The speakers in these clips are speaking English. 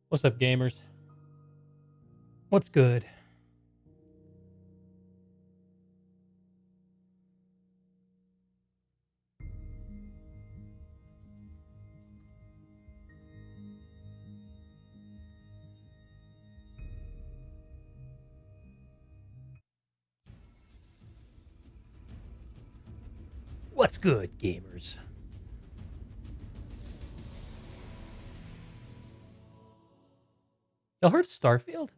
What's up, gamers? What's good? What's good, gamers? Y'all heard of Starfield?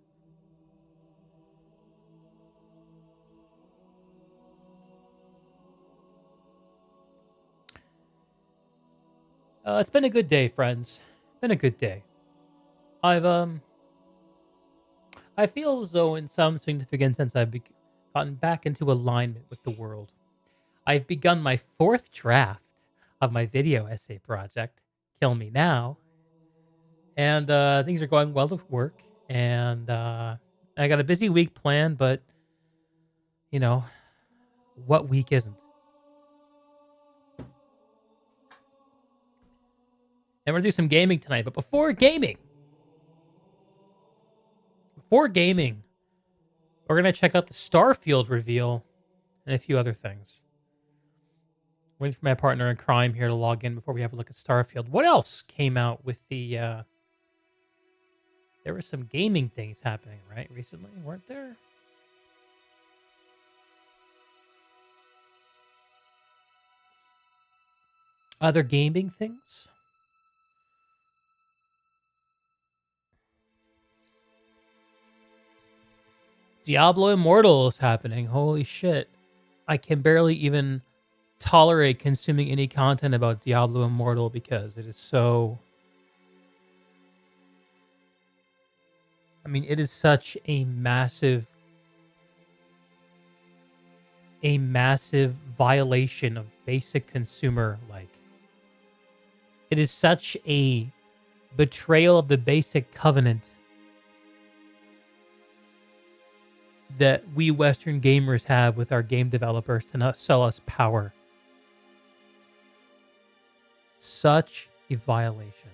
It's been a good day, friends. Been a good day. I feel as though in some significant sense I've gotten back into alignment with the world. I've begun my fourth draft of my video essay project, Kill Me Now, and things are going well with work, and I got a busy week planned, but, you know, what week isn't? And we're going to do some gaming tonight, but before gaming, we're going to check out the Starfield reveal and a few other things. Waiting for my partner in crime here to log in before we have a look at Starfield. What else came out with the... There were some gaming things happening, right, recently, weren't there? Other gaming things? Diablo Immortal is happening. Holy shit. I can barely even tolerate consuming any content about Diablo Immortal because it is so... I mean, it is such a massive violation of basic consumer, like... It is such a betrayal of the basic covenant that we Western gamers have with our game developers to not sell us power. Such a violation.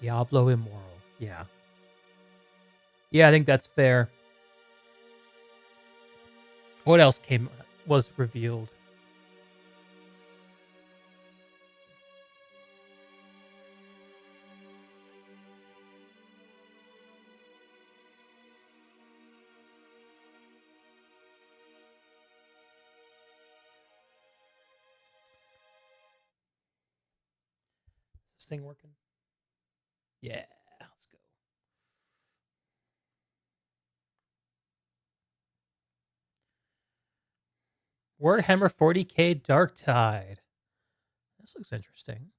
Diablo Immoral. Yeah. Yeah, I think that's fair. What else was revealed? Is this thing working? Yeah, let's go. Warhammer 40k Darktide. This looks interesting.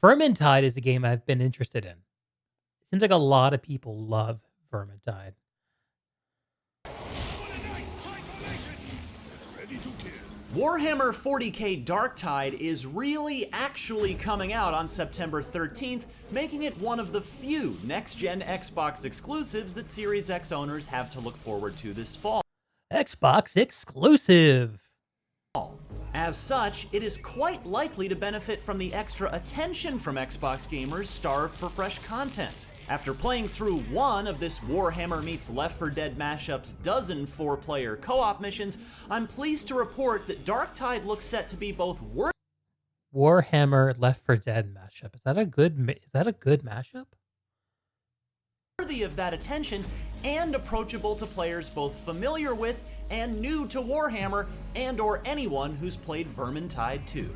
Vermintide is the game I've been interested in. It seems like a lot of people love Vermintide. Warhammer 40k Darktide is really actually coming out on September 13th, making it one of the few next-gen Xbox exclusives that Series X owners have to look forward to this fall. Xbox exclusive! As such, it is quite likely to benefit from the extra attention from Xbox gamers starved for fresh content. After playing through one of this Warhammer meets Left 4 Dead mashup's dozen 4-player co-op missions, I'm pleased to report that Darktide looks set to be both Warhammer Left 4 Dead mashup. Is that a good mashup? Worthy of that attention and approachable to players both familiar with and new to Warhammer and or anyone who's played Vermintide 2.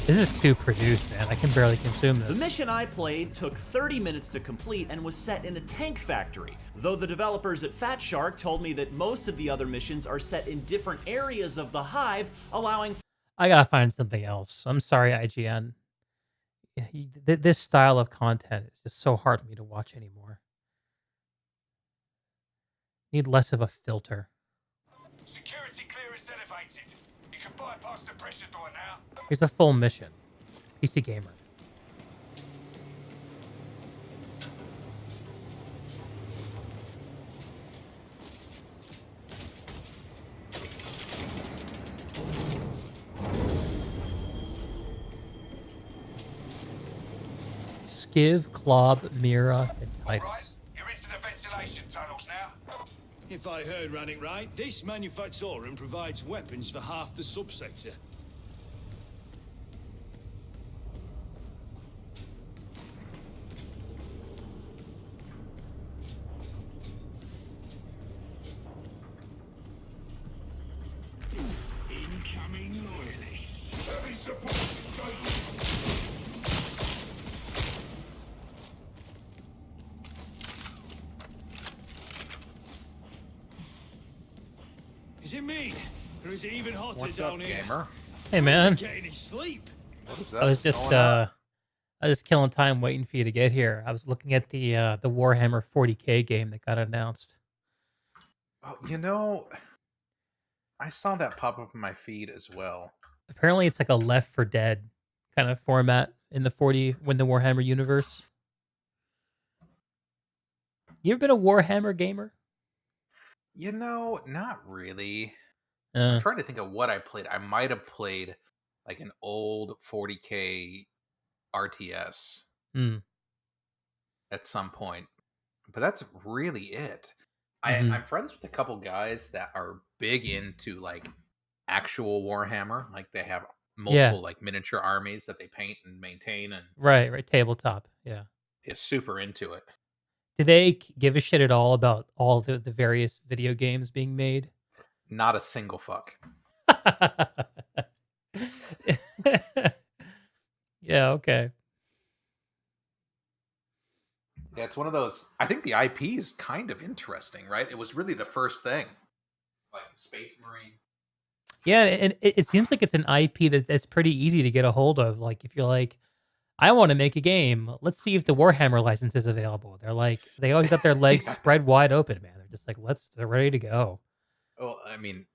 This is too produced, man. I can barely consume this. The mission I played took 30 minutes to complete and was set in a tank factory, though the developers at Fat Shark told me that most of the other missions are set in different areas of the hive, allowing... I gotta find something else. I'm sorry, IGN. This style of content is just so hard for me to watch anymore. Need less of a filter. Security clearance elevated. You can bypass the pressure door now. Here's a full mission. PC Gamer. Skiv, Klob, Mira, and All right, Titus. you're into the ventilation tunnels now. If I heard Rannick right, this manufactorum provides weapons for half the subsector. Incoming loyalists. Heavy support. Is it me? Or is it even hotter What's down up, here? gamer? Hey, man. Getting his sleep. What is that? I was just going on? I was killing time waiting for you to get here. I was looking at the Warhammer 40K game that got announced. Oh, I saw that pop up in my feed as well. Apparently, it's like a Left 4 Dead kind of format in the Warhammer universe. You ever been a Warhammer gamer? Not really. Uh, I'm trying to think of what I played. I might have played like an old 40K RTS mm, at some point, but that's really it. mhm. I'm friends with a couple guys that are big into like actual Warhammer. Like they have Yeah, multiple like miniature armies that they paint and maintain, and right. Tabletop. Yeah. is super into it. Do they give a shit at all about all the various video games being made? Not a single fuck. Yeah, okay. Yeah, it's one of those. I think the IP is kind of interesting, right? It was really the first thing, like Space Marine. Yeah, and it seems like it's an IP that's pretty easy to get a hold of. Like, if you're like, I want to make a game, let's see if the Warhammer license is available. They're like, they always got their legs Yeah. spread wide open, man. They're just like, they're ready to go. Well, I mean,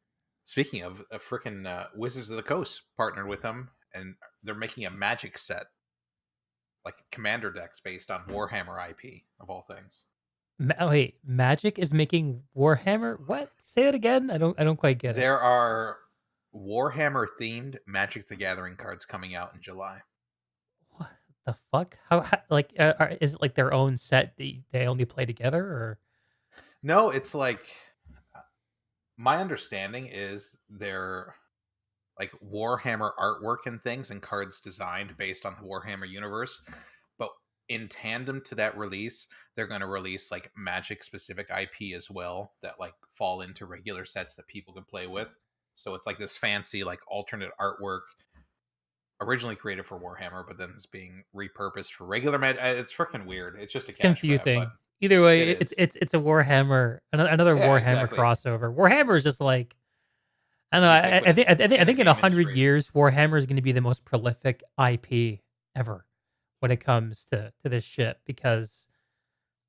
speaking of a freaking Wizards of the Coast partnered with them, and they're making a Magic set, like commander decks based on Warhammer IP of all things. Wait, Magic is making Warhammer? What? Say that again. I don't quite get it. There are Warhammer themed Magic the Gathering cards coming out in July. What the fuck? How like is it like their own set that they only play together, or? No, it's like my understanding is they're like Warhammer artwork and things and cards designed based on the Warhammer universe. But in tandem to that release, they're going to release like Magic specific IP as well that like fall into regular sets that people can play with. So it's like this fancy like alternate artwork originally created for Warhammer, but then it's being repurposed for regular Magic. It's freaking weird. It's just a It's cash grab, confusing. but Either way, it is. it's a Warhammer, another Yeah, Warhammer exactly. crossover. Warhammer is just like, I don't know. I think in game 100 industry. years, Warhammer is going to be the most prolific IP ever when it comes to this shit, because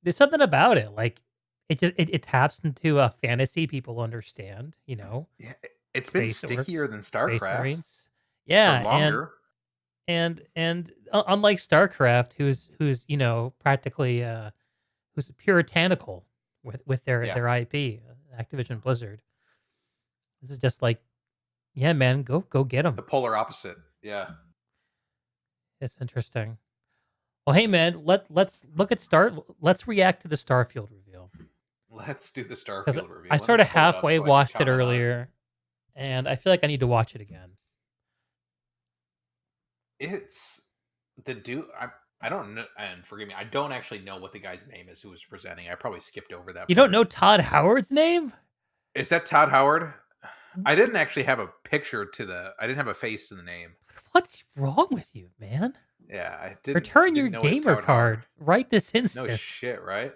there's something about it. Like it taps into a fantasy people understand. Yeah, it's been Space stickier orcs, than Space StarCraft Marines. for Yeah, longer. and unlike StarCraft, who's practically who's puritanical with their Yeah. their IP, Activision Blizzard. This is just like, yeah, man, go get them. The polar opposite. Yeah. It's interesting. Well, hey, man, let's look at let's react to the Starfield reveal, Let's do the because Starfield review. I Let me sort of pull it up halfway so I can watched it comment on it. earlier, and I feel like I need to watch it again. It's the dude. I don't know, and forgive me, I don't actually know what the guy's name is who was presenting. I probably skipped over that. You don't part. know Todd Howard's name? Is that Todd Howard? I didn't actually have a picture to the. I didn't have a face to the name. What's wrong with you, man? Yeah, I didn't. Return your didn't know it was gamer Todd card Howard. right this No instant. shit, right?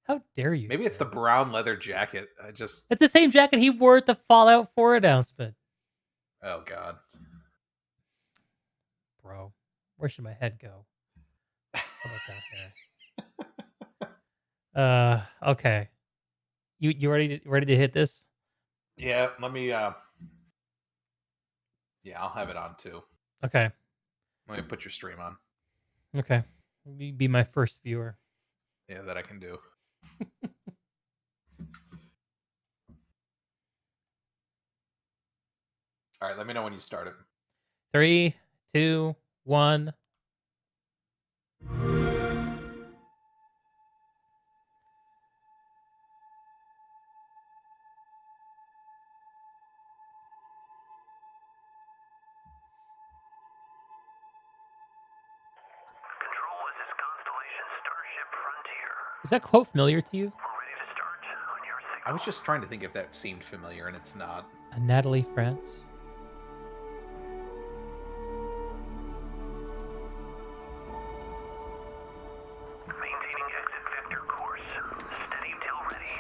How dare you? Maybe it's the sir. brown leather jacket. It's the same jacket he wore at the Fallout 4 announcement. Oh god. Bro, where should my head go? How about that hair? Okay. You ready to hit this? Yeah, let me. Yeah, I'll have it on too. Okay. Let me put your stream on. Okay. Be my first viewer. Yeah, that I can do. All right, let me know when you start it. 3, 2, 1. Control, this is Constellation Starship Frontier. Is that quote familiar to you? We're ready to start on your signal. I was just trying to think if that seemed familiar, and it's not. Natalie France. Maintaining exit vector course. Steady till ready.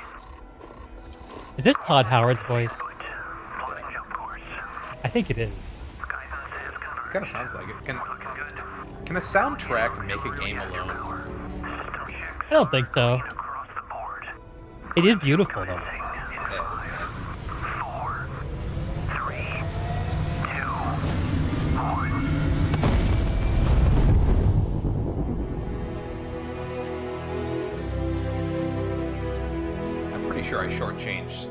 Is this Todd Howard's voice? Input. Plotting jump course. I think it is. Skyzen says conversion. Kind of sounds like it. Looking good. Can a soundtrack make a game alone? System checks. I don't think so. Across the board. It is beautiful though. Yeah, it's nice. 4, 3, 2, 1. I'm pretty sure I shortchanged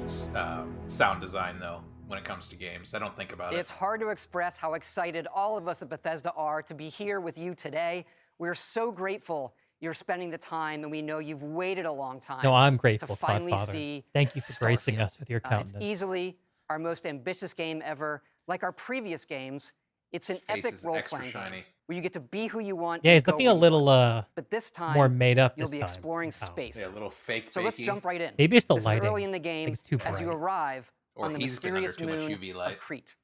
sound design though when it comes to games. I don't think about It's it. hard to express how excited all of us at Bethesda are to be here with you today. We're so grateful you're spending the time, and we know you've waited a long time. No, I'm to grateful, Todd finally Father. see Thank you for gracing Starfield. us with your It's countenance. easily our most ambitious game ever. Like our previous games, it's an His face epic is role-playing extra game shiny. where you get to be who you want. Yeah, and he's go looking a where you little want. But this time, more made up you'll this be time, exploring somehow. space. Yeah, a little fake So let's bakey. jump right in. Maybe it's the This lighting. is early in the I game think it's too as you bright. arrive Or on the he's been under mysterious too much moon UV light. of Crete.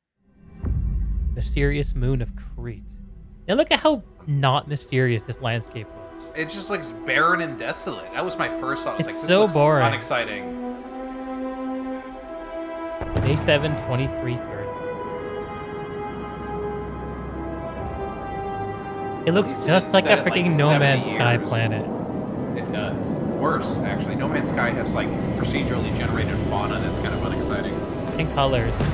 Mysterious moon of Crete. Now look at how not mysterious this landscape looks. It just looks barren and desolate. That was my first thought. I was It's like, this so looks boring. unexciting. May 7, 2330. It looks At least just it like a set it, like, freaking No 70 Man's Sky years. planet. It does. Worse, actually. No Man's Sky has like procedurally generated fauna that's kind of unexciting. And colors. But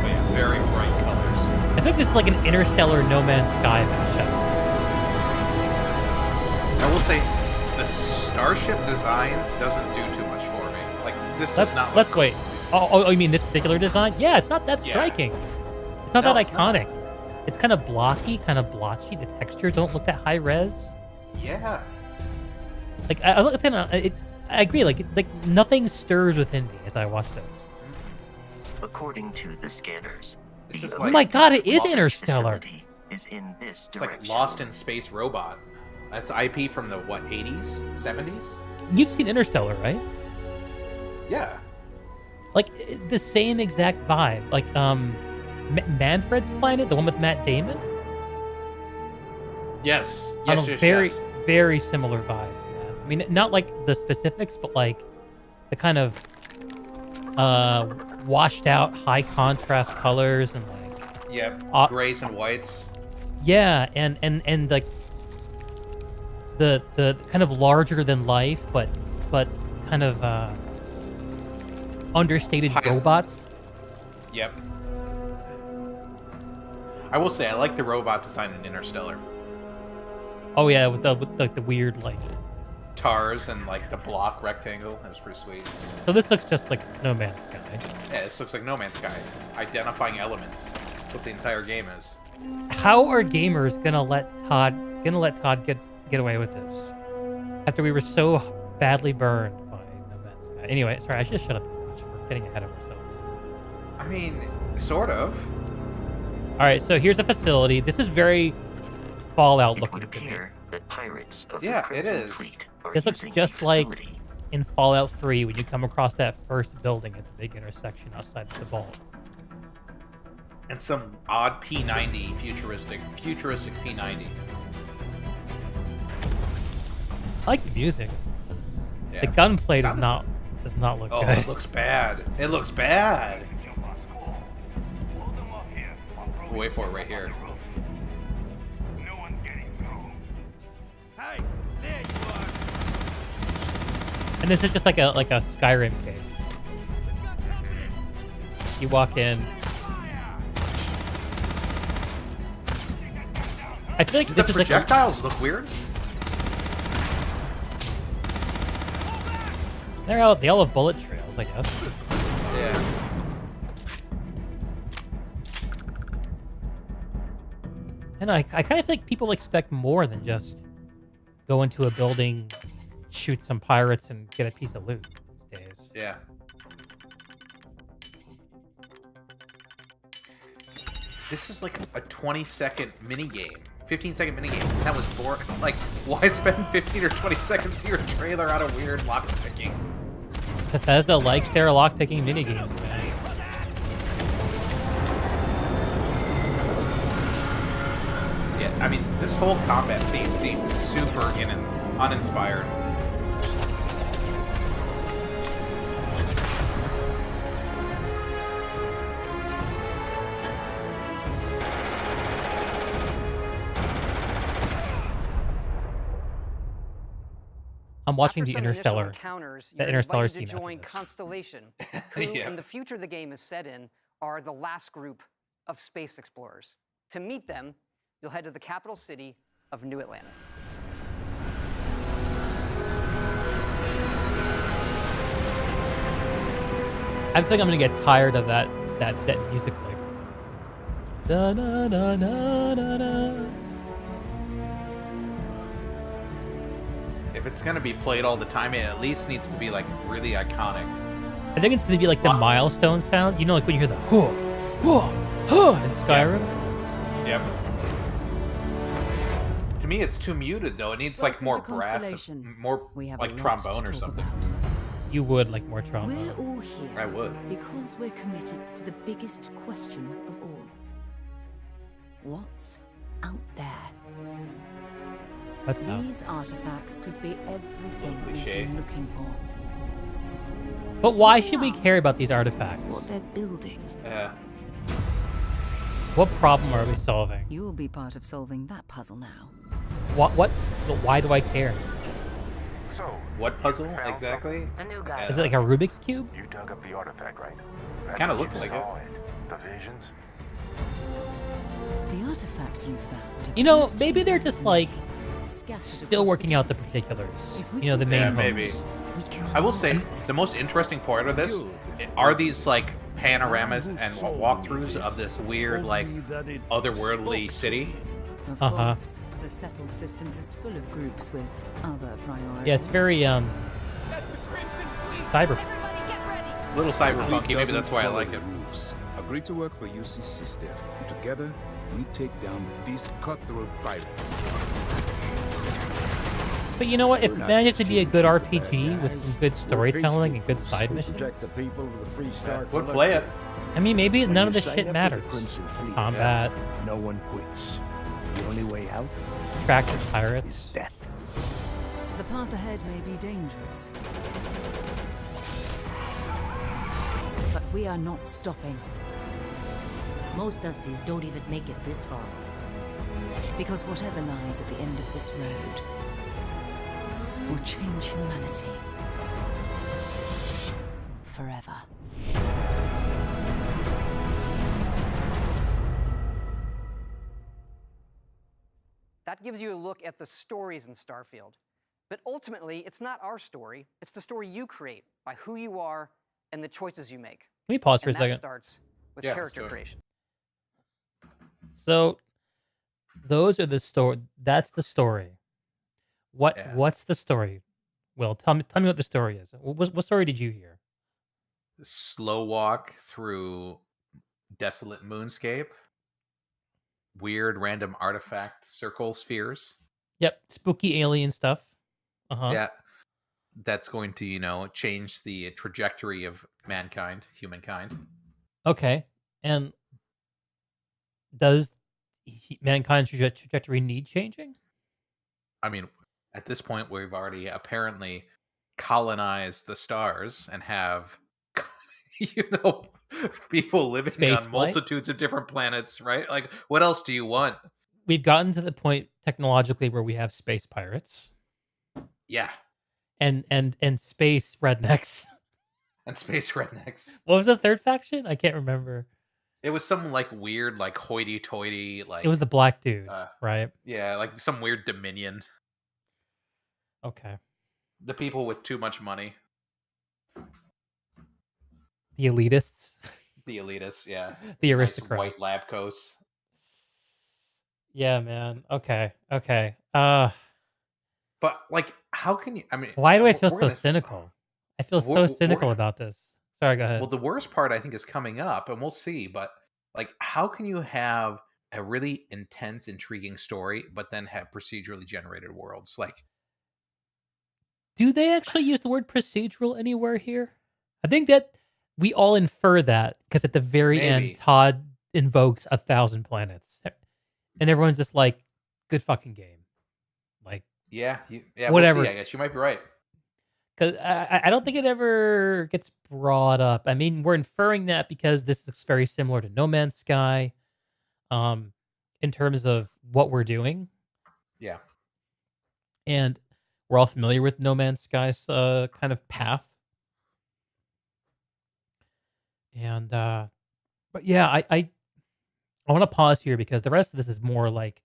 yeah, very bright colors. I think this is like an interstellar No Man's Sky mashup. I will say, the starship design doesn't do too much for me. Like this does not. Let's look wait. Oh, you mean this particular design? Yeah, it's not that Yeah. striking. It's not No, that it's not. iconic. It's kind of blocky, kind of blotchy. The textures don't look that high res. Yeah. Like I look at it, I agree. Like nothing stirs within me as I watch this. According to the scanners, This is Oh like my God, it is launch Interstellar. facility is in this it's like direction. Lost in Space Robot. That's IP from the what 80s, 70s? You've seen Interstellar, right? Yeah. Like the same exact vibe. Like Manfred's Planet, the one with Matt Damon. Yes. On Yes. a Yes. very, yes. very similar vibes. Man. I mean, not like the specifics, but like the kind of washed out, high contrast colors and like Yep. Grays and whites. yeah, and like the kind of larger than life, but kind of understated High- robots. Yep. I will say I like the robot design in Interstellar. Oh yeah, with the weird like. Tars and like the block rectangle. That was pretty sweet. So this looks just like No Man's Sky. Yeah, this looks like No Man's Sky. Identifying elements. That's what the entire game is. How are gamers gonna let Todd get away with this after we were so badly burned by No Man's Sky? Anyway, sorry, I should shut up and watch. We're getting ahead of ourselves. I mean, sort of. All right, so here's a facility. This is very Fallout It looking would to me. appear that pirates of Yeah, the it Crimson is. Fleet are This looks using just the like facility. in Fallout 3 when you come across that first building at the big intersection outside of the vault. And some odd P90 futuristic P90. I like the music. Yeah. The gunplay does Sounds- not look Oh, good. it looks bad. It looks bad. We'll wait for it right here. No one's getting through. Hey, there you are. And this is just like a Skyrim cave. You walk in. I feel like The this is like a, projectiles look weird. they all have bullet trails, I guess. Yeah. And I kind of think people expect more than just go into a building, shoot some pirates, and get a piece of loot these days. Yeah. This is like a 20-second minigame. 15-second minigame. That was boring. Like, why spend 15 or 20 seconds of your trailer on a weird lockpicking? Bethesda likes their lockpicking minigames, man. Yeah, I mean, this whole combat scene seems super uninspired. I'm watching After the some initial Interstellar. encounters, The you're Interstellar invited scene to after join this. Constellation, who, Yeah. in the future the game is set in, are the last group of space explorers. To meet them, you'll head to the capital city of New Atlantis. I think I'm gonna get tired of that music like. Da, da, da, da, da, da. If it's gonna be played all the time, it at least needs to be like really iconic. I think it's gonna be like the Lots of- milestone sound. You know, like when you hear the huh, huh, huh in Skyrim. Yep. To me, it's too muted though. It needs like Welcome more to brass, Constellation. more We have a like lot trombone to or talk something. about. You would like more trauma. We're all here I would. because we're committed to the biggest question of all. What's out there? What's up? These artifacts could be everything we've Cliche. been looking for. But why should we care about these artifacts? What they're building. Yeah. What problem are we solving? You'll be part of solving that puzzle now. What? But why do I care? So, What puzzle you found exactly? The new guy. Is it like a Rubik's cube? something? You dug up the artifact, right? That Kinda means looked you like saw it. The visions? The artifact you found. You know, appears to maybe be they're just like scattered still across working out the galaxy. particulars. If we You know, the can main Yeah, find maybe. homes. we can I will say unlock this. the most interesting part of this are these like panoramas and walkthroughs of this weird like otherworldly city. Of Uh-huh. course, the settled systems is full of groups with other priorities. Yeah, it's very cyber. Little cyberpunky. Maybe that's why I like it. Rules. Agreed to work for UCC Step. Together, we take down these cutthroat pirates. But you know what? If it manages to be a good RPG with some good storytelling and good side missions, Would play it. I mean, maybe none of this shit matters. Combat, No one quits. The only way out tractor is pirates. death. The path ahead may be dangerous. But we are not stopping. Most Dusties don't even make it this far. Because whatever lies at the end of this road will change humanity forever. That gives you a look at the stories in Starfield. But ultimately, it's not our story. It's the story you create by who you are and the choices you make. Let me pause for And a that second. starts with Yeah, let's character do it. creation. So, those are the story. That's the story. Yeah. What's the story? Will, tell me what the story is. What story did you hear? Slow walk through desolate moonscape. Weird random artifact circle spheres. Yep, spooky alien stuff. Yeah. That's going to, change the trajectory of humankind. Okay, and does mankind's trajectory need changing? I mean, at this point, we've already apparently colonized the stars and have, people living Space on flight? multitudes of different planets, right? Like, what else do you want? We've gotten to the point technologically where we have space pirates Yeah. and space rednecks. And space rednecks. What was the third faction? I can't remember. It was some like weird, like hoity-toity, like It was the black dude, uh, right? yeah, like some weird dominion. Okay. The people with too much money. The elitists, The elitists, yeah. the Nice aristocrats. white lab coats. Yeah, man. Okay. Okay. But like, how can you? I mean, Why do I feel we're so gonna. cynical? I feel so cynical We're about this. Sorry, go well, ahead. the worst part I think is coming up, and we'll see. But like, how can you have a really intense, intriguing story, but then have procedurally generated worlds? Like, Do they actually use the word procedural anywhere here? I think that we all infer that because at the very end, maybe. Todd invokes 1,000 planets, and everyone's just like, "Good fucking game." Like, Yeah, we'll see. whatever. I guess you might be right. Because I don't think it ever gets brought up. I mean, we're inferring that because this looks very similar to No Man's Sky, um, in terms of what we're doing, Yeah. and we're all familiar with No Man's Sky's kind of path. And but yeah, I want to pause here because the rest of this is more like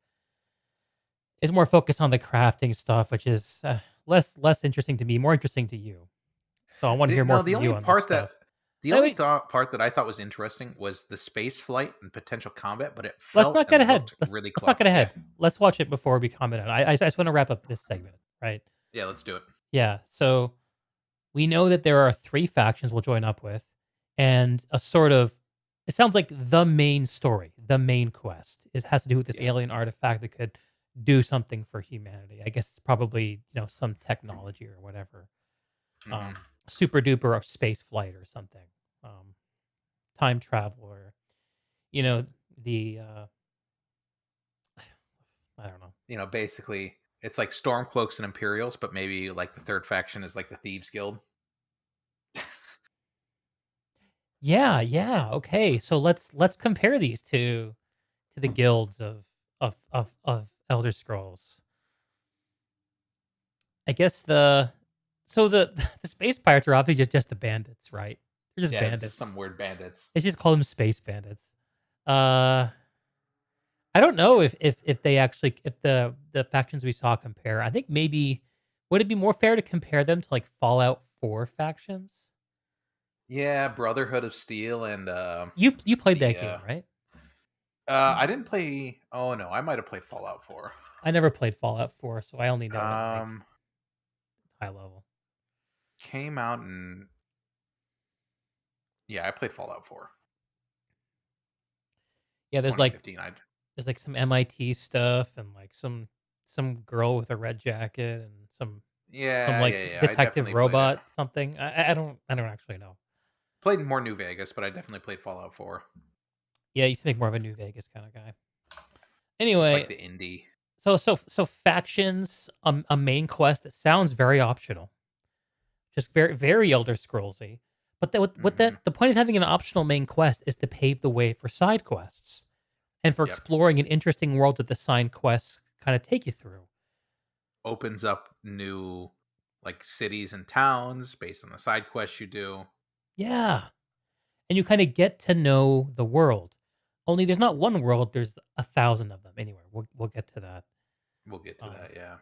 is more focused on the crafting stuff, which is less interesting to me, more interesting to you. So I want to hear more No, from the only you on this part stuff. the Wait, only wait. part that I thought was interesting was the space flight and potential combat, but it Let's felt not get and ahead. looked Let's, really let's not clunky. get ahead. Let's watch it before we comment on it. I just want to wrap up this segment, right? Yeah, let's do it. Yeah. So we know that there are 3 factions we'll join up with, and a sort of it sounds like the main story, the main quest, has to do with this alien artifact that could do something for humanity. I guess it's probably some technology or whatever, super duper or space flight or something, time travel or the I don't know. Basically, it's like Stormcloaks and Imperials, but maybe like the third faction is like the Thieves Guild. Yeah, yeah. Okay, so let's compare these to the guilds of Elder Scrolls. I guess the space pirates are obviously just the bandits, right? They're just Yeah, bandits. it's just some weird bandits. Let's just call them space bandits. I don't know if they actually if the factions we saw compare. I think maybe would it be more fair to compare them to like Fallout 4 factions? Yeah, Brotherhood of Steel and You played that game, right? I didn't play. Oh no, I might have played Fallout 4. I never played Fallout 4, so I only know it at, like, high level. Came out and I played Fallout 4. Yeah, there's like 2015, there's like some MIT stuff and like some girl with a red jacket and some like I detective definitely played robot something. I don't actually know. Played more New Vegas, but I definitely played Fallout 4. Yeah, you used to think more of a New Vegas kind of guy. It's Anyway, like the indie. so factions, a main quest that sounds very optional, just very Elder Scrollsy. But the point of having an optional main quest is to pave the way for side quests, and for exploring an interesting world that the side quests kind of take you through. Opens up new like cities and towns based on the side quests you do. Yeah, and you kind of get to know the world. Only there's not one world; there's 1,000 of them. Anyway, we'll get to that. We'll get to that. Yeah.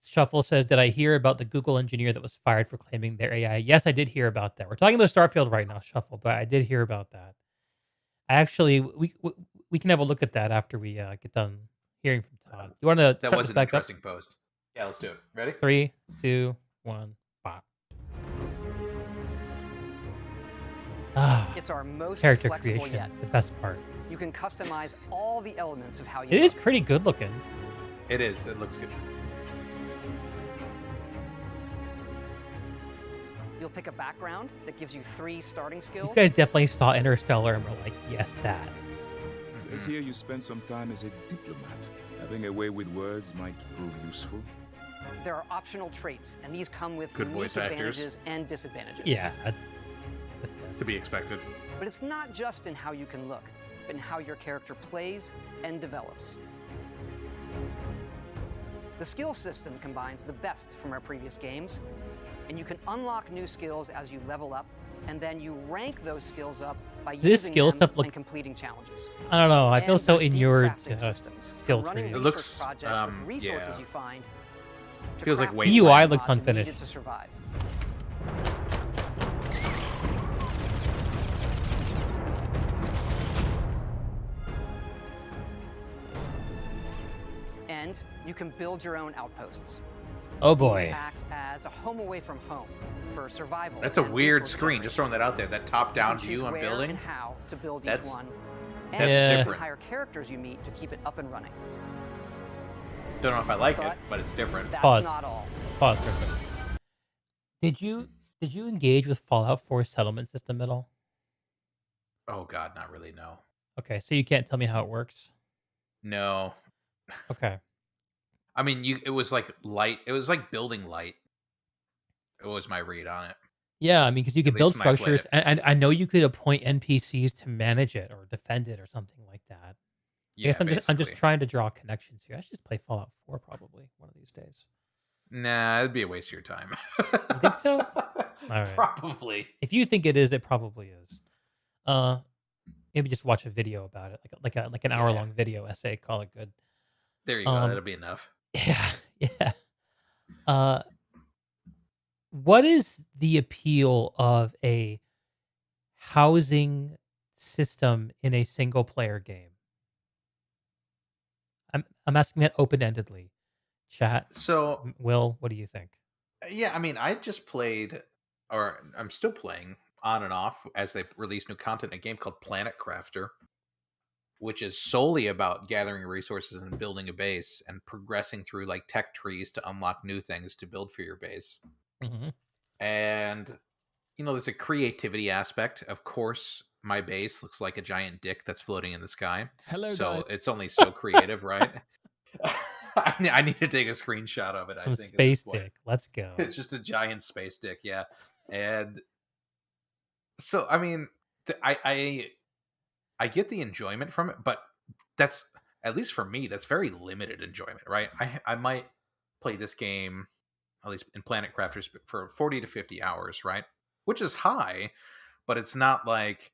Shuffle says, "Did I hear about the Google engineer that was fired for claiming their AI?" Yes, I did hear about that. We're talking about Starfield right now, Shuffle, but I did hear about that. Actually, we can have a look at that after we get done hearing from Todd. You want to That was an interesting post. Yeah, let's do it. Ready? 3, 2, 1, 5. It's our most Character flexible creation, yet. the best part. You can customize all the elements of how you It is look. pretty good looking. It is. It looks good. You'll pick a background that gives you 3 starting skills. These guys definitely saw Interstellar and were like, "Yes, that." Says here you spend some time as a diplomat. Having a way with words might prove useful. There are optional traits, and these come with Good unique voice actors. advantages and disadvantages. Yeah. To be expected. But it's not just in how you can look, but in how your character plays and develops. The skill system combines the best from our previous games, and you can unlock new skills as you level up, and then you rank those skills up by This using skill them stuff look- and completing challenges. I don't know. I feel And so there's deep inured crafting to systems, skill from running trees. It research looks, projects with resources yeah. you find to Feels like crafting wasteland. UI mods looks needed unfinished. to survive. you can build your own outposts. Oh These boy. act as a home away from home for survival. That's a and weird resource screen. Just throwing that out there. That You top-down can view choose I'm where building. and how to build That's- each one. that's And you can different. hire characters you meet to keep it up and running. Don't know if I like it, But but it's different. That's Pause. not all. Pause for a second. Did you engage with Fallout 4 settlement system at all? Oh God, not really. No, Okay, so you can't tell me how it works. no. Okay. I mean, it was like light. It was like building light. It was my read on it. Yeah, I mean, because you could At build least when I played structures, and I know you could appoint NPCs to manage it or defend it or something like that. I Yeah, guess I'm just basically. trying to draw connections here. I should just play Fallout 4 probably one of these days. Nah, it'd be a waste of your time. You think so? Alright. Probably. If you think it is, it probably is. Maybe just watch a video about it, like an hour-long video essay. Call it good. There you go. Um, That'll be enough. Yeah. What is the appeal of a housing system in a single-player game? I'm asking that open-endedly. Chat, So Will, what do you think? yeah, I mean, I just played, or I'm still playing on and off as they release new content. A game called Planet Crafter, which is solely about gathering resources and building a base and progressing through like tech trees to unlock new things to build for your base. Mm-hmm. And there's a creativity aspect. Of course, my base looks like a giant dick that's floating in the sky. Hello, So guys. it's only so creative, right? I need to take a screenshot of it. I Some think at space this point. dick. Let's go. It's just a giant space dick, yeah. And so, I mean, I get the enjoyment from it, but that's, at least for me, that's very limited enjoyment, right? I might play this game, at least in Planet Crafters, for 40 to 50 hours, right? Which is high, but it's not like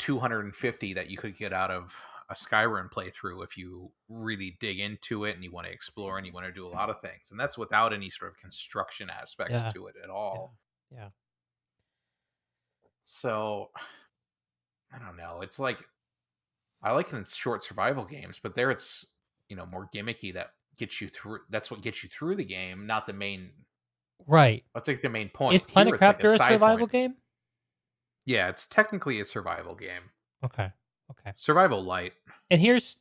250 that you could get out of a Skyrim playthrough if you really dig into it and you want to explore and you want to do a lot of things. And that's without any sort of construction aspects Yeah. to it at all. Yeah. So I don't know. It's like, I like it in short survival games, but there it's, more gimmicky that gets you through. That's what gets you through the game, not the main. Right. That's like the main point. Is Planet Here, it's like Crafter a side survival point. game? Yeah, it's technically a survival game. Okay. Survival light. And here's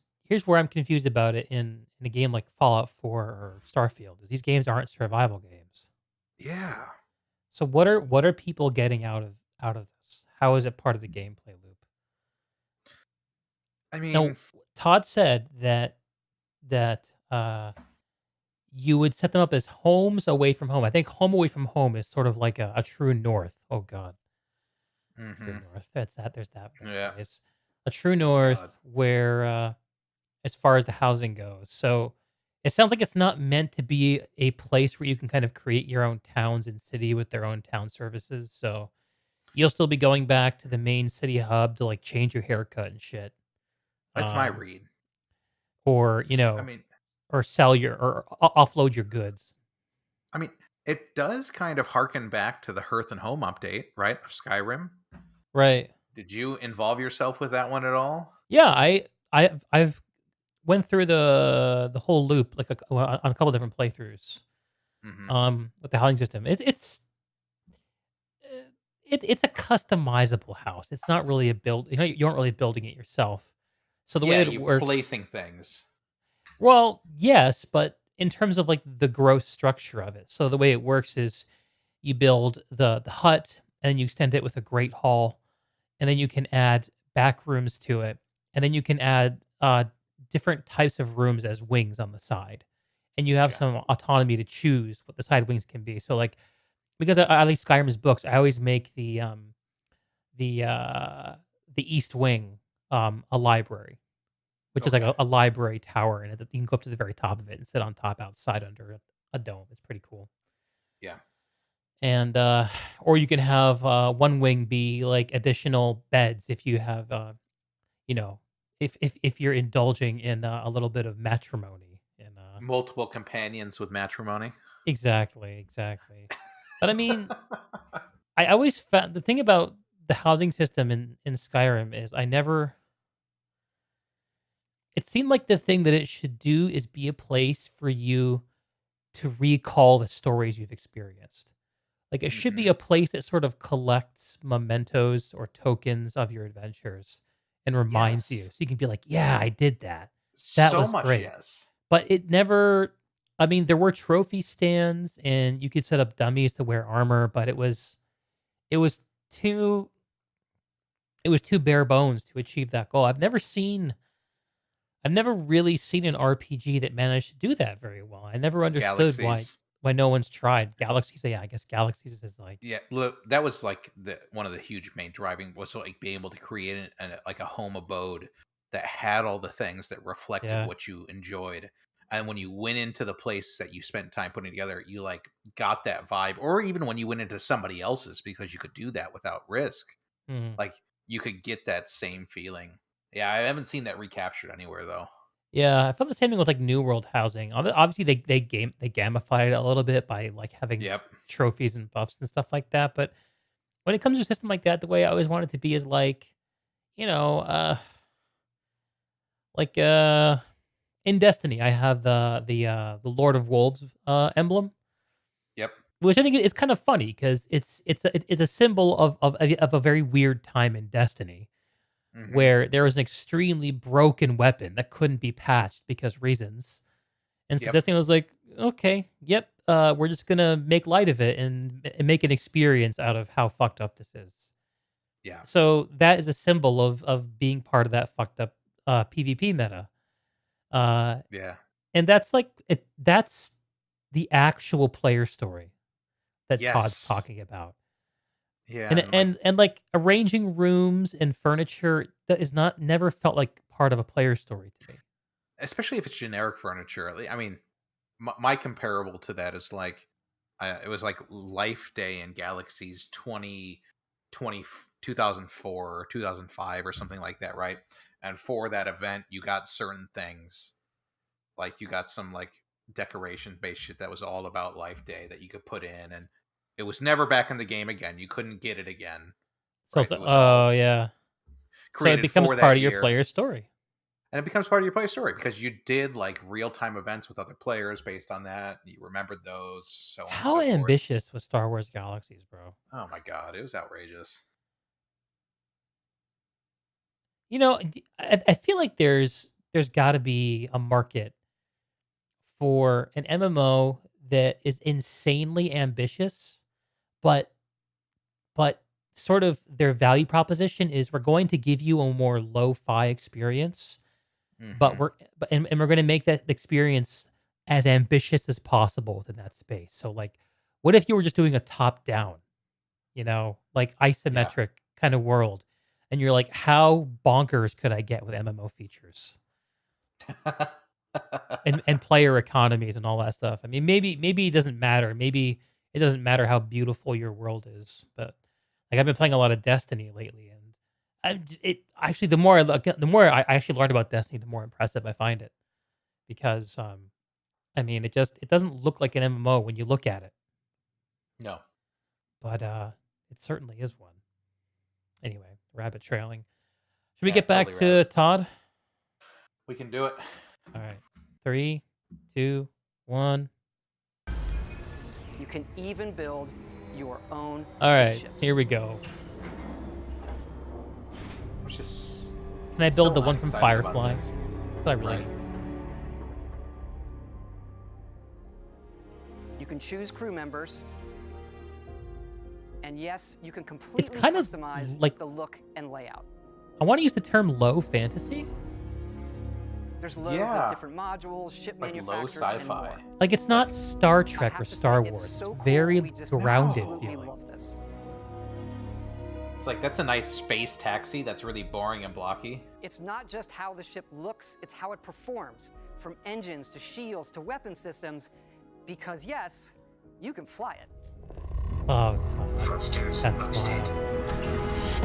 where I'm confused about it in a game like Fallout 4 or Starfield. Is these games aren't survival games. Yeah. So what are people getting out of this? How is it part of the gameplay loop? I mean, Now, Todd said that you would set them up as homes away from home. I think home away from home is sort of like a true north. Oh God. True north. There's that. Yeah. It's a true north God. where as far as the housing goes. So it sounds like it's not meant to be a place where you can kind of create your own towns and city with their own town services. So you'll still be going back to the main city hub to like change your haircut and shit. That's my read. Or, I mean, or sell or offload your goods. I mean, it does kind of harken back to the Hearth and Home update, right? Of Skyrim. Right. Did you involve yourself with that one at all? Yeah, I've went through the whole loop like on a couple different playthroughs. With the housing system. It's a customizable house. It's not really a build. You aren't really building it yourself. So the way it you're works, placing things. well, yes, but in terms of like the gross structure of it. So the way it works is you build the hut and you extend it with a great hall, and then you can add back rooms to it, and then you can add different types of rooms as wings on the side, and you have some autonomy to choose what the side wings can be. So like, because I like Skyrim's books, I always make the East Wing a library, which is like a library tower, and you can go up to the very top of it and sit on top outside under a dome. It's pretty cool. Yeah. And or you can have one wing be like additional beds if you have if you're indulging in a little bit of matrimony and Multiple companions with matrimony. exactly. But I mean, I always found the thing about the housing system in Skyrim is it seemed like the thing that it should do is be a place for you to recall the stories you've experienced. Like, it should be Mhm. a place that sort of collects mementos or tokens of your adventures and reminds you. Yes. So you can be like, "Yeah, I did that. That So was much great." yes. But it never I mean, there were trophy stands and you could set up dummies to wear armor, but it was too it was too bare bones to achieve that goal. I've never really seen an RPG that managed to do that very well. I never understood Galaxies. why no one's tried. Galaxies, yeah, I guess Galaxies is like Yeah, look, that was like the one of the huge main driving was like being able to create like a home abode that had all the things that reflected yeah. what you enjoyed. And when you went into the place that you spent time putting together, you like got that vibe. Or even when you went into somebody else's, because you could do that without risk, Mhm. like you could get that same feeling. Yeah, I haven't seen that recaptured anywhere though. Yeah, I felt the same thing with like New World housing. Obviously, they gamified it a little bit by like having Yep. trophies and buffs and stuff like that. But when it comes to a system like that, the way I always want it to be is like, you know, like in Destiny, I have the Lord of Wolves emblem, Yep. which I think is kind of funny because it's a symbol of a very weird time in Destiny Hmm. where there was an extremely broken weapon that couldn't be patched because reasons. And so Yep. Destiny was like, okay, yep, we're just gonna make light of it and make an experience out of how fucked up this is. Yeah. So that is a symbol of being part of that fucked up PvP meta. Uh, Yeah. and that's like that's the actual player story that Todd's Yes. talking about. Yeah. And And like like arranging rooms and furniture that is not never felt like part of a player story to me. especially if it's generic furniture. I mean, my comparable to that is like it was like Life Day in Galaxies 2004 or 2005 or something like that, right? And for that event, you got certain things, like you got some like decoration based shit that was all about Life Day that you could put in, and it was never back in the game again. You couldn't get it again, So right? it's like, It was oh all yeah. So it created becomes for part that of your year. player story. And it becomes part of your play story because you did like real time events with other players based on that. You remembered those, so on and How so forth. ambitious was Star Wars Galaxies, bro? Oh my god, it was outrageous. You know, I feel like there's got to be a market for an MMO that is insanely ambitious, but but sort of their value proposition is we're going to give you a more lo-fi experience, but Hmm. and we're going to make that experience as ambitious as possible within that space. So like, what if you were just doing a top down, like Yeah. isometric kind of world, and you're like, how bonkers could I get with MMO features and player economies and all that stuff? I mean, maybe it doesn't matter. Maybe it doesn't matter how beautiful your world is, but like I've been playing a lot of Destiny lately, and it actually the more I look, the more I actually learn about Destiny, the more impressive I find it because I mean, it doesn't look like an MMO when you look at it, No. but it certainly is one. Anyway, rabbit trailing. Should we Yeah, get back totally to rabbit. Todd? We can do it. All right. 3, 2, 1. You can even build your own All right. spaceships. Here we go. Which is Can I build so the one from unexcited about Firefly? this. That's what I really Right. need. You can choose crew members. And yes, you can completely kind of customize like- the look and layout. I want to use the term low fantasy. There's loads Yeah. of different modules, ship Like low manufacturers, and sci-fi. more. Like it's not Star I Trek have or to say, Star it's Wars. so It's cool, very we just grounded absolutely feeling. love this. It's like that's a nice space taxi that's really boring and blocky. It's not just how the ship looks, it's how it performs, from engines to shields to weapon systems, because yes, you can fly it. Oh, Thrusters that's boosted. smart.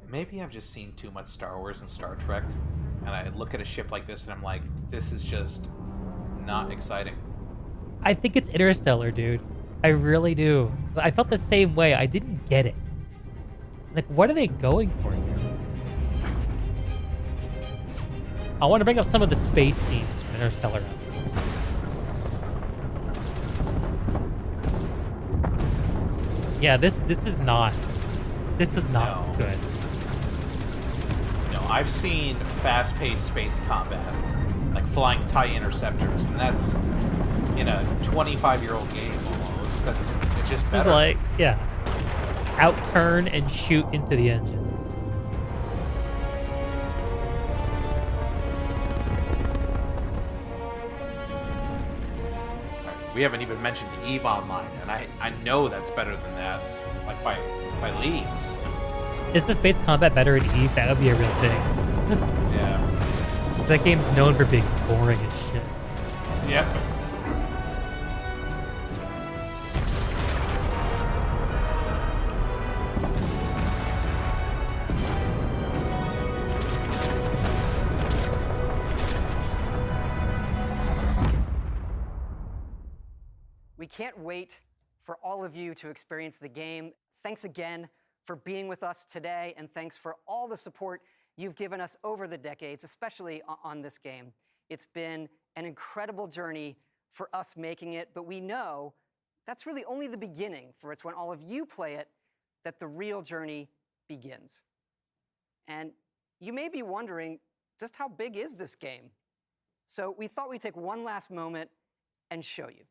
Maybe I've just seen too much Star Wars and Star Trek, and I look at a ship like this and I'm like, this is just not exciting. I think it's Interstellar, dude. I really do. I felt the same way. I didn't get it. Like, what are they going for here? I want to bring up some of the space scenes from Interstellar afterwards. Yeah, this is not. This does not look good. No, I've seen fast-paced space combat, like flying TIE interceptors, and that's in a 25-year-old game almost. It's just better. It's like, yeah, out-turn and shoot into the engines. We haven't even mentioned EVE Online, and I know that's better than that, like by leagues. Is the space combat better in EVE? That would be a real thing. Yeah. That game's known for being boring as shit. Yep. We can't wait for all of you to experience the game. Thanks again for being with us today, and thanks for all the support you've given us over the decades, especially on this game. It's been an incredible journey for us making it, but we know that's really only the beginning, for it's when all of you play it that the real journey begins. And you may be wondering, just how big is this game? So we thought we'd take one last moment and show you.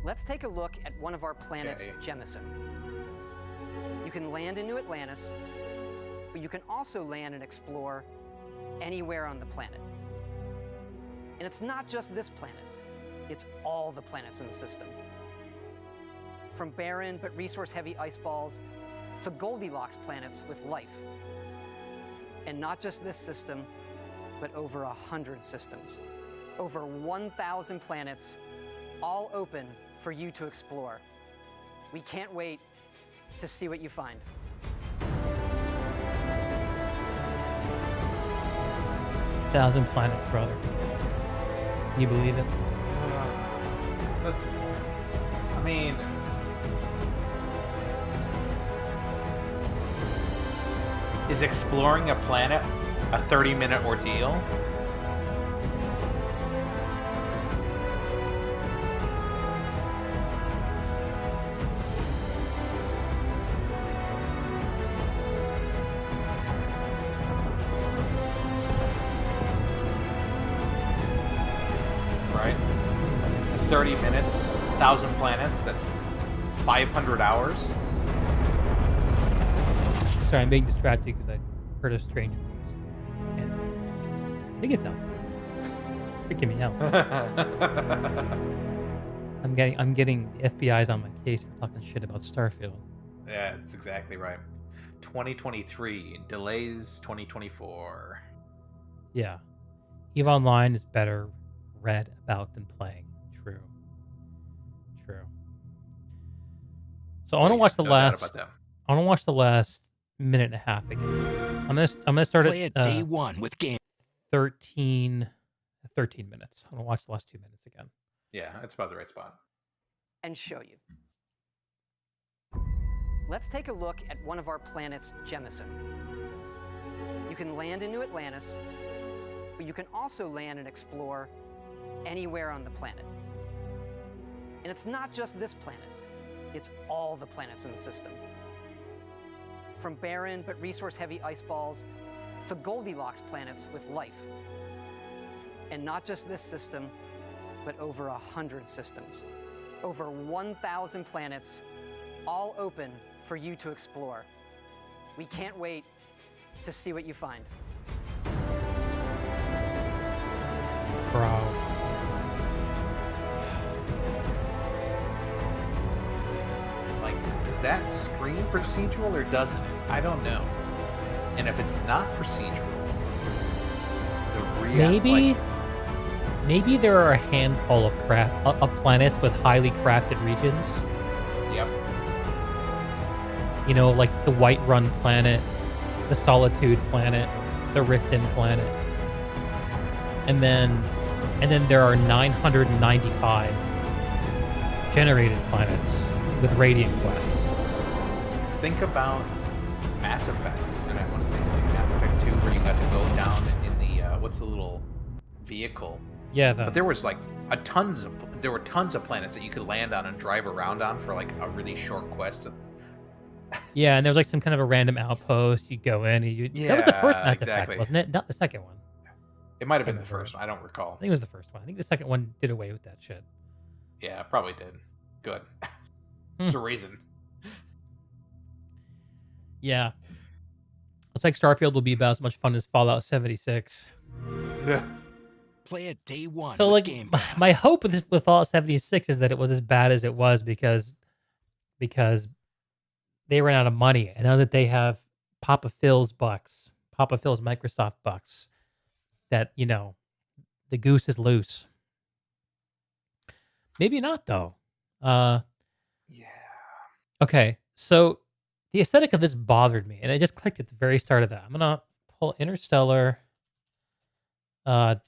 Let's take a look at one of our planets, Jemison. You can land in New Atlantis, but you can also land and explore anywhere on the planet. And it's not just this planet, it's all the planets in the system. From barren but resource-heavy ice balls to Goldilocks planets with life. And not just this system, but over 100 systems. Over 1,000 planets, all open for you to explore. We can't wait to see what you find. 1,000 planets, brother. Can you believe it? I mean, is exploring a planet a 30-minute ordeal? Right? 30 minutes, 1,000 planets, that's 500 hours. Sorry, I'm being distracted because I heard a strange voice. And I think it's outside. Freaking me out. I'm getting the FBI's on my case for talking shit about Starfield. Yeah, that's exactly right. 2023, delays 2024. Yeah. EVE Online is better read about than playing. True. So I want to watch the last. I want to watch the last minute and a half again. I'm gonna start Play at day one with game 13 minutes. I'm gonna watch the last 2 minutes again. Yeah, that's about the right spot. And show you. Let's take a look at one of our planets, Jemison. You can land in New Atlantis, but you can also land and explore anywhere on the planet. And it's not just this planet, it's all the planets in the system. From barren but resource-heavy ice balls to Goldilocks planets with life. And not just this system, but over 100 systems. Over 1,000 planets, all open for you to explore. We can't wait to see what you find. Bro. Like, does that scream procedural or doesn't it? I don't know. And if it's not procedural, maybe there are a handful of planets with highly crafted regions. Yep. You know, like the Whiterun planet, the Solitude planet, the Riften planet. And then there are 995 generated planets with radiant quests. Think about Mass Effect, and I want to say Mass Effect 2, where you got to go down in the what's the little vehicle? Yeah, but there was like there were tons of planets that you could land on and drive around on for like a really short quest. Yeah, and there was like some kind of a random outpost. You'd go in, and that was the first Mass Effect, wasn't it? Not the second one. It might have been the first one. I don't recall. I think it was the first one. I think the second one did away with that shit. Yeah, probably did. Good. There's a reason. Yeah. Looks like Starfield will be about as much fun as Fallout 76. Yeah. Play it day one. So, like, my hope with Fallout 76 is that it was as bad as it was because they ran out of money. And now that they have Papa Phil's Microsoft bucks, that, you know, the goose is loose. Maybe not, though. Yeah. Okay, so the aesthetic of this bothered me, and I just clicked at the very start of that. I'm gonna pull Interstellar. What?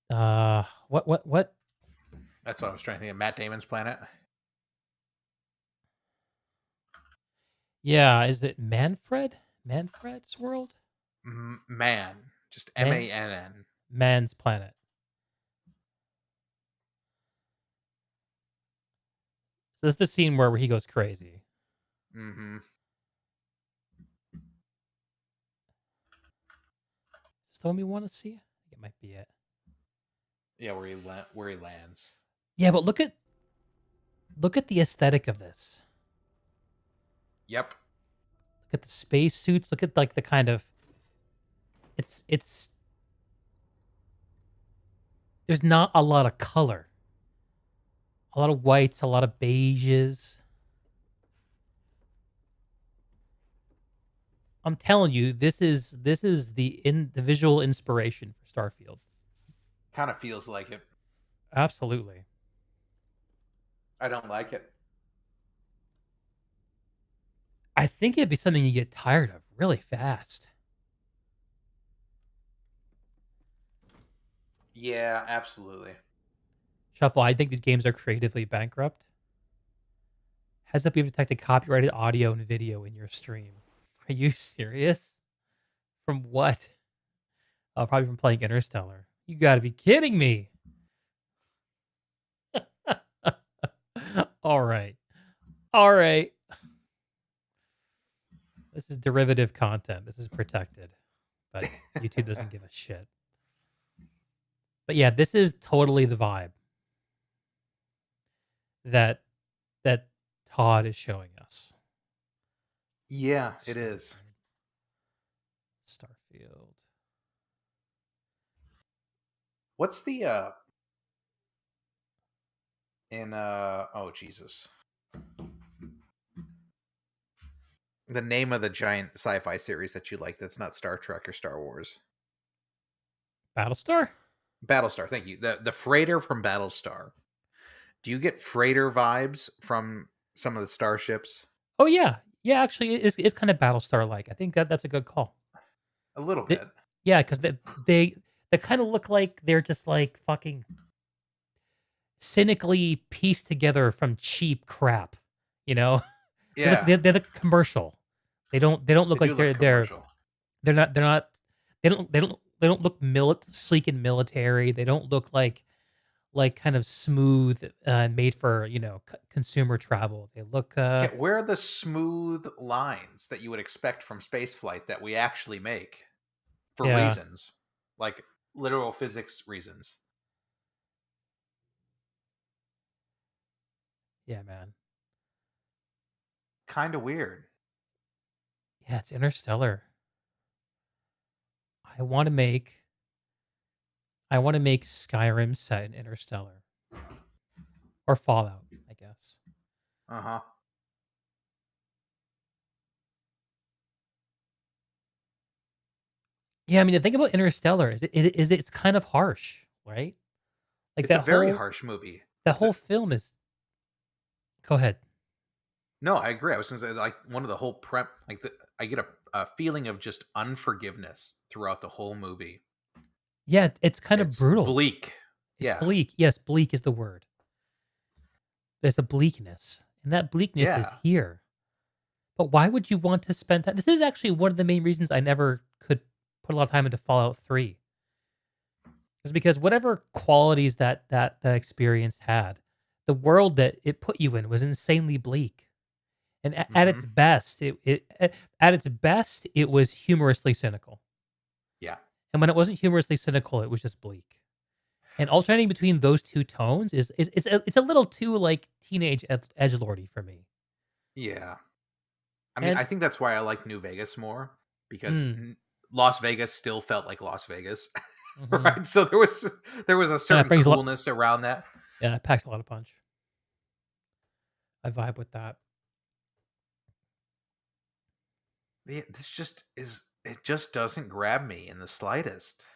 That's what I was trying to think of. Matt Damon's planet. Yeah, is it Manfred's world? Man, just MANN. Man's planet. So this is the scene where he goes crazy. Mm-hmm. Is this the one we want to see? I think it might be it. Yeah, where he lands. Yeah, but look at the aesthetic of this. Yep. Look at the space suits. Look at like the kind of it's there's not a lot of color. A lot of whites, a lot of beiges. I'm telling you, this is the visual inspiration for Starfield. Kind of feels like it. Absolutely. I don't like it. I think it'd be something you get tired of really fast. Yeah, absolutely. Shuffle, I think these games are creatively bankrupt. Has up, you've detected copyrighted audio and video in your stream. Are you serious? From what? Oh, probably from playing Interstellar. You gotta be kidding me. All right. This is derivative content. This is protected. But YouTube doesn't give a shit. But yeah, this is totally the vibe that Todd is showing us. Yeah, it is. Starfield. What's the oh Jesus. The name of the giant sci-fi series that you like that's not Star Trek or Star Wars? Battlestar? Battlestar, thank you. The freighter from Battlestar. Do you get freighter vibes from some of the starships? Oh yeah. Yeah, actually it's kind of Battlestar-like. I think that's a good call. A little bit. Yeah, because they kind of look like they're just like fucking cynically pieced together from cheap crap, you know? Yeah. They're the commercial. They don't look like they're not they don't look sleek and military. They don't look like kind of smooth made for, you know, consumer travel. They look where are the smooth lines that you would expect from spaceflight that we actually make for reasons like literal physics reasons? Yeah, man. Kind of weird. Yeah, it's Interstellar. I want to make Skyrim set in Interstellar. Or Fallout, I guess. Uh-huh. Yeah, I mean, the thing about Interstellar is it's kind of harsh, right? Like it's a very harsh movie. The whole film is. Go ahead. No, I agree. I was going to say, like, one of the whole I get a feeling of just unforgiveness throughout the whole movie. Yeah, it's kind of brutal. Bleak. Bleak. Yes, bleak is the word. There's a bleakness, and that bleakness is Yeah. here. But why would you want to spend time? This is actually one of the main reasons I never could put a lot of time into Fallout 3. Is because whatever qualities that experience had, the world that it put you in was insanely bleak. And at its Mhm. best, at its best, it was humorously cynical. Yeah. And when it wasn't humorously cynical, it was just bleak. And alternating between those two tones it's a little too like teenage edgelordy for me. Yeah. I mean, And I think that's why I like New Vegas more because mm, Las Vegas still felt like Las Vegas, mhm. right? So there was a Yeah, it certain brings a lot. coolness around that. Yeah, it packs a lot of punch. I vibe with that. Yeah, this just is. It just doesn't grab me in the slightest.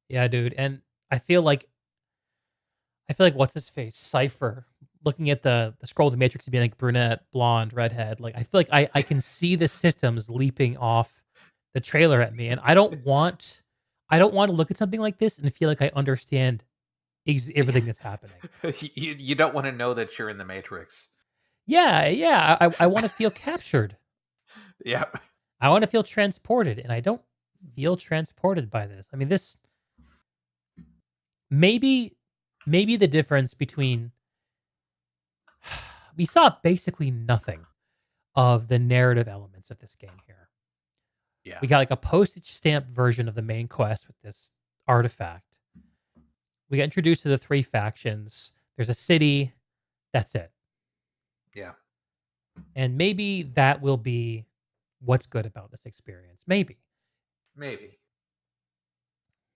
Yeah, dude. And I feel like what's his face? Cypher. Looking at the scroll of the Matrix and being like brunette, blonde, redhead. Like I feel like I can see the systems leaping off the trailer at me. And I don't want to look at something like this and feel like I understand Yeah. everything that's happening. You don't want to know that you're in the Matrix. Yeah, yeah. I want to feel captured. Yeah. I want to feel transported, and I don't feel transported by this. I mean, this maybe the difference between we saw basically nothing of the narrative elements of this game here. Yeah. We got like a postage stamp version of the main quest with this artifact. We got introduced to the three factions. There's a city. That's it. Yeah. And maybe that will be what's good about this experience. Maybe. Maybe.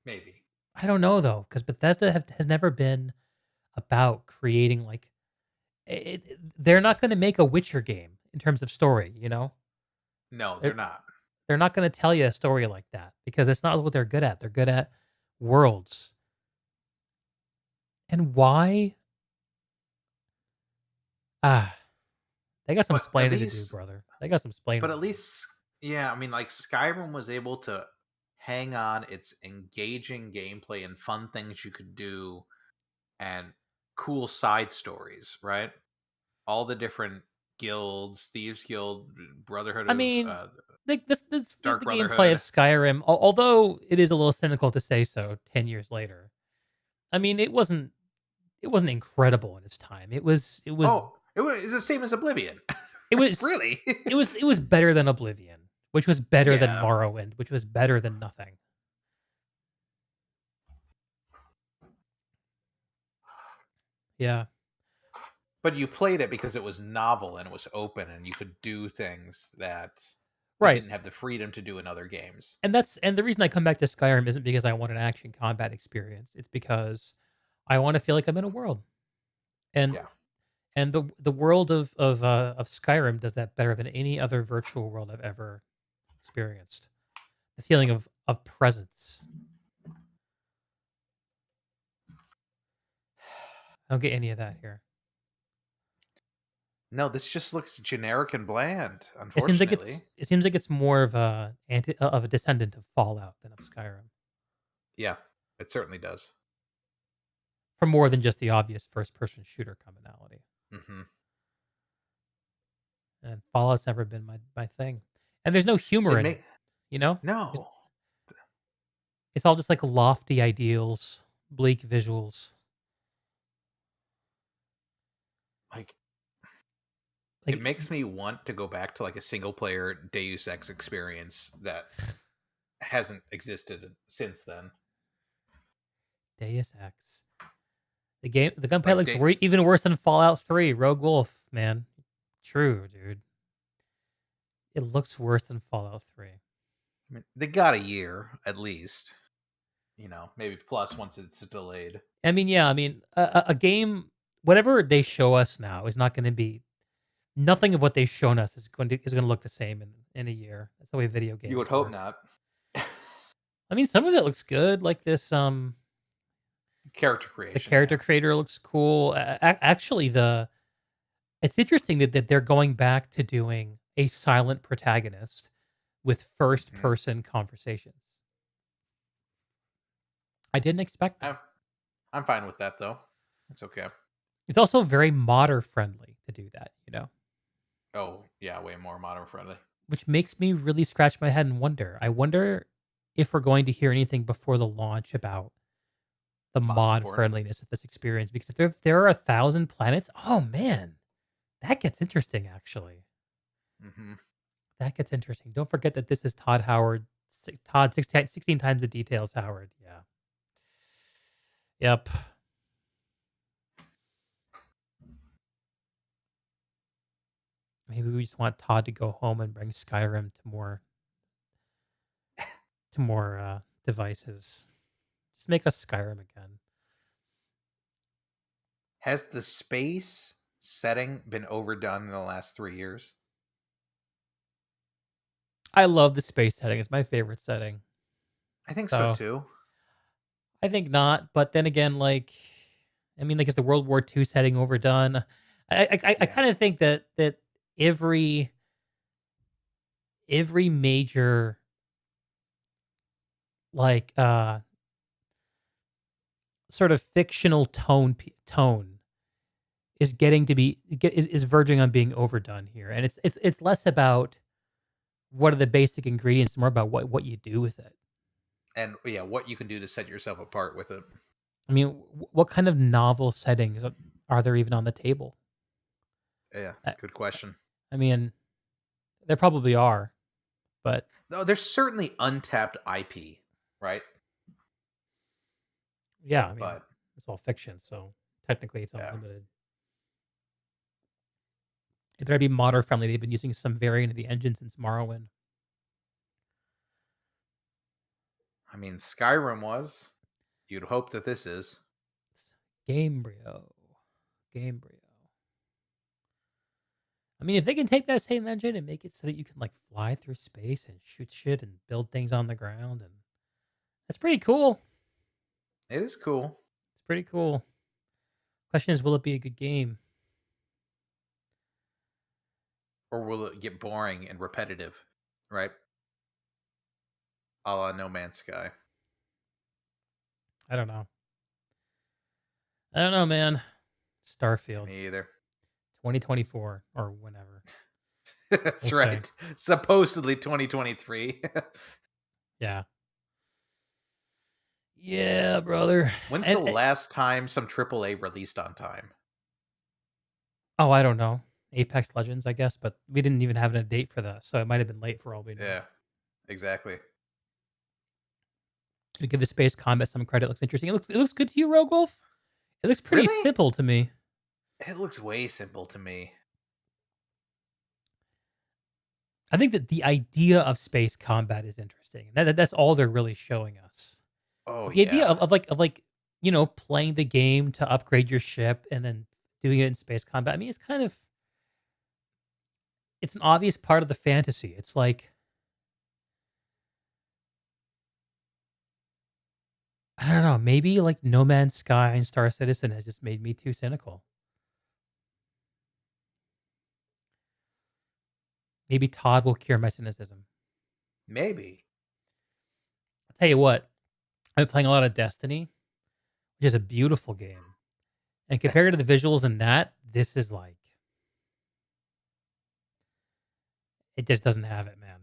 Maybe. I don't know though, because Bethesda has never been about creating like they're not going to make a Witcher game in terms of story. You know, No, they're they're not. they're not going to tell you a story like that because it's not what they're good at. They're good at worlds. And why? Ah, they got some But at explaining to do, least brother. They got some explaining But to at do. least, yeah, I mean, like Skyrim was able to hang on its engaging gameplay and fun things you could do and cool side stories, right? All the different guilds, Thieves Guild, Brotherhood I of mean, the Dark gameplay of Brotherhood. Skyrim, although it is a little cynical to say so 10 years later. I mean, it wasn't incredible in its time. Oh, it's the same as Oblivion. It was Really? it was better than Oblivion, which was better than Yeah. Morrowind, which was better than nothing. Yeah. But you played it because it was novel and it was open and you could do things that you Right. didn't have the freedom to do in other games. And the reason I come back to Skyrim isn't because I want an action combat experience. It's because I want to feel like I'm in a world. And Yeah. the world of Skyrim does that better than any other virtual world I've ever experienced. The feeling of presence. I don't get any of that here. No, this just looks generic and bland, It seems like unfortunately. it's more of a descendant of Fallout than of Skyrim. Yeah, it certainly does. For more than just the obvious first person shooter commonality. Hmm. And Fallout's never been my thing. And there's no humor It in it, may you know? no, It's all just like lofty ideals, bleak visuals. like it Like makes me want to go back to like a single player Deus Ex experience that hasn't existed since then. Deus Ex. The gunplay Like looks they, even worse than Fallout 3, Rogue Wolf, man. True, dude. It looks worse than Fallout 3. I mean, they got a year at least. Maybe plus once it's delayed. I mean, yeah, a game, whatever they show us now is not going to be. Nothing of what they've shown us is going to look the same in a year. That's the way video games You would hope work. not. I mean, some of it looks good, like this. Character The creation. character Yeah. creator looks cool. Actually, it's interesting that they're going back to doing a silent protagonist with first person conversations. I didn't expect that. I'm fine with that though. It's okay. It's also very modder friendly to do that, you know, Oh, yeah, way more modern friendly. which makes me really scratch my head and wonder. I wonder if we're going to hear anything before the launch about the Mod mod support. friendliness of this experience, because if there are 1,000 planets, oh man, that gets interesting. Actually, Hmm. that gets interesting. Don't forget that this is Todd Howard. Todd 16 times the details, Howard. Yeah. Yep. Maybe we just want Todd to go home and bring Skyrim to more devices. Just make us Skyrim again. Has the space setting been overdone in the last 3 years? I love the space setting. It's my favorite setting. I think so So too. I think not. But then again, like, I mean, like, is the World War II setting overdone? I Yeah. kind of think that every major like sort of fictional tone is getting to be is verging on being overdone here, and it's less about what are the basic ingredients, more about what you do with it. And yeah, what you can do to set yourself apart with it. I mean, what kind of novel settings are there even on the table? Yeah, I, good question. I mean, there probably are, but No, there's certainly untapped IP, right? yeah, I mean, But it's all fiction, so technically it's yeah, unlimited. If they'd be modder friendly, they've been using some variant of the engine since Morrowind. I mean, Skyrim was. You'd hope that this is. Gamebryo. Gamebryo. I mean, if they can take that same engine and make it so that you can like fly through space and shoot shit and build things on the ground, and that's pretty cool. It is cool. It's pretty cool. Question is, will it be a good game? Or will it get boring and repetitive, right? A la No Man's Sky. I don't know. I don't know, man. Starfield, Me either. 2024 or whenever. That's We'll see. right. Supposedly 2023. Yeah. Yeah, brother. When's the last time some AAA released on time? Oh, I don't know. Apex Legends, I guess, but we didn't even have a date for that, so it might have been late for all we know. Yeah, exactly. We give the space combat some credit. It looks interesting. It looks good to you, Rogue Wolf? It looks pretty Really? simple to me. It looks way simple to me. I think that the idea of space combat is interesting. That's all they're really showing us. Oh, The idea yeah. of like, you know, playing the game to upgrade your ship and then doing it in space combat. I mean, it's an obvious part of the fantasy. It's like, I don't know, maybe like No Man's Sky and Star Citizen has just made me too cynical. Maybe Todd will cure my cynicism. Maybe. I'll tell you what, I've been playing a lot of Destiny, which is a beautiful game. And compared to the visuals in that, this is like, it just doesn't have it, man.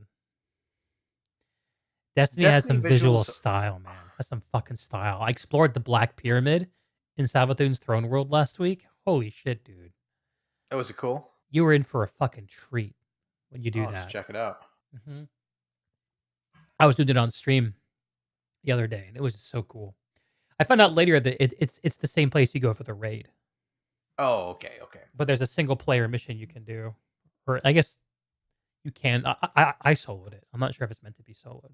Destiny has some visual style, man. Has some fucking style. I explored the Black Pyramid in Savathun's Throne World last week. Holy shit, dude. Oh, was it cool? You were in for a fucking treat when you do I'll have that. to check it out. Mm-hmm. I was doing it on stream the other day, and it was just so cool. I found out later that it's the same place you go for the raid. Oh, okay. But there's a single player mission you can do. Or I guess you can. I soloed it. I'm not sure if it's meant to be soloed.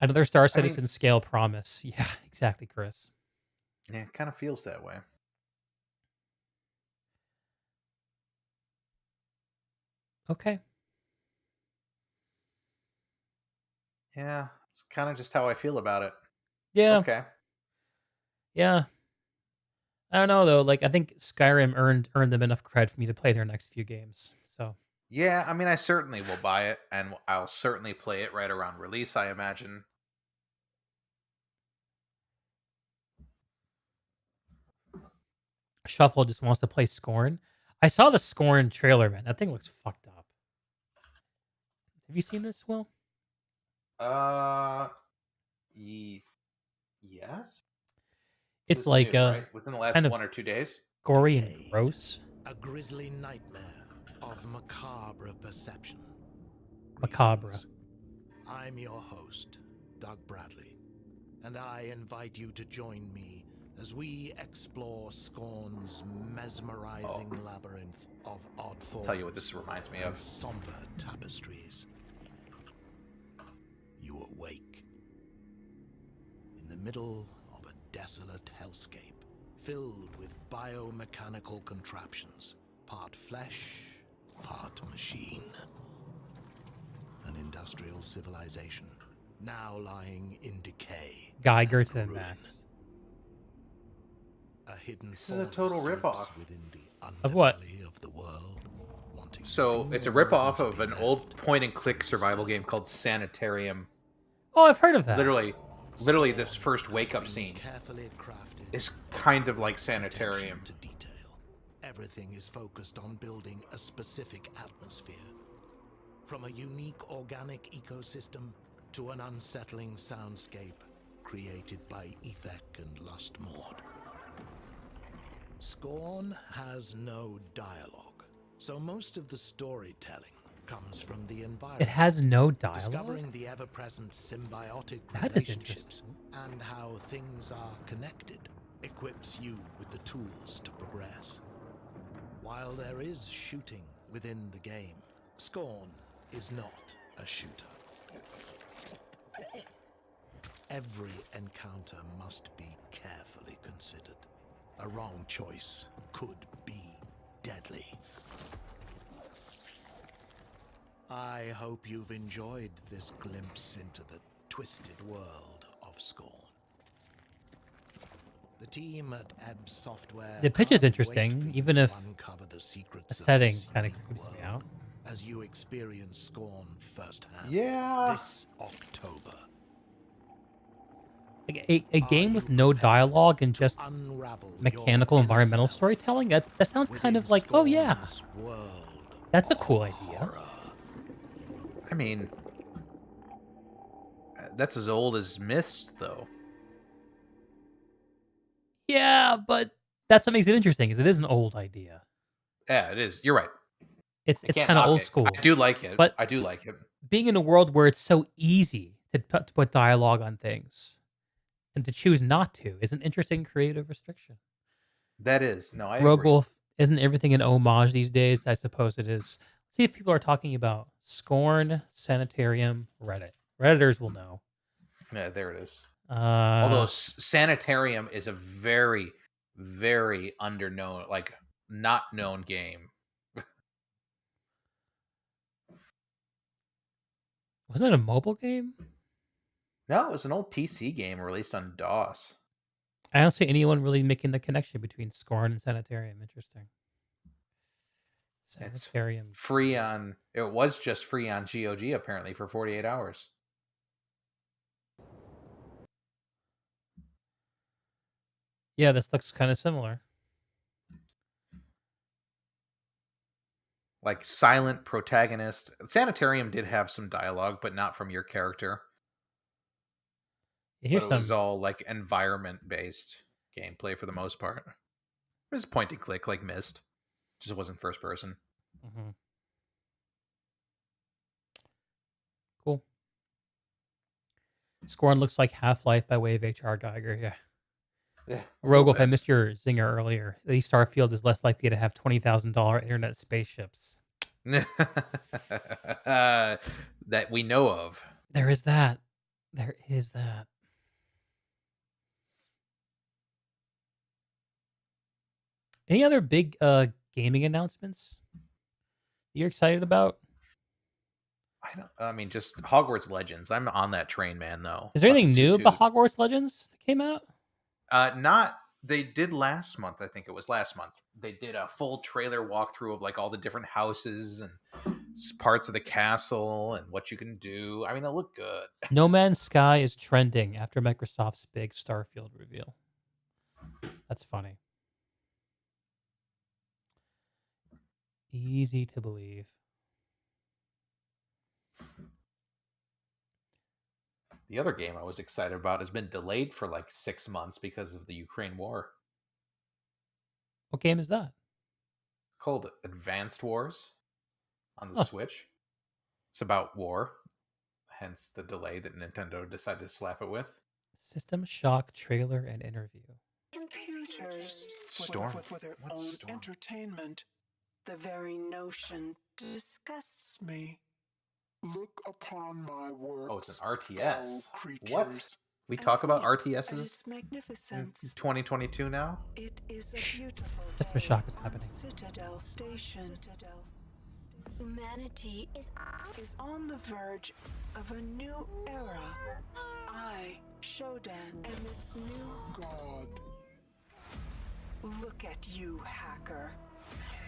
Another Star Citizen scale promise. Yeah, exactly, Chris. Yeah, it kind of feels that way. Okay. Yeah, it's kind of just how I feel about it. Yeah. Okay. Yeah. I don't know though. Like I think Skyrim earned them enough cred for me to play their next few games. So Yeah, I mean, I certainly will buy it, and I'll certainly play it right around release, I imagine. Shuffle just wants to play Scorn. I saw the Scorn trailer, man. That thing looks fucked up. Have you seen this, Will? Yes. It's This like new, right? Within the last kind of 1 or 2 days. gory and gross. A grisly nightmare of macabre perception. Macabre. I'm your host, Doug Bradley, and I invite you to join me as we explore Scorn's mesmerizing labyrinth of odd forms. Tell you what this reminds me of. Somber tapestries. You awake in the middle of a desolate hellscape filled with biomechanical contraptions, part flesh, part machine. An industrial civilization now lying in decay. Geiger to the ruin. max. A hidden This is a force total sleeps ripoff. within the Of what? underbelly of the world, wanting So nothing it's a more ripoff than to of be an left old point-and-click in survival spell. game called Sanitarium. Oh, I've heard of that. Literally, this first wake-up scene Carefully crafted is kind of like attention Sanitarium. to detail. Everything is focused on building a specific atmosphere. From a unique organic ecosystem to an unsettling soundscape created by Ethek and Lustmord. Scorn has no dialogue, so most of the storytelling comes from the environment. It has no dialogue? Discovering the ever-present symbiotic That is relationships and how things are connected equips you with the tools to progress. While there is shooting within the game, Scorn is not a shooter. Every encounter must be carefully considered. A wrong choice could be deadly. I hope you've enjoyed this glimpse into the twisted world of Scorn. The team at Ebb Software. The pitch is can't wait interesting, for you even to if uncover the secrets the of setting this kind of unique creeps me world out. as you experience Scorn firsthand. Yeah. This October. Like a game with no dialogue and just mechanical environmental storytelling? That sounds kind of like, oh yeah, that's a cool idea. I mean, that's as old as Myst, though. Yeah, but that's what makes it interesting, is it is an old idea. Yeah, it is. You're right. It's can't kind of knock old it. school. I do like it. But I do like it. being in a world where it's so easy to put dialogue on things and to choose not to is an interesting creative restriction. That is. No, I Rogue agree. Wolf, isn't everything an homage these days? I suppose it is. Let's see if people are talking about Scorn, Sanitarium, Reddit. Redditors will know. Yeah, there it is. Uh, Although Sanitarium is a very, very underknown, like not known game. wasn't it a mobile game? No, it was an old PC game released on DOS. I don't see anyone really making the connection between Scorn and Sanitarium. Interesting. Sanitarium. Free on. It was just free on GOG apparently for 48 hours. Yeah, this looks kind of similar. Like silent protagonist. Sanitarium did have some dialogue, but not from your character. Here's But it was all like environment based gameplay for the most part. It was point and click like Myst. Just wasn't first person. Mhm. Cool. Scorn looks like Half-Life by way of H.R. Geiger. Yeah. Yeah. Rogue Wolf, I missed your zinger earlier. At least Starfield is less likely to have $20,000 internet spaceships. That we know of. There is that. There is that. Any other big gaming announcements you're excited about? I mean, just Hogwarts Legends. I'm on that train, man. Though. Is there anything new about Hogwarts Legends that came out? Not. They did last month. I think it was last month. They did a full trailer walkthrough of like all the different houses and parts of the castle and what you can do. I mean, it looked good. No Man's Sky is trending after Microsoft's big Starfield reveal. That's funny. Easy to believe. The other game I was excited about has been delayed for like 6 months because of the Ukraine war. What game is that? Called Advanced Wars on the Huh. Switch. It's about war, hence the delay that Nintendo decided to slap it with. System Shock trailer and interview. Computers Storm. for their What's own Storm? entertainment. The very notion disgusts me. Look upon my works. Oh, it's an RTS. foul What? creatures, We and talk about weep at RTSs its in magnificence. 2022 now? It is a beautiful System day Shock is on happening. Citadel Station. Humanity is on the verge of a new era. I, Shodan, am its new god. Look at you, hacker.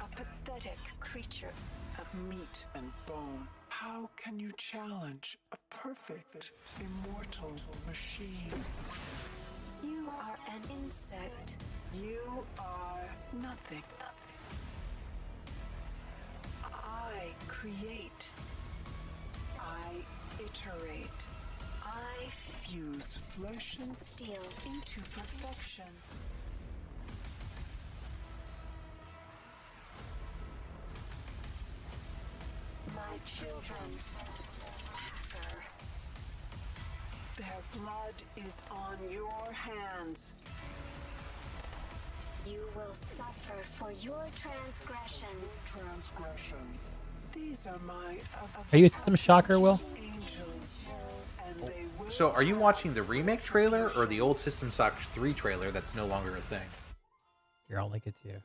A pathetic creature of meat and bone. How can you challenge a perfect, immortal machine? You are an insect. You are nothing. I create. I iterate. I fuse flesh and steel into perfection. My children, hacker. Their blood is on your hands. You will suffer for your transgressions. These are my Are you a System Shocker, Will? angels, and they will. So, are you watching the remake trailer or the old System Shock 3 trailer that's no longer a thing? Here, I'll link it to you.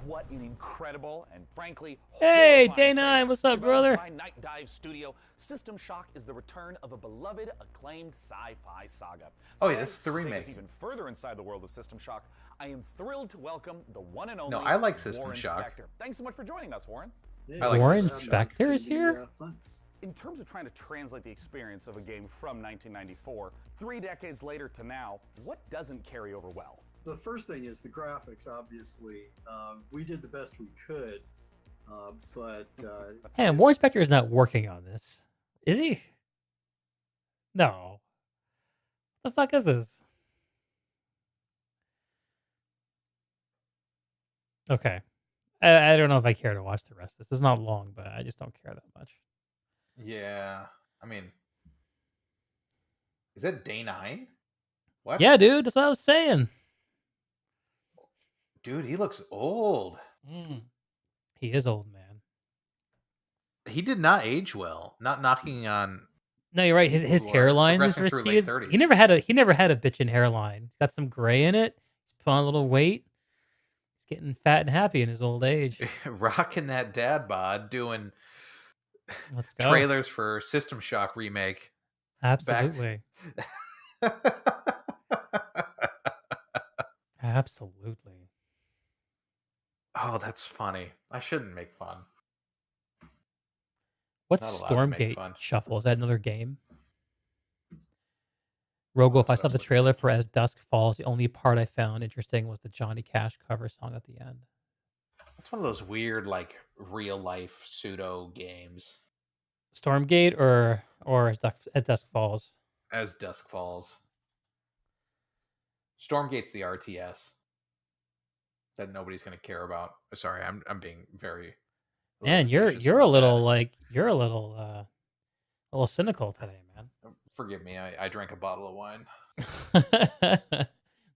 What an incredible and frankly Hey, horrifying Day trailer. 9, what's up, Developed brother? by Night Dive Studio, System Shock is the return of a beloved, acclaimed sci-fi saga. Oh, yeah, Today, that's the to take remake. us even further inside the world of System Shock, I am thrilled to welcome the one and only No, I like System Warren Shock. Spector. Thanks so much for joining us, Warren. I like Warren System Shock. Spector is here? In terms of trying to translate the experience of a game from 1994, 3 decades later to now, what doesn't carry over well? The first thing is the graphics, obviously. We did the best we could, but... Hey, Warren Spector is not working on this. Is he? No. What the fuck is this? Okay. I don't know if I care to watch the rest of this. It's not long, but I just don't care that much. Yeah. I mean, is that Day 9? What? Yeah, dude. That's what I was saying. Dude, he looks old. He is old, man. He did not age well. Not knocking on. No, you're right. His people who are hairline is progressing through late receded. 30s. He never had a bitchin' hairline. He's got some gray in it. He's put on a little weight. He's getting fat and happy in his old age. Rocking that dad bod, doing Let's go. trailers for System Shock remake. Absolutely. Absolutely. Oh, that's funny. I shouldn't make fun. What's Not allowed to make Stormgate fun. Shuffle? Is that another game? Rogo, if I saw the trailer for As Dusk Falls, the only part I found interesting was the Johnny Cash cover song at the end. That's one of those weird, like, real life pseudo games. Stormgate or As Dusk Falls? As Dusk Falls. Stormgate's the RTS that nobody's going to care about. Sorry, I'm being very. Man, you're a little cynical today, man. Forgive me. I drank a bottle of wine.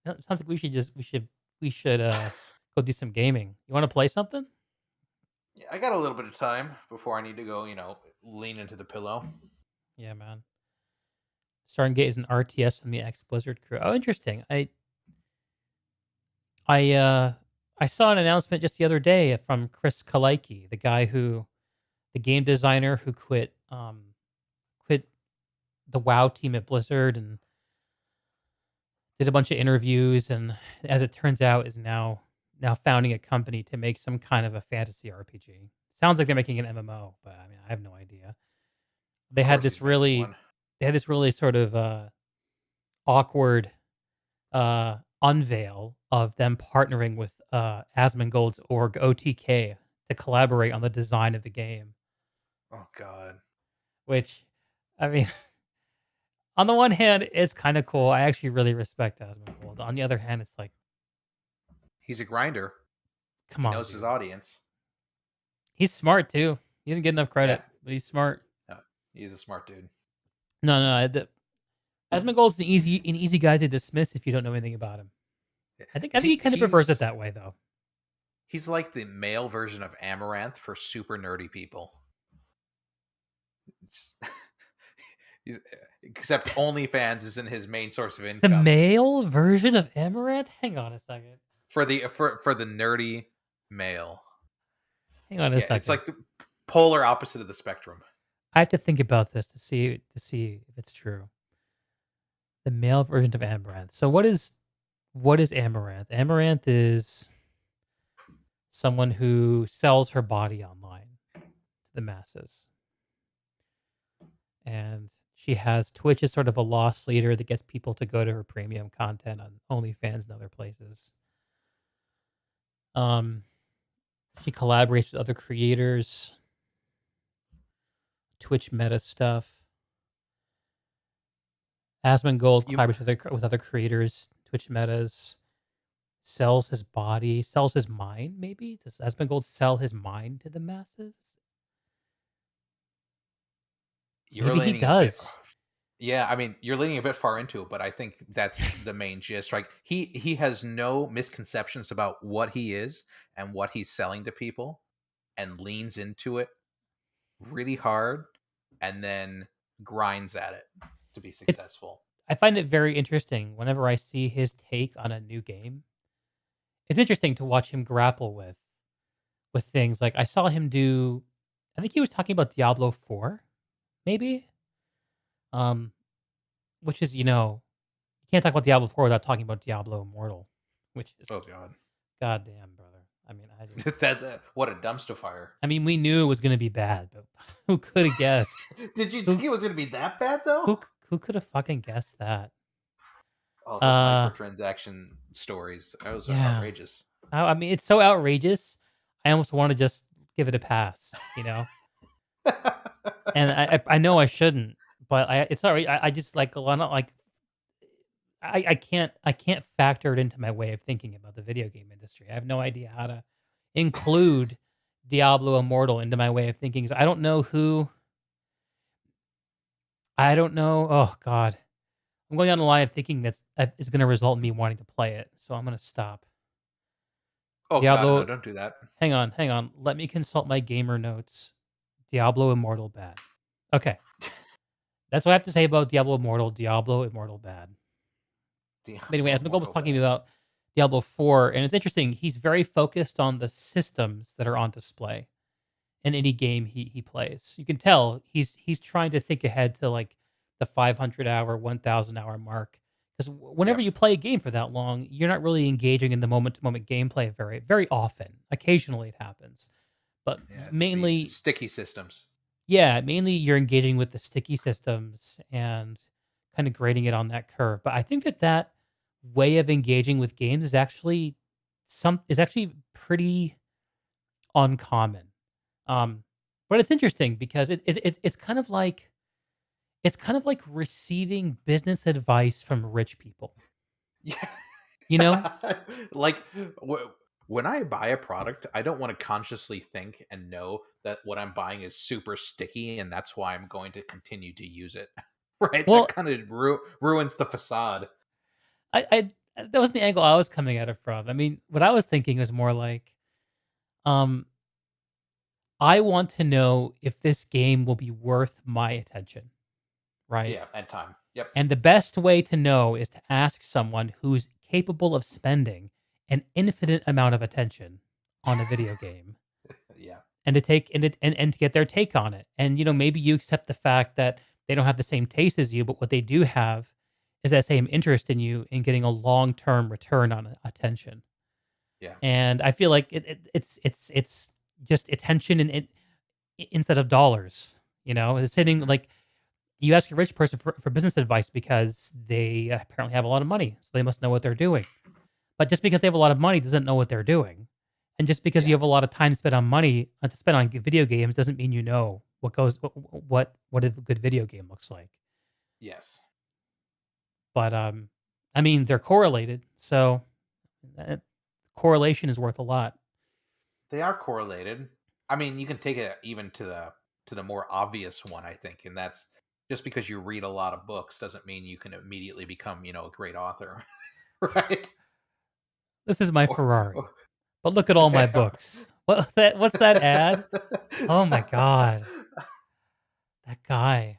Sounds like we should go do some gaming. You want to play something? Yeah, I got a little bit of time before I need to go. Lean into the pillow. Yeah, man. Stargate is an RTS from the ex Blizzard crew. Oh, interesting. I saw an announcement just the other day from Chris Kalaiki, the game designer who quit the WoW team at Blizzard and did a bunch of interviews, and as it turns out, is now founding a company to make some kind of a fantasy RPG. Sounds like they're making an MMO, but I mean, I have no idea. They had this really they had this really sort of awkward unveil of them partnering with Asmongold's org OTK to collaborate on the design of the game. Oh God. Which, I mean, on the one hand, it's kind of cool. I actually really respect Asmongold. On the other hand, it's like, He's a grinder. come He on, knows dude. his audience. He's smart too. He doesn't get enough credit, but he's smart. No, he's a smart dude. No. Asmongold's an easy guy to dismiss if you don't know anything about him. I think he kind of prefers it that way, though. He's like the male version of Amaranth for super nerdy people. Except OnlyFans isn't his main source of The income. male version of Amaranth? Hang on a second. For the nerdy male. Hang on a second. It's like the polar opposite of the spectrum. I have to think about this to see if it's true. The male version of Amaranth. So what is Amaranth? Amaranth is someone who sells her body online to the masses. And she has Twitch as sort of a loss leader that gets people to go to her premium content on OnlyFans and other places. She collaborates with other creators, Twitch meta stuff. Asmongold collaborates with other creators, Twitch metas, sells his body, sells his mind, maybe? Does Asmongold sell his mind to the masses? Maybe he does. Yeah, I mean, you're leaning a bit far into it, but I think that's the main gist. Like he has no misconceptions about what he is and what he's selling to people, and leans into it really hard, and then grinds at it to be successful. I find it very interesting whenever I see his take on a new game. It's interesting to watch him grapple with things. Like I saw him do, I think he was talking about Diablo 4, maybe. Which is, you can't talk about Diablo 4 without talking about Diablo Immortal, which is Oh God. Goddamn, brother. I mean, what a dumpster fire. I mean, we knew it was going to be bad, but who could have guessed? Did you think it was going to be that bad though? Who could have fucking guessed that? Oh, those microtransaction stories. That was outrageous. I mean, it's so outrageous. I almost want to just give it a pass, And I know I shouldn't, but it's all right. I just like a lot of like. I can't factor it into my way of thinking about the video game industry. I have no idea how to include Diablo Immortal into my way of thinking. So I don't know. Oh God, I'm going down the line of thinking that is going to result in me wanting to play it. So I'm going to stop. Oh Diablo, God, no, don't do that. Hang on. Let me consult my gamer notes. Diablo Immortal bad. Okay, that's what I have to say about Diablo Immortal. Diablo Immortal bad. But anyway, Asmongold was talking about Diablo 4, and it's interesting. He's very focused on the systems that are on display in any game he plays. You can tell he's trying to think ahead to like the 500-hour, 1,000-hour mark. Because whenever you play a game for that long, you're not really engaging in the moment-to-moment gameplay very, very often. Occasionally it happens, but mainly sticky systems. Yeah, mainly you're engaging with the sticky systems and kind of grading it on that curve. But I think that way of engaging with games is actually pretty uncommon. But it's interesting because it's kind of like receiving business advice from rich people. Yeah. Like when I buy a product, I don't want to consciously think and know that what I'm buying is super sticky and that's why I'm going to continue to use it. Right? Well, that kind of ruins the facade. That wasn't the angle I was coming at it from. I mean, what I was thinking was more like, I want to know if this game will be worth my attention, right? Yeah, and time. Yep. And the best way to know is to ask someone who's capable of spending an infinite amount of attention on a video game. Yeah. And to take and to get their take on it. And maybe you accept the fact that they don't have the same taste as you, but what they do have is that same interest in you in getting a long-term return on attention. Yeah. And I feel like it's just attention instead of dollars. It's hitting like You ask a rich person for business advice because they apparently have a lot of money, so they must know what they're doing. But just because they have a lot of money doesn't know what they're doing. And just because you have a lot of time spent on money to spend on video games doesn't mean you know what a good video game looks like. Yes. But I mean, they're correlated, so correlation is worth a lot. They are correlated. I mean, you can take it even to the more obvious one, I think, and that's just because you read a lot of books doesn't mean you can immediately become, a great author, right? This is my Ferrari, but look at all my books. What's that ad? Oh my god, that guy.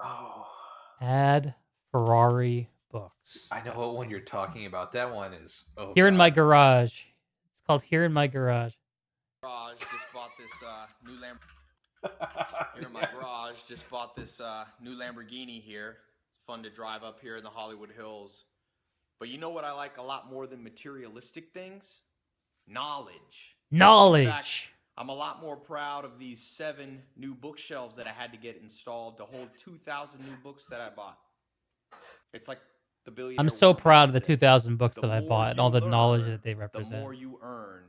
Oh, Ad Ferrari books. I know what one you're talking about. That one is Here in my garage. It's called Here in My Garage. Just bought this new Here in my garage, just bought this new Lamborghini here. It's fun to drive up here in the Hollywood Hills. But you know what I like a lot more than materialistic things? Knowledge. Knowledge. In fact, I'm a lot more proud of these 7 new bookshelves that I had to get installed to hold 2,000 new books that I bought. It's like the billionaire. I'm so proud of the 2,000 books that I bought and all the knowledge that they represent. The more you earn.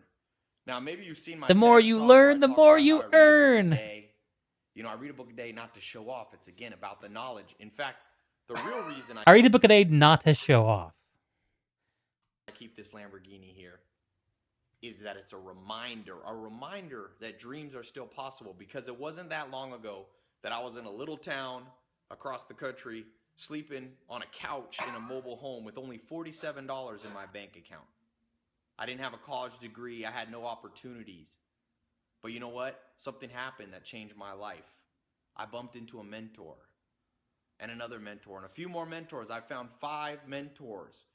Now, maybe you've seen my The more you learn, the more you earn. I read a book a day not to show off. It's, again, about the knowledge. In fact, the real reason I read a book a day not to show off. I keep this Lamborghini here is that it's a reminder that dreams are still possible, because it wasn't that long ago that I was in a little town across the country sleeping on a couch in a mobile home with only $47 in my bank account. I didn't have a college degree. I had no opportunities. But you know what? Something happened that changed my life. I bumped into a mentor and another mentor and a few more mentors. I found 5 mentors,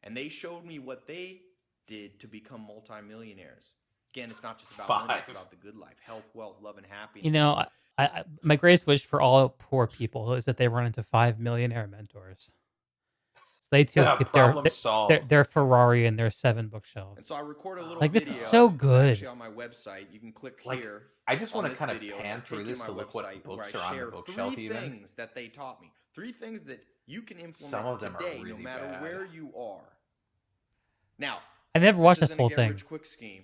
and they showed me what they did to become multimillionaires. Again, it's not just about money, it's about the good life, health, wealth, love, and happiness. I my greatest wish for all poor people is that they run into 5 millionaire mentors. So they too get their Ferrari and their 7 bookshelves. And so I recorded a little like video. This is so good. It's actually on my website. You can click here. I just want to kind of video, pan through this to look what books are on the bookshelf. 3 things that they taught me. 3 things that you can implement Some of them today, are really no matter bad. where you are. Now, I never watched this isn't whole a get thing. rich quick scheme.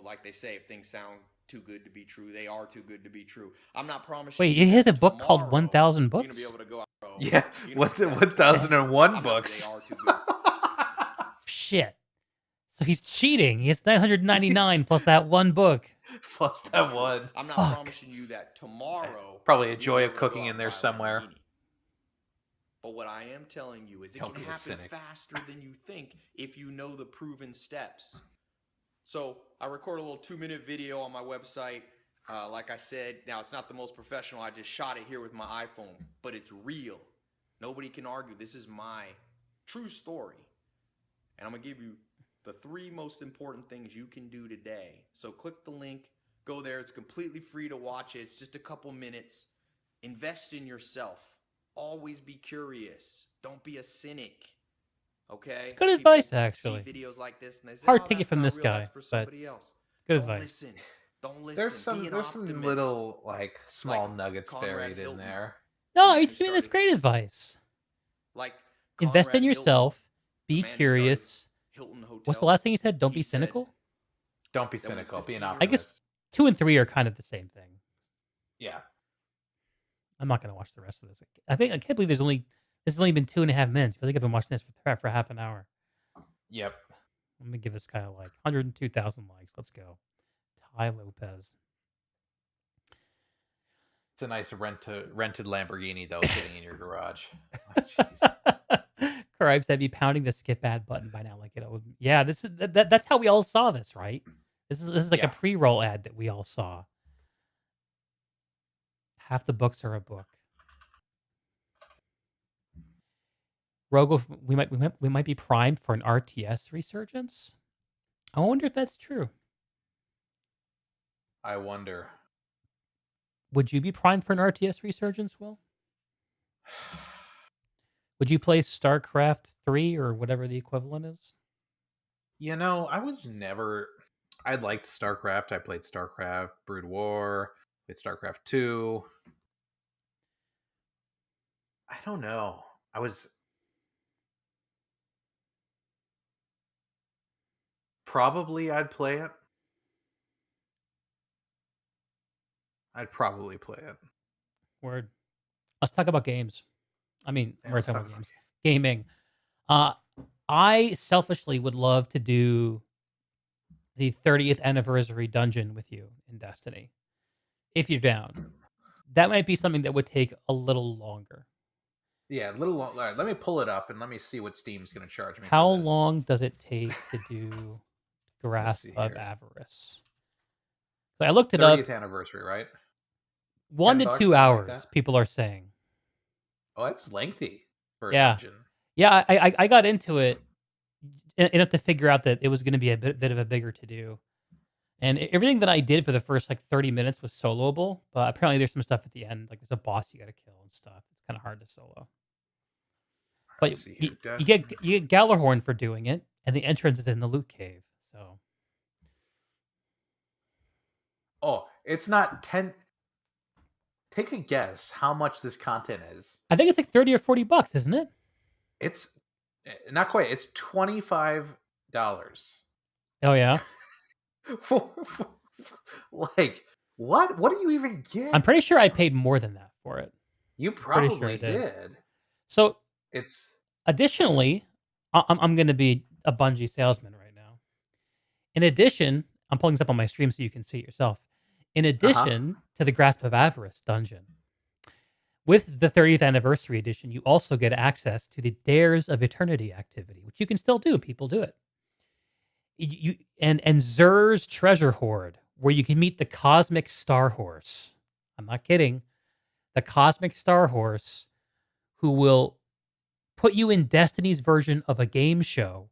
Like they say, if things sound too good to be true, they are too good to be true. I'm not promising. Wait, it has a book called 1,000 Books? You're gonna be able to go out, bro. Yeah, 1,001 books. Shit. So he's cheating. He has 999 plus that one book. Plus that one. I'm not promising you that tomorrow. Probably a joy of cooking in there somewhere. But what I am telling you is it can happen faster than you think if you know the proven steps. So I record a little 2-minute video on my website. Like I said, now it's not the most professional. I just shot it here with my iPhone, but it's real. Nobody can argue. This is my true story. And I'm going to give you the 3 most important things you can do today. So click the link, go there. It's completely free to watch it. It's just a couple minutes. Invest in yourself. Always be curious. Don't be a cynic. Okay? It's good advice, actually. See videos like this and they say, hard to take it from this guy, for but somebody else. good Don't advice. Listen. Don't listen. There's some little small nuggets Conrad buried Hilton. in there. No, you're giving this great advice. Like invest in Conrad yourself. Hilton, Be the man who curious. Hilton Hotel. What's the last thing you said? Don't be cynical. Don't be cynical. Be an I optimist. guess 2 and 3 are kind of the same thing. Yeah. I'm not going to watch the rest of this. I can't believe this has only been 2.5 minutes. I feel like I've been watching this for half an hour. Yep. Let me give this guy a like. 102,000 likes. Let's go. Ty Lopez. It's a nice rented Lamborghini though, sitting in your garage. Cribes, I'd be pounding the skip ad button by now. Yeah, this is that's how we all saw this, right? This is like a pre-roll ad that we all saw. Half the books are a book. Rogo, we might be primed for an RTS resurgence. I wonder if that's true. I wonder. Would you be primed for an RTS resurgence, Will? Would you play StarCraft 3 or whatever the equivalent is? I liked StarCraft. I played StarCraft Brood War, played StarCraft 2. don't know. Probably I'd play it. I'd probably play it. Word. Let's talk about games. I mean, Yeah, we're let's talking talk about about games. Gaming. Uh, I selfishly would love to do the 30th anniversary dungeon with you in Destiny, if you're down. That might be something that would take a little longer. Yeah, a little long. All right, let me pull it up and let me see what Steam's going to charge me How for this. long does it take to do Grasp see of here. Avarice? So I looked it 30th up. anniversary, right? 1 to 2 $10, something like hours, that? people are saying. Oh, that's lengthy for a Yeah. dungeon. Yeah, I got into it enough to figure out that it was going to be a bit of a bigger to do. And everything that I did for the first like 30 minutes was soloable, but apparently there's some stuff at the end, like there's a boss you got to kill and stuff. It's kind of hard to solo. But Let's see here. you get Gallarhorn for doing it, and the entrance is in the loot cave. So Oh, it's not 10. Take a guess how much this content is. I think it's like $30 or $40, isn't it? It's not quite. It's $25. Oh yeah. for like what? What do you even get? I'm pretty sure I paid more than that for it. You Pretty sure probably I did. did. So It's additionally, I'm going to be a Bungie salesman right now. In addition, I'm pulling this up on my stream so you can see it yourself. In addition to the Grasp of Avarice dungeon, with the 30th anniversary edition, you also get access to the Dares of Eternity activity, which you can still do. People do it. And Zur's Treasure Hoard, where you can meet the Cosmic Star Horse. I'm not kidding. The Cosmic Star Horse, who will put you in Destiny's version of a game show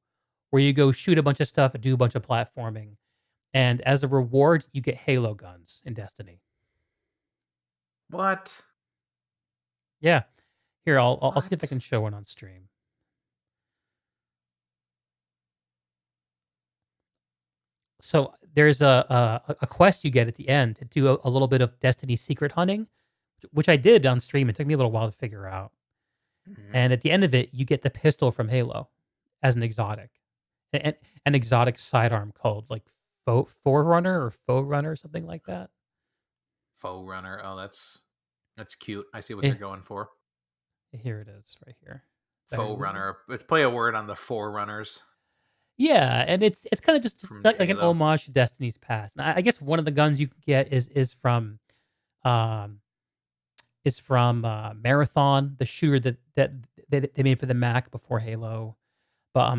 where you go shoot a bunch of stuff and do a bunch of platforming. And as a reward, you get Halo guns in Destiny. what? Yeah. Here, I'll see if I can show one on stream. So there's a quest you get at the end to do a little bit of Destiny secret hunting, which I did on stream. It took me a little while to figure out. And at the end of it, you get the pistol from Halo as an exotic. An exotic sidearm called like Forerunner or Foe Runner or something like that. Foe Runner. Oh, that's cute. I see what Eh. they're going for. Here it is, right here. Foe Runner. Let's play a word on the Forerunners. Yeah, and it's kind of just like an Halo. homage to Destiny's past. And I guess one of the guns you can get is from Marathon, the shooter that they made for the Mac before Halo. But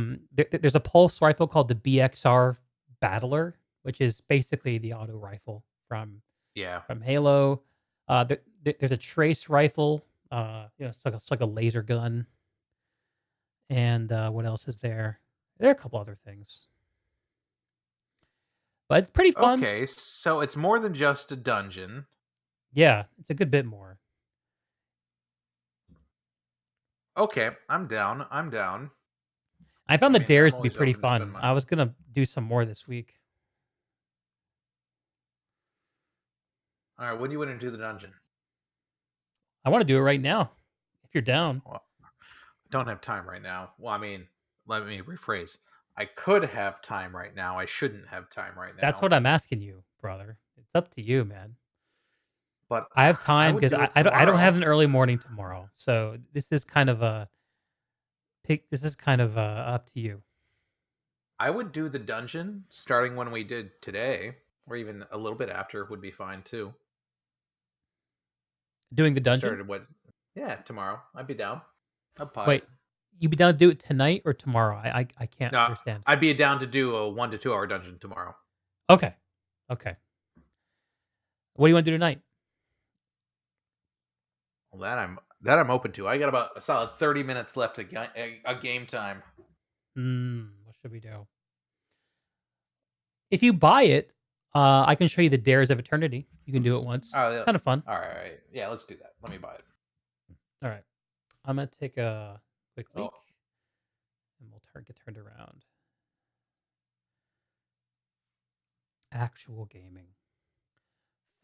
there's a pulse rifle called the BXR Battler, which is basically the auto rifle from Halo. There's a trace rifle. It's like a laser gun. And what else is there? There are a couple other things. But it's pretty fun. Okay, so it's more than just a dungeon. Yeah, it's a good bit more. Okay, I'm down. I found the dares to be always pretty open to spend fun. money. I was going to do some more this week. All right, when do you want to do the dungeon? I want to do it right now, if you're down. Well, I don't have time right now. Well, I mean, let me rephrase. I could have time right now. I shouldn't have time right now. That's what I'm asking you, brother. It's up to you, man. But I have time would because do it I don't tomorrow. have an early morning tomorrow. So this is kind of a pick. This is kind of up to you. I would do the dungeon starting when we did today, or even a little bit after would be fine too. Doing the dungeon? Started what? Yeah, tomorrow. I'd be down. I'd pie. Wait, you be down to do it tonight or tomorrow? I can't No, understand. I'd be down to do a 1 to 2 hour dungeon tomorrow. Okay. What do you want to do tonight? Well, that I'm open to. I got about a solid 30 minutes left of a game time. What should we do? If you buy it, I can show you the Dares of Eternity. You can do it once. Oh, yeah. It's kind of fun. All right. Yeah, let's do that. Let me buy it. All right. I'm going to take a quick leak. And we'll get turned around. Actual gaming.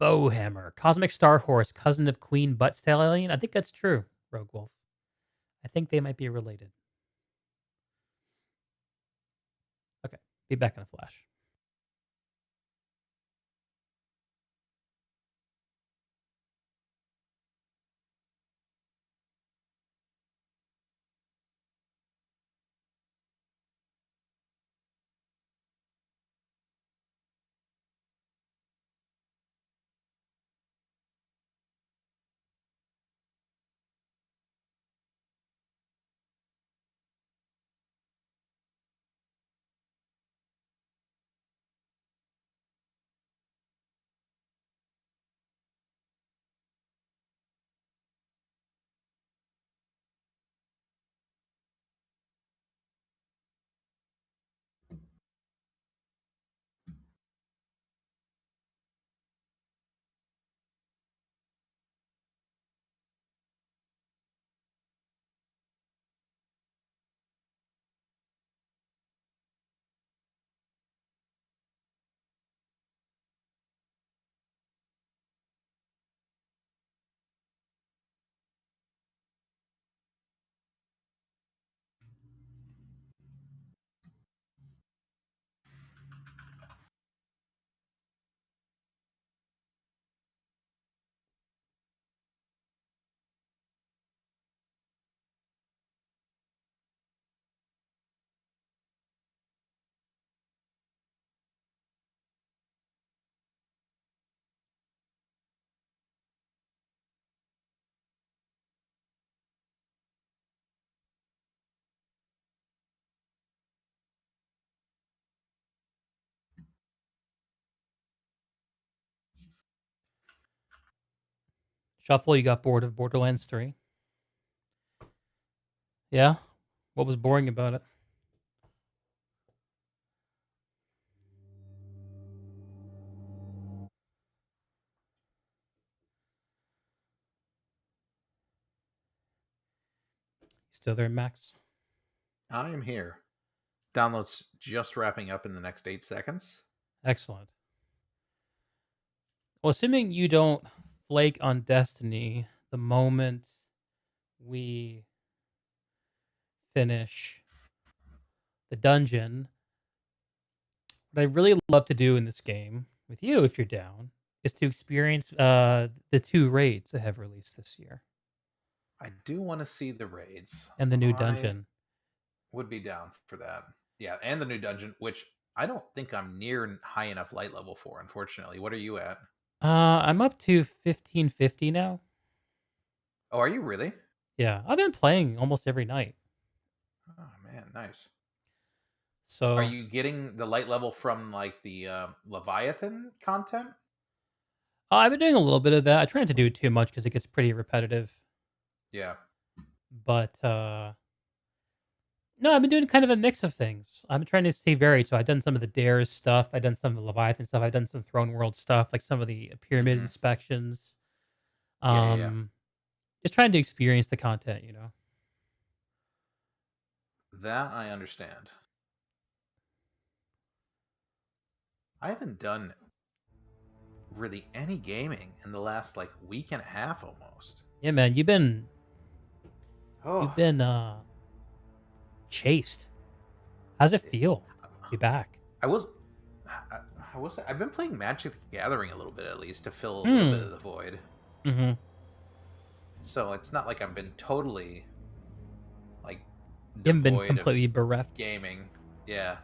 Warhammer. Cosmic Star Horse. Cousin of Queen Butt Stallion. I think that's true, Rogue Wolf. I think they might be related. Okay, be back in a flash. Shuffle, you got bored of Borderlands 3? Yeah? What was boring about it? Still there, Max? I am here. Download's just wrapping up in the next 8 seconds. Excellent. Well, assuming you don't flake on Destiny the moment we finish the dungeon, what I really love to do in this game with you, if you're down, is to experience the 2 raids that have released this year I do want to see the raids. and the new I dungeon. would be down for that. Yeah, and the new dungeon, which I don't think I'm near high enough light level for, unfortunately. What are you at? I'm up to 1550 now. Oh, are you really? Yeah, I've been playing almost every night. Oh man, nice. So Are you getting the light level from like the Leviathan content? I've been doing a little bit of that. I try not to do too much because it gets pretty repetitive. Yeah. But no, I've been doing kind of a mix of things. I'm trying to stay varied. So I've done some of the Dares stuff. I've done some of the Leviathan stuff. I've done some Throne World stuff, like some of the pyramid inspections. Yeah. Just trying to experience the content, That I understand. I haven't done really any gaming in the last like week and a half almost. Yeah, man, you've been chased. How's it feel to be back? I will say I've been playing Magic the Gathering a little bit at least to fill a little bit of the void. Mm-hmm. So it's not like I've been totally like You haven't been devoid of completely bereft. gaming. Yeah.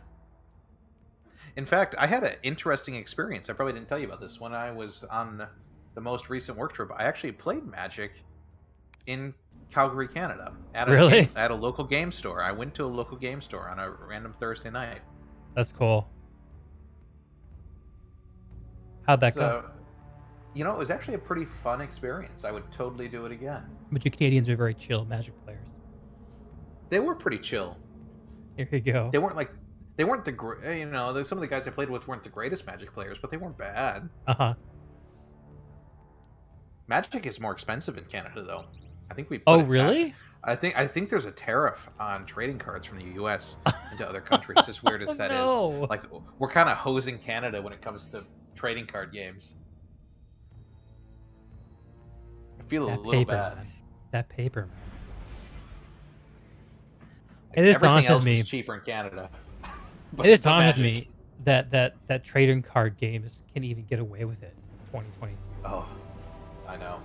In fact, I had an interesting experience. I probably didn't tell you about this. When I was on the most recent work trip, I actually played Magic in Calgary, Canada, at a local game store. I went to a local game store on a random Thursday night. That's cool. How'd that go? It was actually a pretty fun experience. I would totally do it again. But you Canadians are very chill Magic players. They were pretty chill. There you go. They weren't some of the guys I played with weren't the greatest Magic players, but they weren't bad. Uh-huh. Magic is more expensive in Canada, though. I think we. Really? I think there's a tariff on trading cards from the U.S. into other countries. As weird as that is, like we're kind of hosing Canada when it comes to trading card games. I feel a little bad. Man. That paper. It is Everything else me. is cheaper in Canada. It is taunts me that trading card games can even get away with it in 2022. Oh, I know.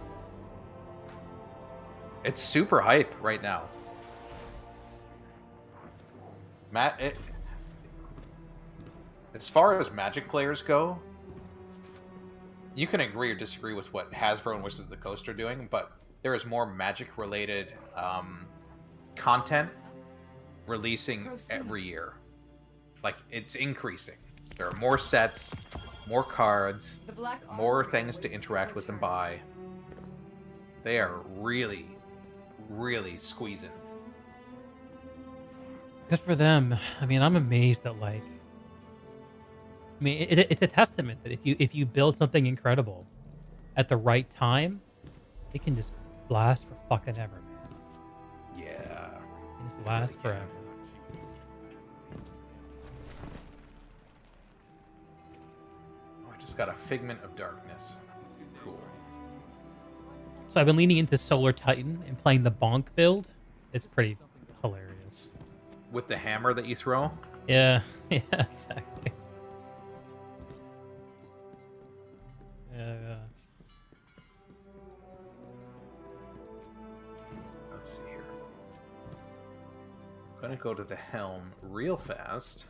It's super hype right now. As far as Magic players go, you can agree or disagree with what Hasbro and Wizards of the Coast are doing, but there is more Magic-related content releasing every year. Like, it's increasing. There are more sets, more cards, more things to interact with and buy. They are really, really squeezing. Good for them. I mean, I'm amazed that, like, I mean, it's a testament that if you build something incredible at the right time, it can just last for fucking ever, man. Yeah. It just lasts forever. Oh, I just got a Figment of Darkness. Cool. So I've been leaning into Solar Titan and playing the Bonk build. It's pretty hilarious. With the hammer that you throw? Yeah, yeah, exactly. Yeah. Let's see here. I'm gonna go to the helm real fast,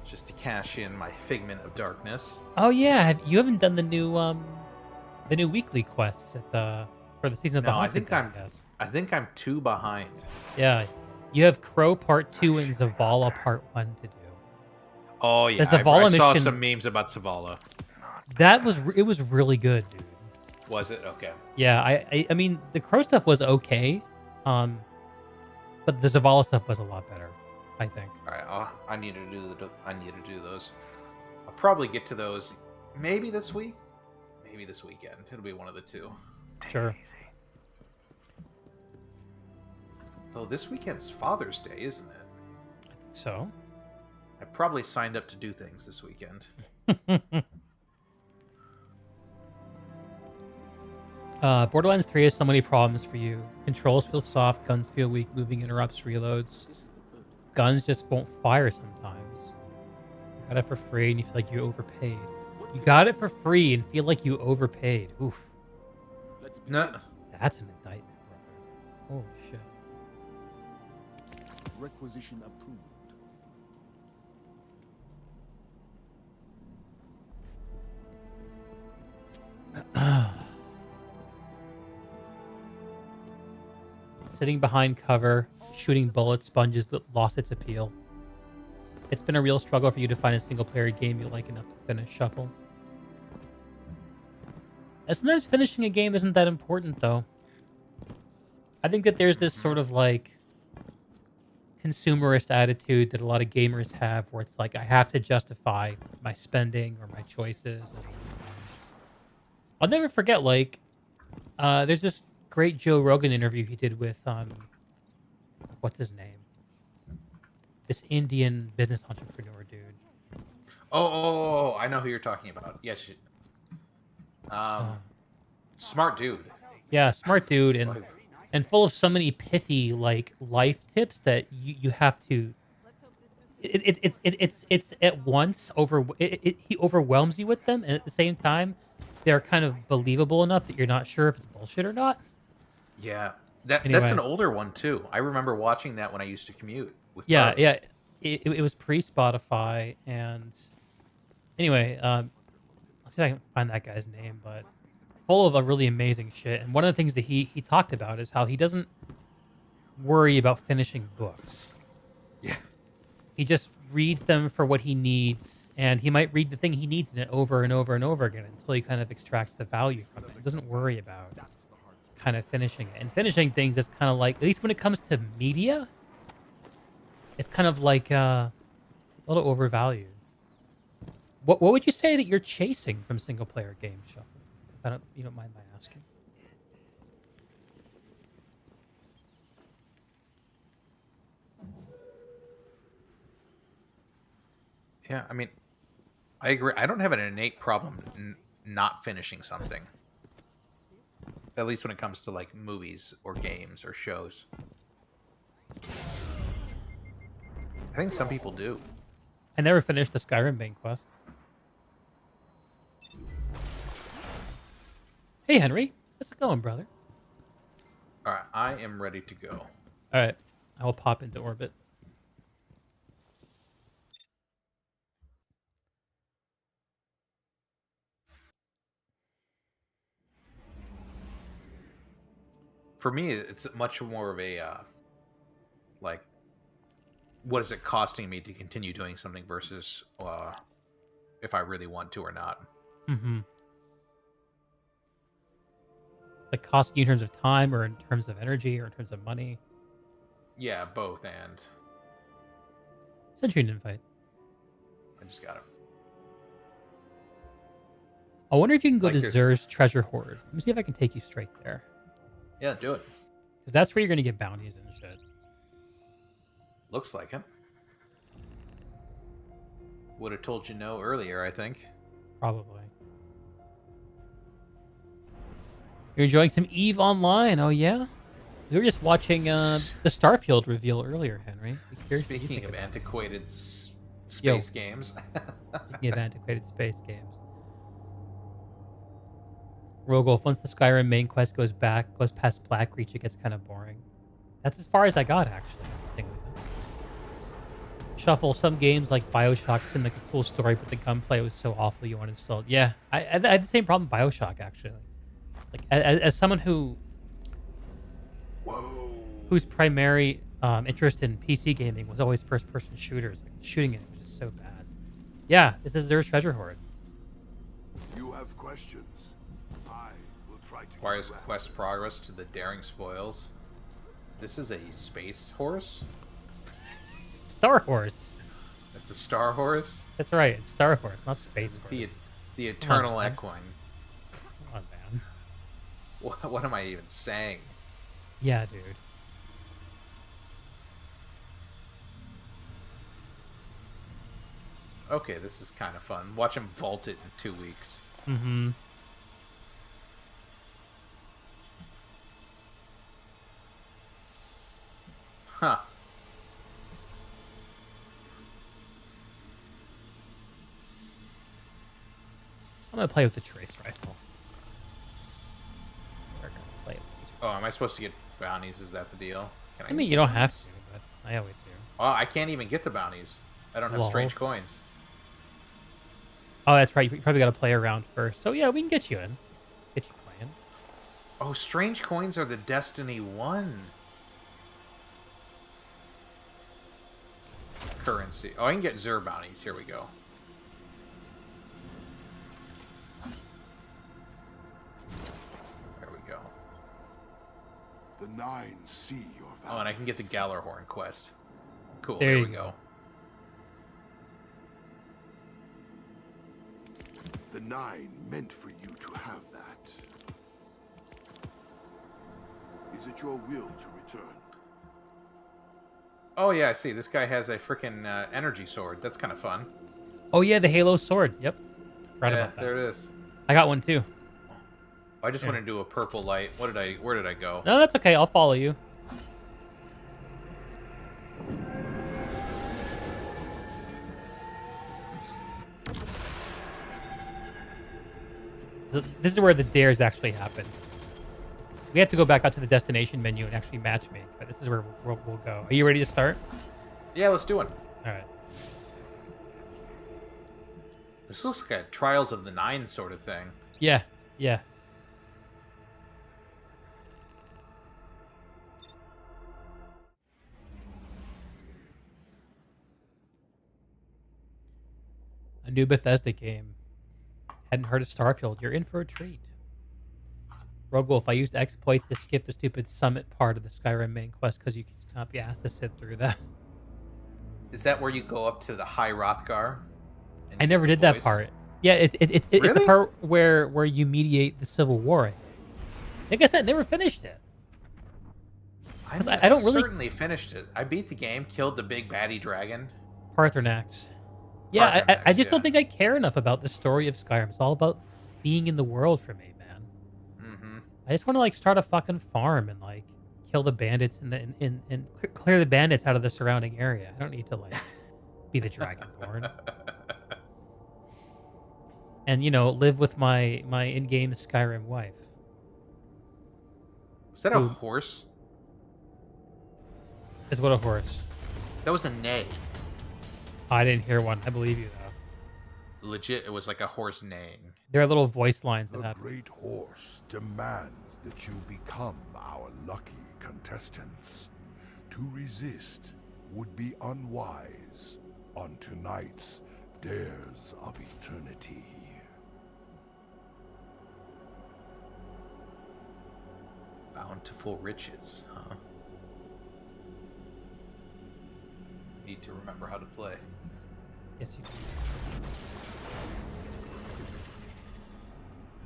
just to cash in my Figment of Darkness. Oh yeah, you haven't done the new weekly quests for the season of the No, Haunted, I think I'm 2 behind. Yeah, you have Crow Part 2 and Zavala Part 1 to do. Oh yeah, The Zavala I saw mission- some memes about Zavala. It was really good, dude. Was it? Okay. Yeah, I mean the Crow stuff was okay, but the Zavala stuff was a lot better, I think. All right, I need to do those. I'll probably get to those maybe this week, maybe this weekend. It'll be one of the two. Sure. Though this weekend's Father's Day, isn't it? I think so. I probably signed up to do things this weekend. Borderlands 3 has so many problems for you. Controls feel soft, guns feel weak, moving interrupts reloads. Guns just won't fire sometimes. You got it for free and you feel like you overpaid. You got it for free and feel like you overpaid. Oof. No. That's an indictment, brother. Oh, shit. Requisition approved. Sitting behind cover, shooting bullet sponges that lost its appeal. It's been a real struggle for you to find a single-player game you like enough to finish Shuffle. And sometimes finishing a game isn't that important, though. I think that there's this sort of, like, consumerist attitude that a lot of gamers have, where it's like, I have to justify my spending or my choices. I'll never forget, like, there's this great Joe Rogan interview he did with, what's his name? This Indian business entrepreneur dude. Oh, I know who you're talking about. Yes. Smart dude. Yeah, smart dude, and full of so many pithy, like, life tips that you have to. It's at once he overwhelms you with them, and at the same time, they're kind of believable enough that you're not sure if it's bullshit or not. Yeah, Anyway. that's an older one too. I remember watching that when I used to commute with. Yeah, Harvey. yeah. It was pre-Spotify, and anyway, let's see if I can find that guy's name, but full of a really amazing shit. And one of the things that he talked about is how he doesn't worry about finishing books. Yeah. He just reads them for what he needs, and he might read the thing he needs in it over and over and over again until he kind of extracts the value from it. He doesn't worry about kind of finishing it. And finishing things is kind of like, at least when it comes to media, it's kind of like a little overvalued. What would you say that you're chasing from single player games, Shuffle? You don't mind my asking. Yeah, I mean, I agree. I don't have an innate problem not finishing something. At least when it comes to like movies or games or shows. I think some people do. I never finished the Skyrim main quest. Hey, Henry. How's it going, brother? All right, I am ready to go. All right. I will pop into orbit. For me, it's much more of a, like, what is it costing me to continue doing something versus if I really want to or not. Mm-hmm. Like costing you in terms of time or in terms of energy or in terms of money? Yeah, both, and... Send you an invite. I just got it. I wonder if you can go Like to Zur's treasure hoard. Let me see if I can take you straight there. Yeah, do it. Because that's where you're going to get bounties and shit. Looks like it. Would have told you no earlier, I think. Probably. You're enjoying some EVE Online, oh yeah? We were just watching the Starfield reveal earlier, Henry. Speaking of antiquated space games. Speaking of antiquated space games. Rogolf, once the Skyrim main quest goes past Blackreach, it gets kind of boring. That's as far as I got, actually. Shuffle, some games like Bioshock seem like a cool story, but the gunplay was so awful you uninstalled. Yeah, I had the same problem with Bioshock, actually. Like, as someone whose primary interest in PC gaming was always first-person shooters, like, shooting it was just so bad. Yeah, this is Zur's treasure hoard. You have questions. I will try to. Requires quest progress to the daring spoils. This is a space horse? Star Horse. It's the Star Horse? That's right, it's Star Horse, not Space Horse. The Eternal on, Equine. Come on, man. What am I even saying? Yeah, dude. Okay, this is kind of fun. Watch him vault it in 2 weeks. Mm-hmm. Huh. I'm gonna play with the trace rifle. We're gonna play with these. Oh, am I supposed to get bounties? Is that the deal? I mean, you don't have to, but I always do. Oh, I can't even get the bounties. I don't have Lol. strange coins. Oh, that's right. You probably got to play around first. So yeah, we can get you in. Get you playing. Oh, strange coins are the Destiny 1 currency. Oh, I can get Zur bounties. Here we go. There we go. The Nine see your value. Oh, and I can get the Gallarhorn quest. Cool. There Here you we go. The Nine meant for you to have that. Is it your will to return? Oh yeah, I see. This guy has a freaking energy sword. That's kind of fun. Oh yeah, the Halo sword. Yep. Right Yeah, about that. there it is. I got one too. I just want to do a purple light. Where did I go? No, that's okay. I'll follow you. This is where the dares actually happen. We have to go back out to the destination menu and actually match make, but this is where we'll go. Are you ready to start? Yeah, let's do it. All right. This looks like a Trials of the Nine sort of thing. Yeah, yeah. A new Bethesda game. Hadn't heard of Starfield. You're in for a treat. Rogolf, I used exploits to skip the stupid summit part of the Skyrim main quest because you cannot be asked to sit through that. Is that where you go up to the High Rothgar? I never did that part. Yeah, it's the Really? part where you mediate the Civil War. Like I said, never finished it. I don't really certainly finished it. I beat the game, killed the big baddie dragon. Parthenax. Yeah, I Parthenax, just don't yeah. think I care enough about the story of Skyrim. It's all about being in the world for me, man. Mm-hmm. I just want to like start a fucking farm and like kill the bandits and clear the bandits out of the surrounding area. I don't need to like be the Dragonborn. And live with my in-game Skyrim wife. Was that a horse? Is what a horse? That was a neigh. I didn't hear one. I believe you though. Legit, it was like a horse neighing. There are little voice lines that The happen. great horse demands that you become our lucky contestants. To resist would be unwise on tonight's Dares of Eternity. Bountiful riches, huh? Need to remember how to play. Yes, you do.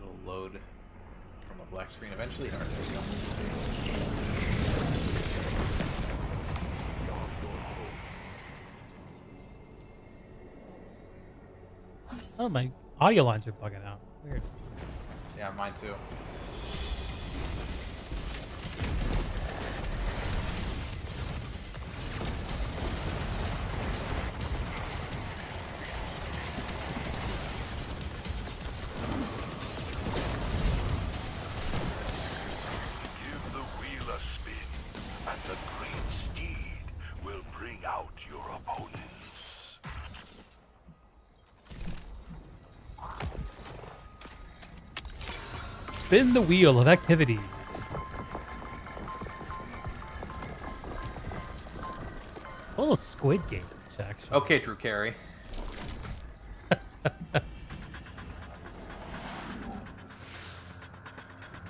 It'll load from a black screen eventually. All right, there we go. Oh, my audio lines are bugging out. Weird. Yeah, mine too. Give the wheel a spin, and the great steed will bring out your opponents. Spin the wheel of activities. A little Squid Game, actually. Okay, Drew Carey.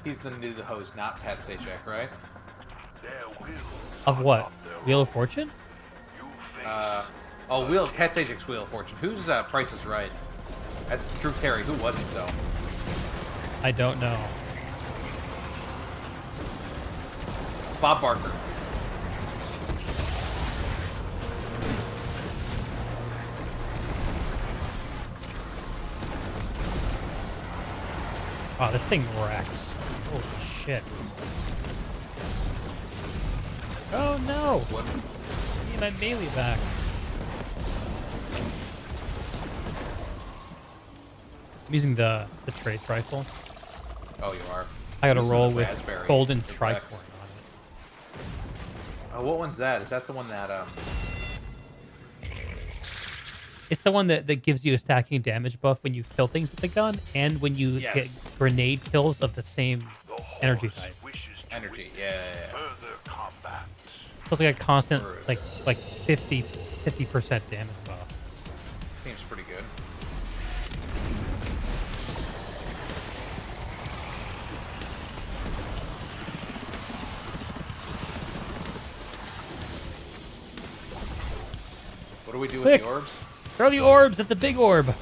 He's the new host, not Pat Sajak, right? Of what? Wheel of Fortune? Pat Sajak's Wheel of Fortune. Who's Price is Right? That's Drew Carey. Who was it though? I don't know. Bob Barker. Wow, this thing wrecks. Holy shit. Oh no! What? I need my melee back. I'm using the trace rifle. Oh, you are. I gotta Using roll the with raspberry golden reflex. tricorn on it. Oh, what one's that? Is that the one that It's the one that gives you a stacking damage buff when you kill things with the gun, and when you Yes. get grenade kills of the same energy type. Energy? Yeah. Further combat. So it's like a constant, like 50% damage buff. Seems pretty good. What do we do with Quick! the orbs? Throw the orbs at the big orb.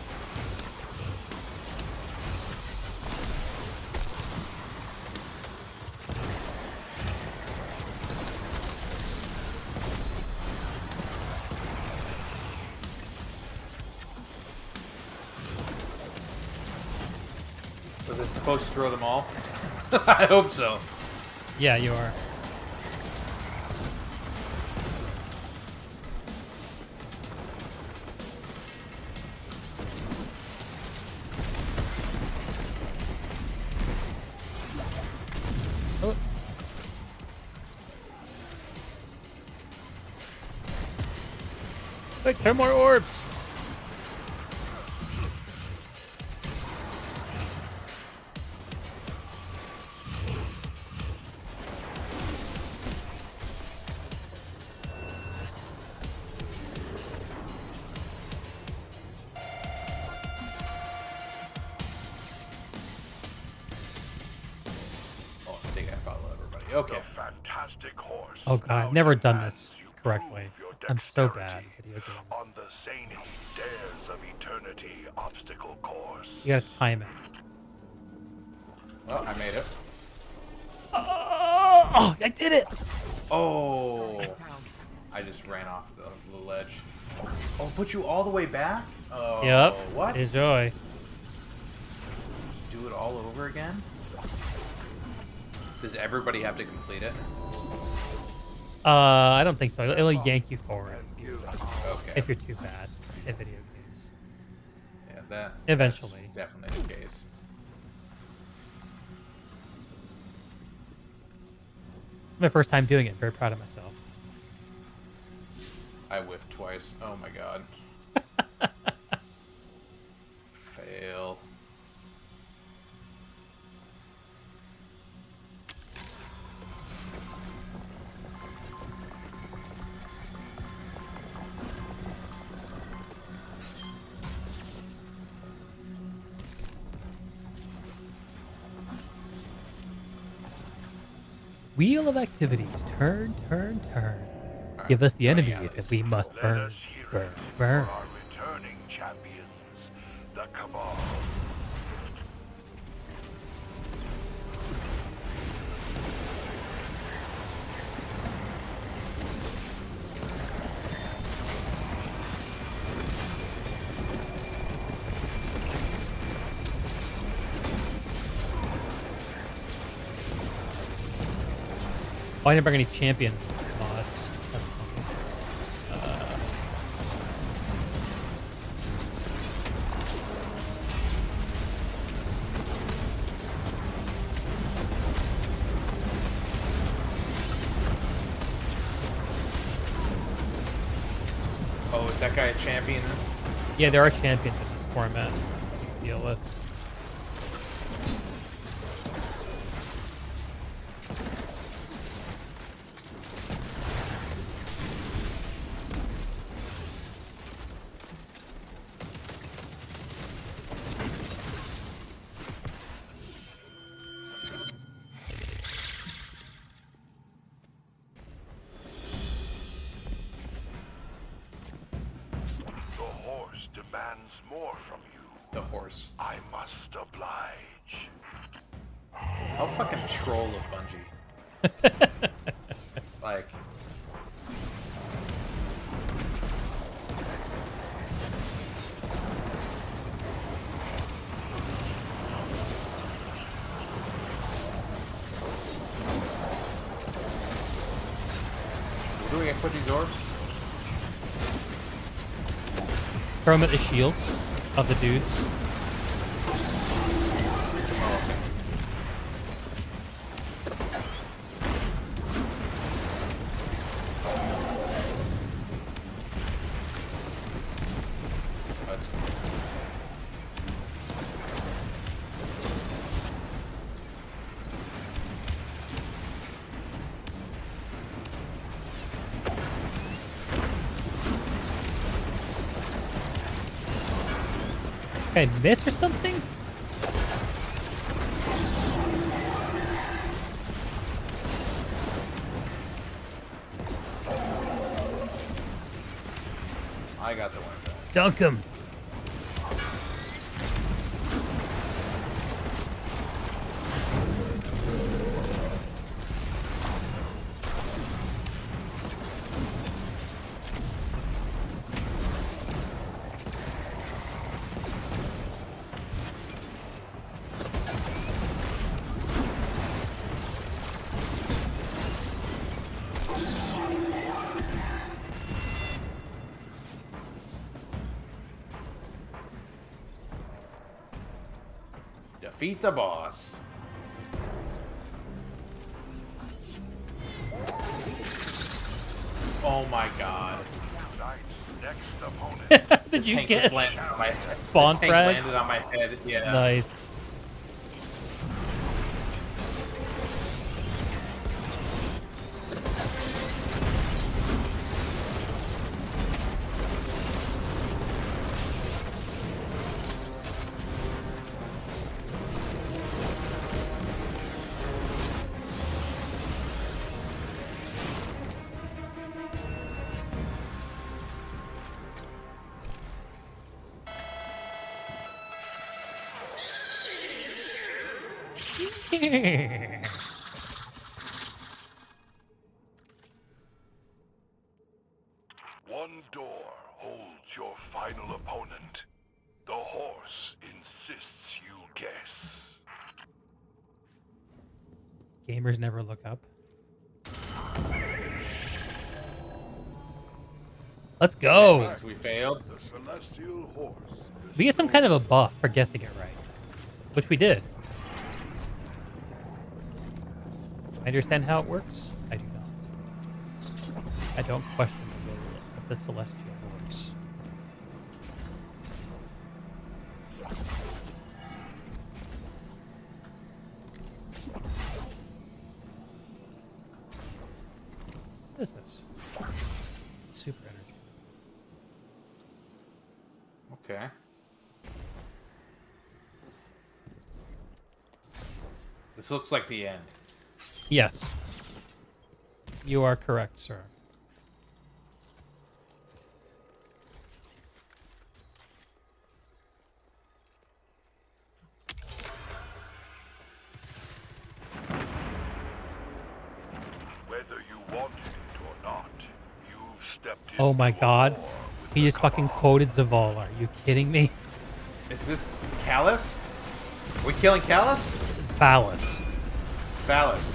Was it supposed to throw them all? I hope so. Yeah, you are. Oh. Quick, 10 more orbs. Oh, I think I follow everybody. Okay. The fantastic horse. Oh god, I've never done this correctly. I'm so bad at video games. On the zany Dares of Eternity obstacle course. You gotta time it. Well, I made it. Oh, I did it! Oh. I just ran off the ledge. Oh, put you all the way back? Oh, Yep. What? Enjoy. Do it all over again? Does everybody have to complete it? I don't think so. It'll yank you forward Okay. if you're too bad at video games. Yeah, that Eventually. that's definitely the case. My first time doing it. Very proud of myself. I whiffed twice. Oh my god. Fail. Wheel of activities. Turn, turn, turn. Give us the enemies that we must burn. Burn, burn. Our returning champions, the Cabal. Oh, I didn't bring any champion mods. That's funny. Oh, is that guy a champion? Yeah, there are champions in this format you can deal with. Demands more from you. The horse. I must oblige. How fucking troll of Bungie. Like. Where do we get put these orbs? Throw them at the shields of the dudes. That's cool. Did I miss or something? I got the one. Dunk him. Defeat the boss. Oh my god. Tonight's next opponent. Did The you tank get just landed on my head. spawn The tank frag? landed on my head. Yeah. Nice. One door holds your final opponent. The horse insists you guess. Gamers never look up. Let's go. That means we failed. The celestial horse. We get some kind of a buff for guessing it right, which we did. I understand how it works. I do not. I don't question the will of the celestial horse. What is this? Super energy. Okay. This looks like the end. Yes. You are correct, sir. Whether you wanted it or not, you stepped Oh my god. He just fucking quoted Zavala. Are you kidding me? Is this Callus? We killing Callus? Phallus. Phallus.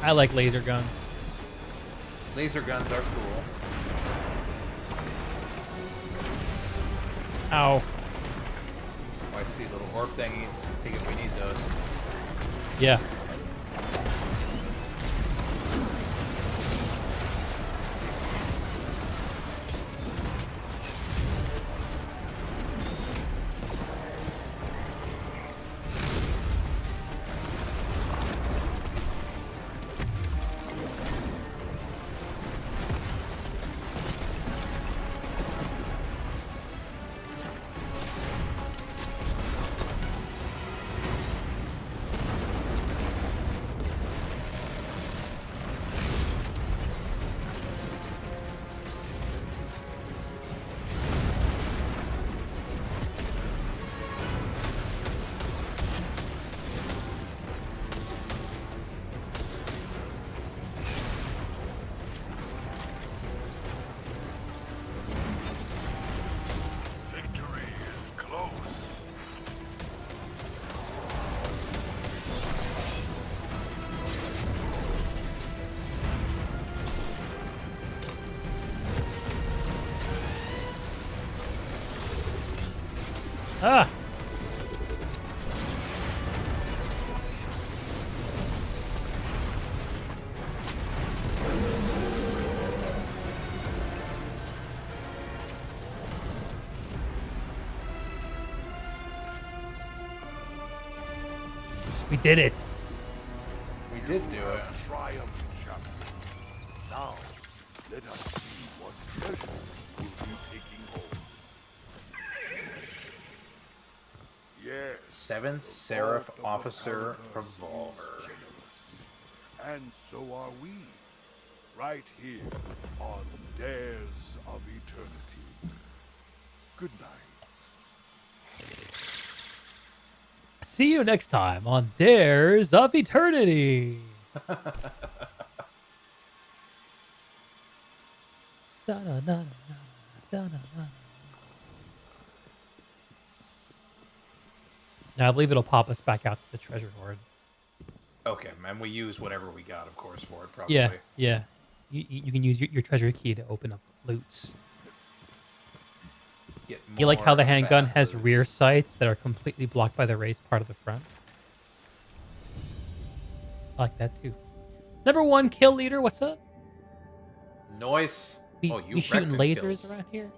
I like laser gun. Laser guns are cool. Ow. Oh, I see little orb thingies. I think if we need those. Yeah. Victory is close. Ah. We did it. We did do it. Triumph, champion. Now, let us see what treasures will be taking home. Yes. 7th Seraph Officer Revolver. Generous. And so are we. Right here on Dares of Eternity. Good night. See you next time on Dares of Eternity. Da-na-na-na-na-na-na-na. Now, I believe it'll pop us back out to the treasure hoard. Okay, and we use whatever we got, of course, for it, probably. Yeah, yeah. You can use your treasure key to open up loots. You like how the handgun has rear sights that are completely blocked by the raised part of the front? I like that too. Number 1 kill leader, what's up? Noise. We shooting lasers around here?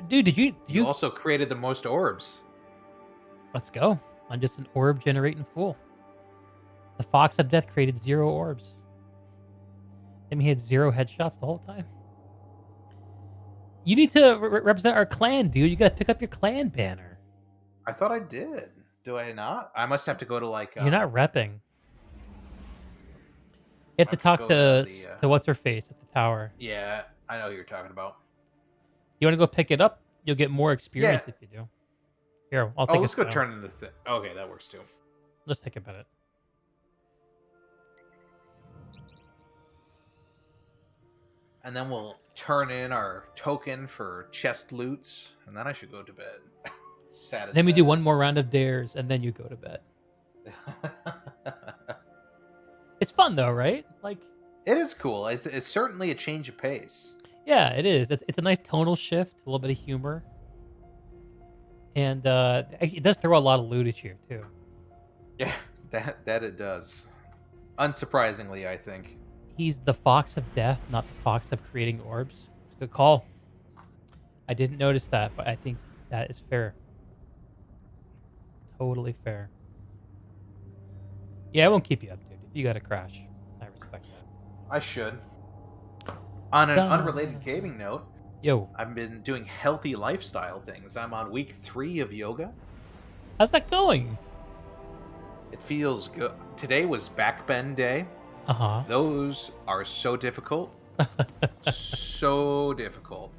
Dude, did you also created the most orbs. Let's go. I'm just an orb generating fool. The Fox of Death created 0 orbs. And he had 0 headshots the whole time. You need to represent our clan, dude. You gotta pick up your clan banner. I thought I did. Do I not? I must have to go to like... You're not repping. You have to talk to what's her face at the tower. Yeah, I know who you're talking about. You want to go pick it up? You'll get more experience if you do. Here, I'll take let's go turn in the thing. Okay, that works too. Let's take a minute. And then we'll turn in our token for chest loots, and then I should go to bed. Then we do one more round of dares, and then you go to bed. It's fun though, right? Like, it is cool. It's certainly a change of pace. Yeah, it is. It's a nice tonal shift, a little bit of humor, and it does throw a lot of loot at you too. Yeah, that it does. Unsurprisingly, I think. He's the Fox of Death, not the Fox of creating orbs. It's a good call. I didn't notice that, but I think that is fair. Totally fair. Yeah, I won't keep you up, dude. If you got to crash, I respect that. I should. On an unrelated gaming note, I've been doing healthy lifestyle things. I'm on week 3 of yoga. How's that going? It feels good. Today was back bend day. Uh-huh. Those are so difficult. So difficult.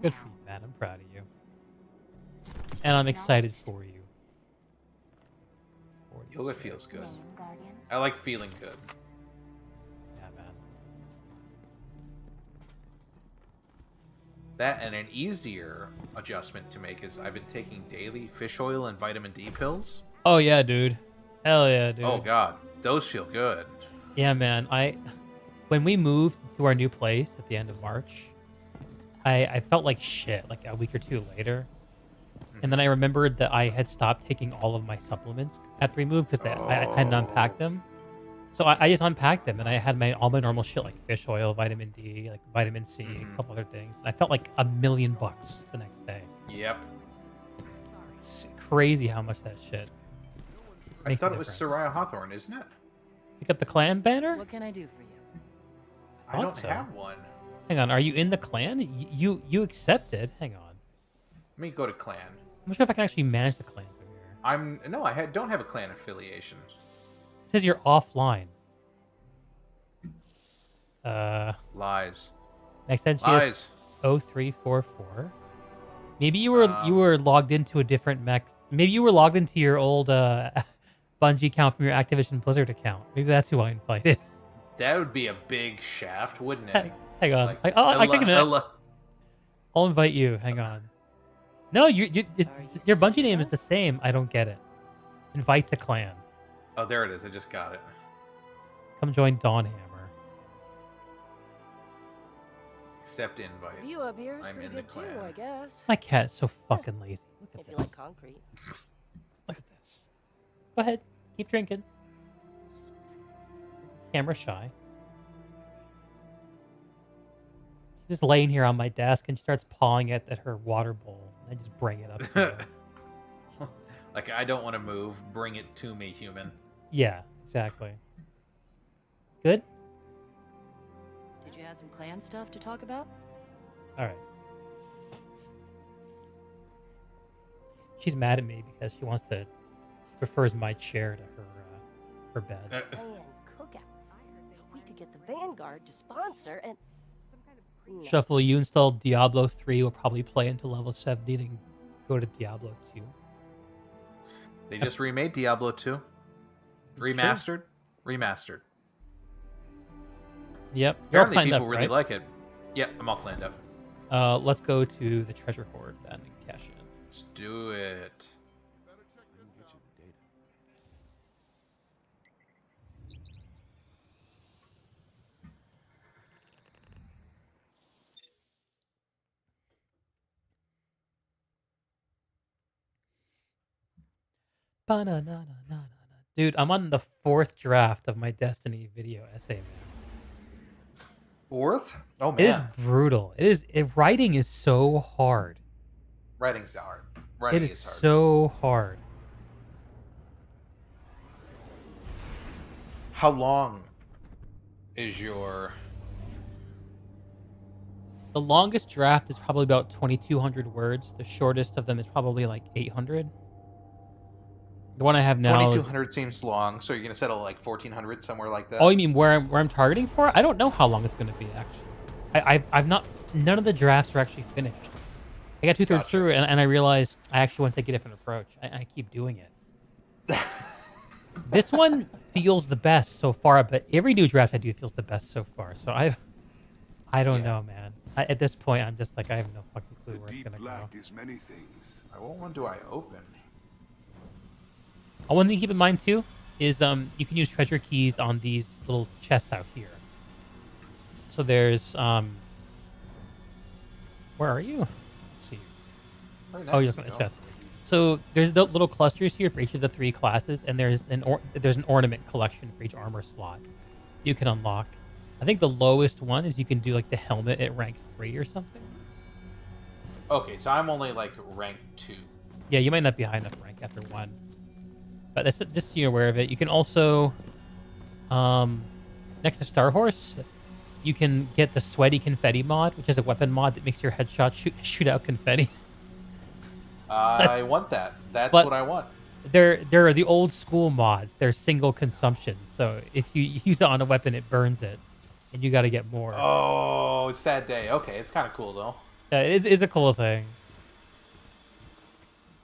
Good for you, man. I'm proud of you. And I'm excited for you. Yoga feels good. I like feeling good. Yeah, man. That and an easier adjustment to make is I've been taking daily fish oil and vitamin D pills. Oh, yeah, dude. Hell yeah, dude. Oh, God. Those feel good. Yeah, man. When we moved to our new place at the end of March, I felt like shit like a week or 2 later. And then I remembered that I had stopped taking all of my supplements after we moved because I hadn't unpacked them. So I just unpacked them and I had all my normal shit like fish oil, vitamin D, like vitamin C, a couple other things. And I felt like $1 million the next day. Yep. It's crazy how much that shit. I thought it was Soraya Hawthorne, isn't it? Pick up the clan banner? What can I do for you? I don't have one. Hang on, are you in the clan? You accepted. Hang on. Let me go to clan. I'm not sure if I can actually manage the clan from here. I don't have a clan affiliation. It says you're offline. Lies. Maxentius 0344. Maybe you were logged into a different Maybe you were logged into your old Bungie account from your Activision Blizzard account. Maybe that's who I invited. That would be a big shaft, wouldn't it? Hang on. I'll invite you. Hang on. No, your Bungie name is the same. I don't get it. Invite to clan. Oh, there it is. I just got it. Come join Dawnhammer. Accept invite. You up here is I'm pretty in the good clan. too, I guess. My cat's so fucking lazy. Look at If you this. like concrete. Look at this. Go ahead. Keep drinking. Camera shy. She's just laying here on my desk and she starts pawing at her water bowl. I just bring it up to her. Like, I don't want to move. Bring it to me, human. Yeah, exactly. Good? Did you have some clan stuff to talk about? All right. She's mad at me because she prefers my chair to her bed. And cookouts. We could get the Vanguard to sponsor and... No. Shuffle, you installed Diablo 3, will probably play until level 70, then go to Diablo 2. They just remade Diablo 2. Remastered. Yep. You're all Apparently cleaned people up, really right? like it. Yep, I'm all cleaned up. Let's go to the treasure hoard then and cash in. Let's do it. Ba-na-na-na-na-na-na. Dude, I'm on the 4th draft of my Destiny video essay, man. 4th? Oh, man. It is brutal. Writing is so hard. Writing's hard. Writing It is is hard. so hard. How long is your... The longest draft is probably about 2,200 words. The shortest of them is probably like 800. The one I have now 2,200 seems long, so you're going to settle like 1,400, somewhere like that? Oh, you mean where I'm targeting for? I don't know how long it's going to be, actually. I've not... None of the drafts are actually finished. I got 2/3 through, and I realized I actually want to take a different approach. I keep doing it. This one feels the best so far, but every new draft I do feels the best so far. So I don't know, man. At this point, I'm just like, I have no fucking clue where it's going to go. Is many things. What one do I open? One thing to keep in mind, too, is you can use treasure keys on these little chests out here. So there's... where are you? Let's see. Right Oh, next you're to on me, the chest. So there's the little clusters here for each of the 3 classes, and there's an ornament collection for each armor slot you can unlock. I think the lowest one is you can do like the helmet at rank 3 or something. Okay, so I'm only like rank 2. Yeah, you might not be high enough rank after 1. But that's just so you're aware of it. You can also, next to Star Horse, you can get the Sweaty Confetti mod, which is a weapon mod that makes your headshot shoot out confetti. I want that. That's what I want. They're the old school mods. They're single consumption. So if you use it on a weapon, it burns it, and you got to get more. Oh, sad day. Okay, it's kind of cool though. It is a cool thing.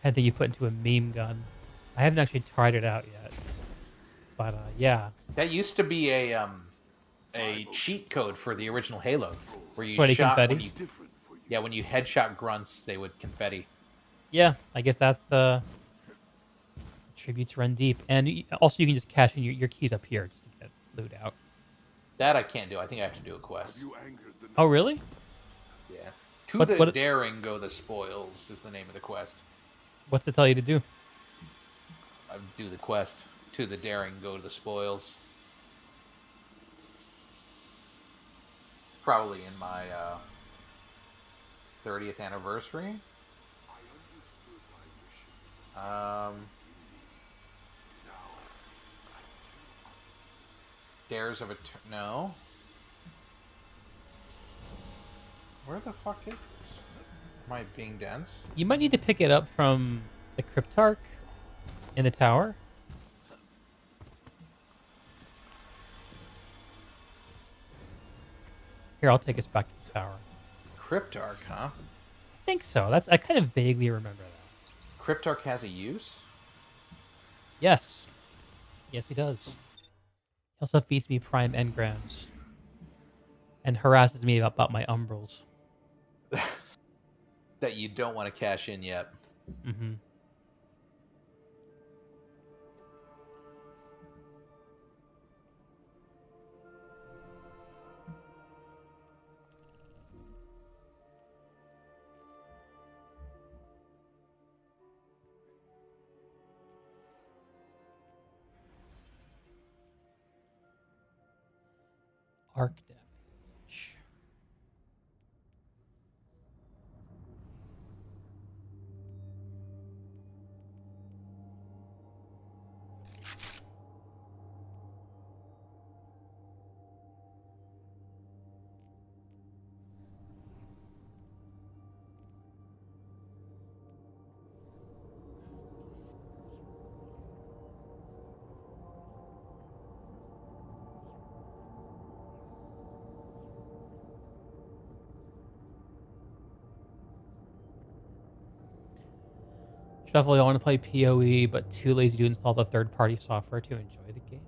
I think you put into a meme gun. I haven't actually tried it out yet, but yeah. That used to be a cheat code for the original Halo, where you Sweaty shot confetti? when you headshot grunts, they would confetti. Yeah, I guess that's the tributes run deep, and also you can just cash in your keys up here just to get loot out. That I can't do. I think I have to do a quest. Oh, really? Yeah. To the daring go the spoils is the name of the quest. What's it tell you to do? I do the quest. To the daring go to the spoils. It's probably in my 30th anniversary. Dares of no. Where the fuck is this? Am I being dense? You might need to pick it up from the Cryptarch in the tower. Here, I'll take us back to the tower. Cryptarch, huh? I think so. I kind of vaguely remember that. Cryptarch has a use? Yes. Yes, he does. He also feeds me prime engrams. And harasses me about my umbrals. That you don't want to cash in yet. Mm-hmm. Arc damage. Shuffle, you want to play PoE, but too lazy to install the third-party software to enjoy the game.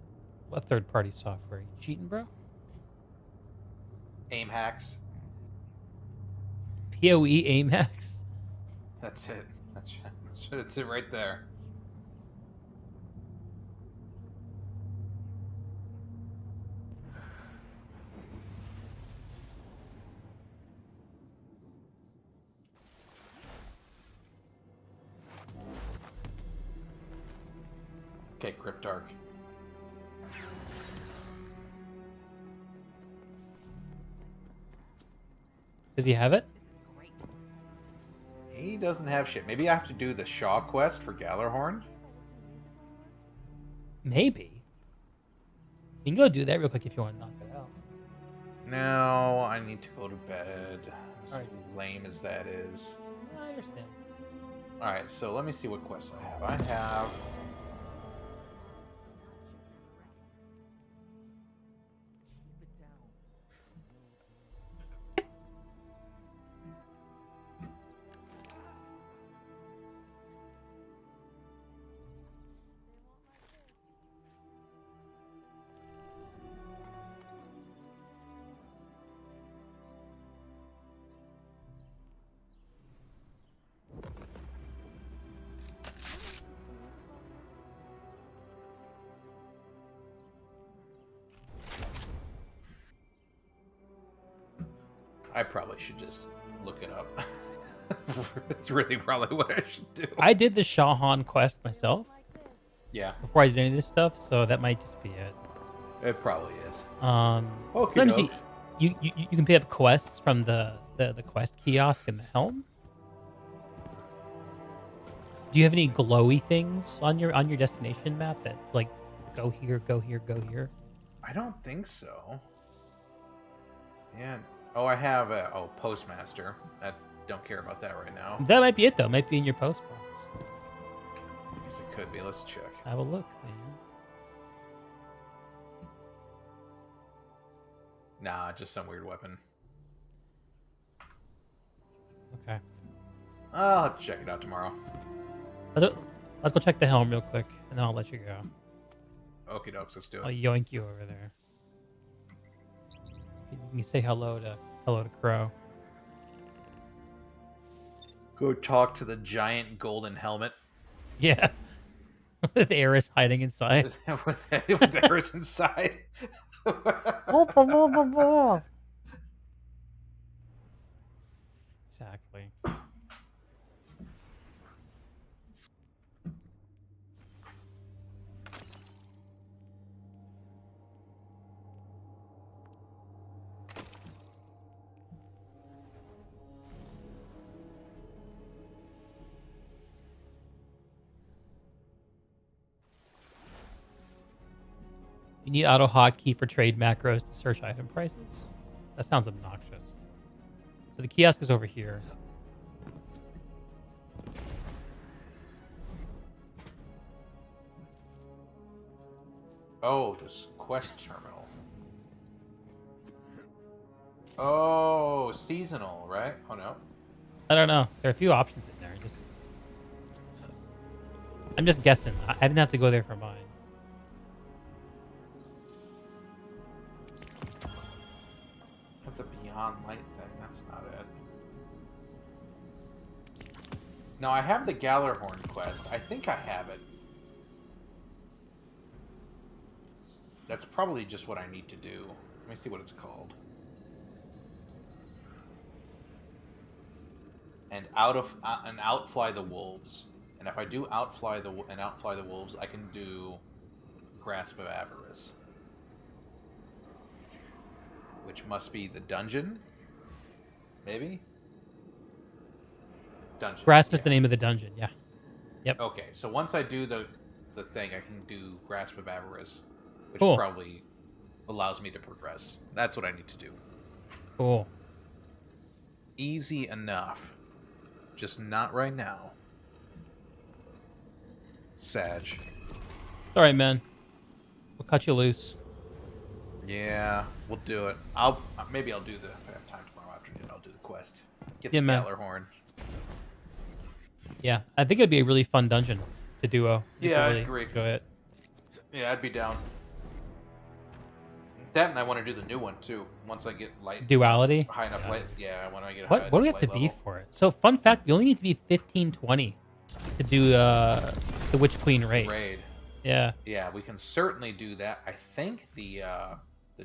What third-party software? You cheating, bro? Aim hacks. PoE aim hacks? That's it. That's it right there. Okay, Cryptarch. Does he have it? He doesn't have shit. Maybe I have to do the Shaw quest for Gallarhorn? Maybe. You can go do that real quick if you want to knock it out. No, I need to go to bed. As Alright. lame as that is. I understand. Alright, so let me see what quests I have. I have... I probably should just look it up. It's really probably what I should do. I did the Shahan quest myself. Yeah. Before I did any of this stuff, so that might just be it. It probably is. Sometimes you can pick up quests from the quest kiosk in the helm. Do you have any glowy things on your destination map that like go here, go here, go here? I don't think so. Yeah. Oh, I have a Postmaster. Don't care about that right now. That might be it though. It might be in your post box. I guess it could be. Let's check. Have a look, man. Nah, just some weird weapon. Okay. I'll have to check it out tomorrow. Let's go check the helm real quick, and then I'll let you go. Okie dokes, let's do it. I'll yoink you over there. You can say hello to Crow. Go talk to the giant golden helmet. Yeah. With Eris hiding inside. with Eris inside. Exactly. You need auto hotkey for trade macros to search item prices. That sounds obnoxious. So the kiosk is over here. Oh, this quest terminal. Oh, seasonal, right? Oh no. I don't know. There are a few options in there. I'm just guessing. I didn't have to go there for mine. That's a Beyond Light thing. That's not it. No, I have the Gallarhorn quest. I think I have it. That's probably just what I need to do. Let me see what it's called. And outfly the wolves. And if I do outfly the wolves, I can do Grasp of Avarice, which must be the dungeon. Maybe. Dungeon. Grasp is the name of the dungeon. Yeah. Yep. Okay, so once I do the thing, I can do Grasp of Avarice, which Cool. probably allows me to progress. That's what I need to do. Cool. Easy enough. Just not right now. Sag. All right, man. We'll cut you loose. Yeah, we'll do it. Maybe I'll do if I have time tomorrow afternoon, I'll do the quest. Get the man. Gallarhorn. Yeah, I think it'd be a really fun dungeon to duo. Yeah, I really agree. Enjoy it. Yeah, I'd be down. That, and I want to do the new one too. Once I get light Duality? high enough light. Yeah, when I get What do we have to be for it? So, fun fact: you only need to be 1520 to do the Witch Queen raid. Yeah. Yeah, we can certainly do that. I think the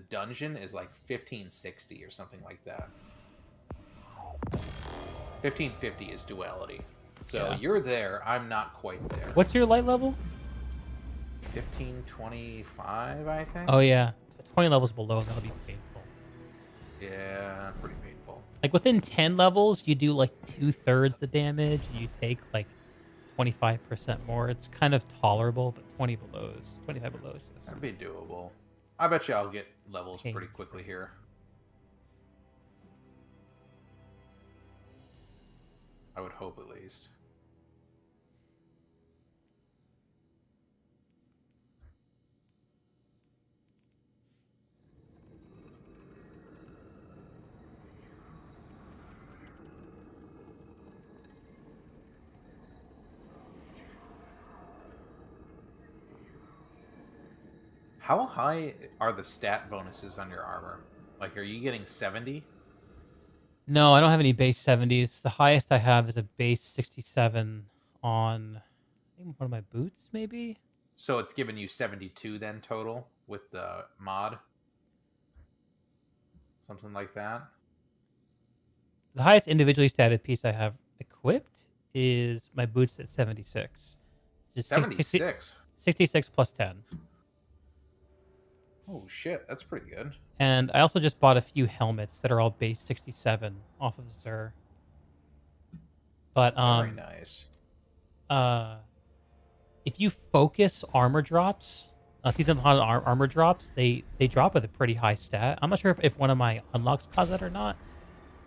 dungeon is like 1560 or something like that. 1550 is duality. So you're there. I'm not quite there. What's your light level? 1525, I think. Oh yeah, 20 levels below that'll be painful. Yeah, pretty painful. Like within 10 levels, you do like 2/3 the damage. And you take like 25% more. It's kind of tolerable, but 25 below is just... That'd be doable. I bet you I'll get levels pretty quickly here. I would hope at least. How high are the stat bonuses on your armor? Like, are you getting 70? No, I don't have any base 70s. The highest I have is a base 67 on I think one of my boots, maybe? So it's giving you 72 then total with the mod? Something like that? The highest individually statted piece I have equipped is my boots at 76. Just 76? 66 plus 10. Oh shit, that's pretty good. And I also just bought a few helmets that are all base 67 off of Xur. But Very nice. If you focus armor drops, season armor drops, they drop with a pretty high stat. I'm not sure if one of my unlocks cause that or not,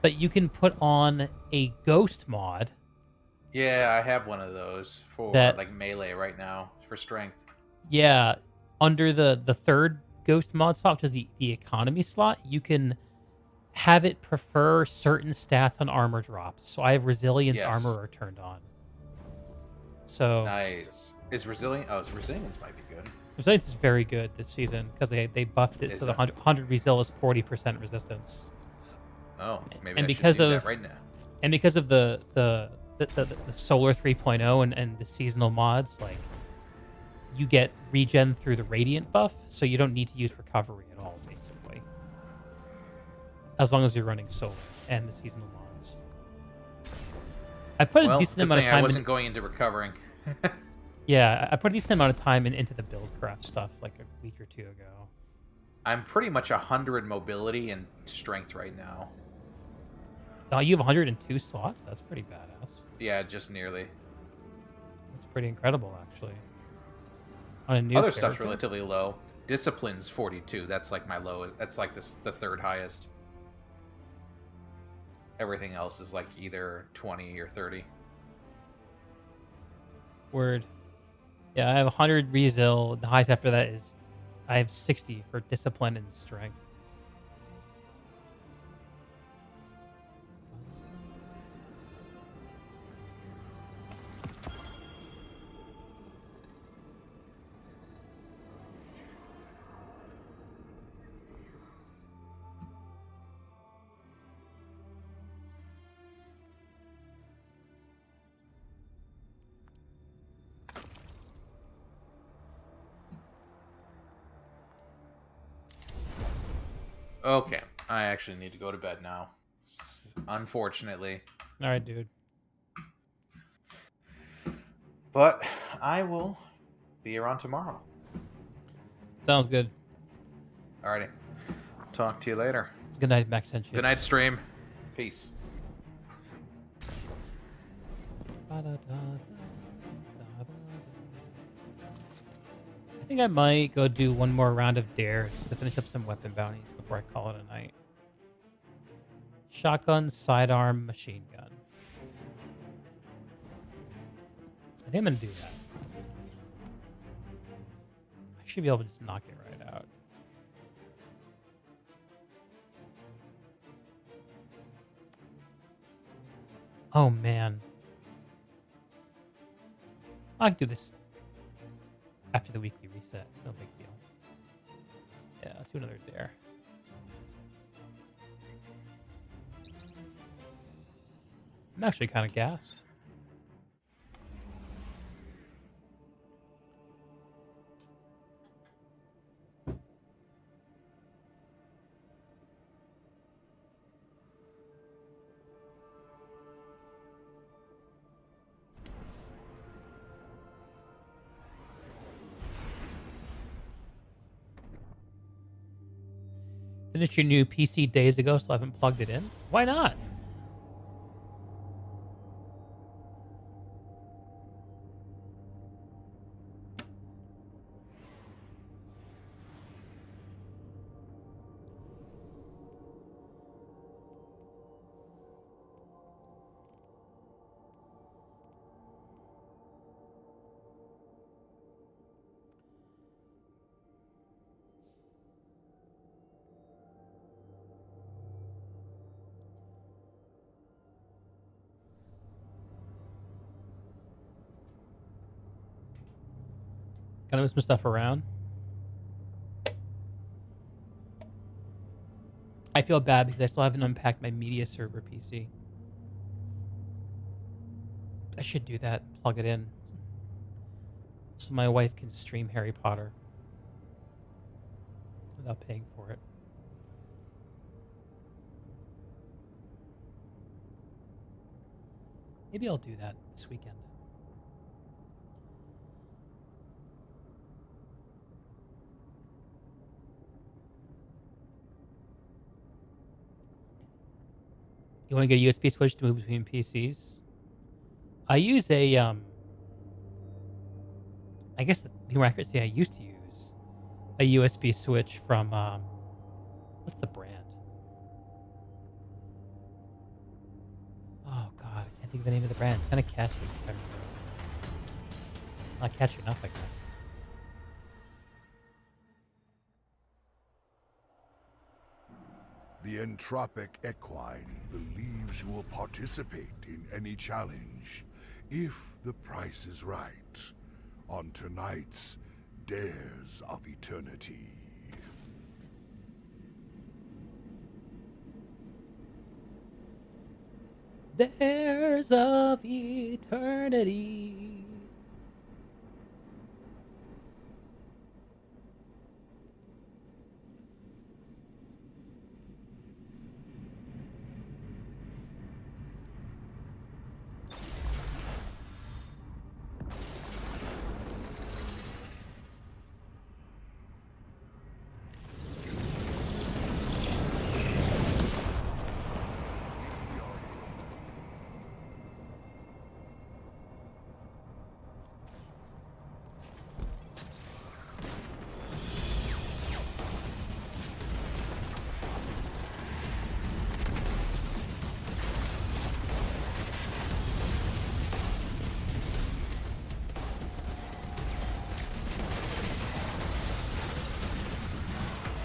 but you can put on a ghost mod. Yeah, I have one of those for like melee right now for strength. Yeah, under the third ghost mod slot, which is the economy slot, you can have it prefer certain stats on armor drops. So I have resilience armor turned on. So nice. Is resilience might be good. Resilience is very good this season because they buffed it so the 100 resil is 40% resistance. Oh, maybe and I because should do of that right now. And because of the solar 3.0 and the seasonal mods, like you get regen through the radiant buff, so you don't need to use recovery at all, basically. As long as you're running solar and the seasonal mods. I put a decent amount of time. I wasn't going into recovering. Yeah, I put a decent amount of time into the build craft stuff like a week or two ago. I'm pretty much 100 mobility and strength right now. Oh, you have 102 slots? That's pretty badass. Yeah, just nearly. That's pretty incredible, actually. On a new Other character? stuff's relatively low. Discipline's 42. That's like my low. That's like the third highest. Everything else is like either 20 or 30. Word. Yeah, I have 100 resil. The highest after that is I have 60 for discipline and strength. Okay, I actually need to go to bed now. Unfortunately. All right, dude. But I will be around tomorrow. Sounds good. Alrighty. Talk to you later. Good night, Max Sanchez. Good night, stream. Peace. I think I might go do one more round of Dare just to finish up some weapon bounties before I call it a night. Shotgun, sidearm, machine gun. I think I'm going to do that. I should be able to just knock it right out. Oh, man. I can do this after the weekly reset. No big deal. Yeah, let's do another dare. I'm actually kind of gassed. Finished your new PC days ago, so I haven't plugged it in. Why not? Gotta move some stuff around. I feel bad because I still haven't unpacked my media server PC. I should do that, plug it in, so my wife can stream Harry Potter without paying for it. Maybe I'll do that this weekend. You want to get a USB switch to move between PCs? I use a, I guess to be more accurate, say I used to use a USB switch from, what's the brand? Oh God, I can't think of the name of the brand. It's kind of catchy. Not catchy enough, I guess. The entropic equine believes you will participate in any challenge, if the price is right, on tonight's Dares of Eternity. Dares of Eternity.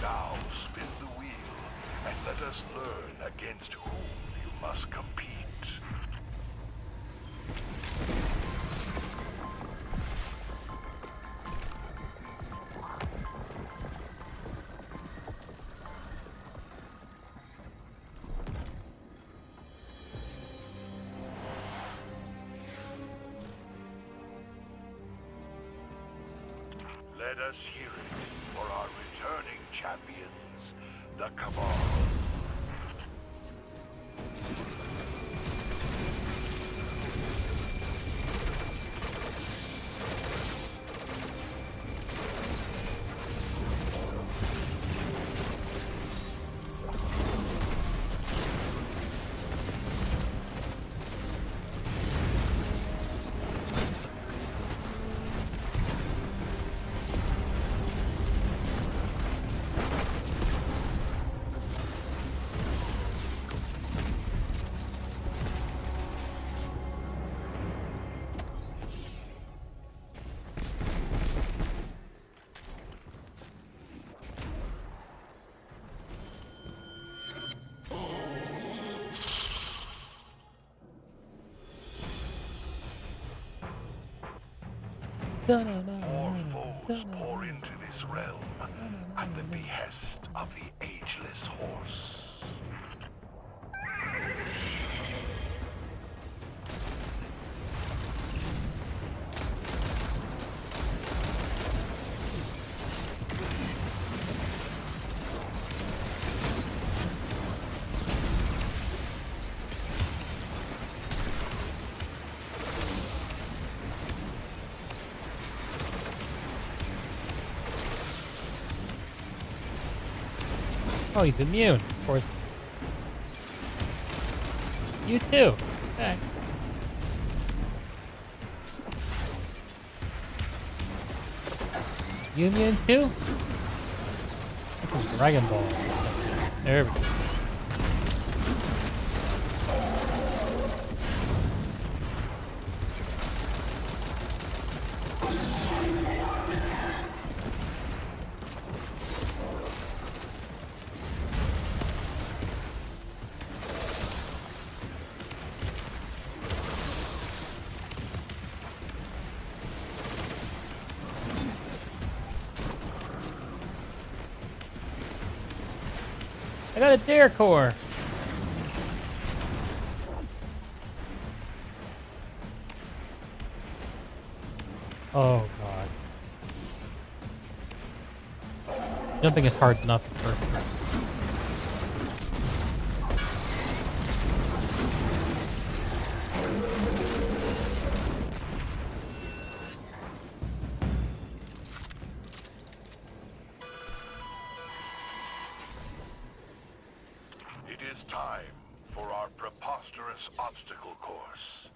Now spin the wheel and let us learn against whom you must compete. Let us hear it for our returning champions, the Cabal. More foes shadows pour into this realm at the behest of the ageless horse. Oh, he's immune, of course. You too. Okay. You immune too? Dragon Ball. There we go. I got a dare core. Oh god. Jumping is hard enough at first. It is time for our preposterous obstacle course.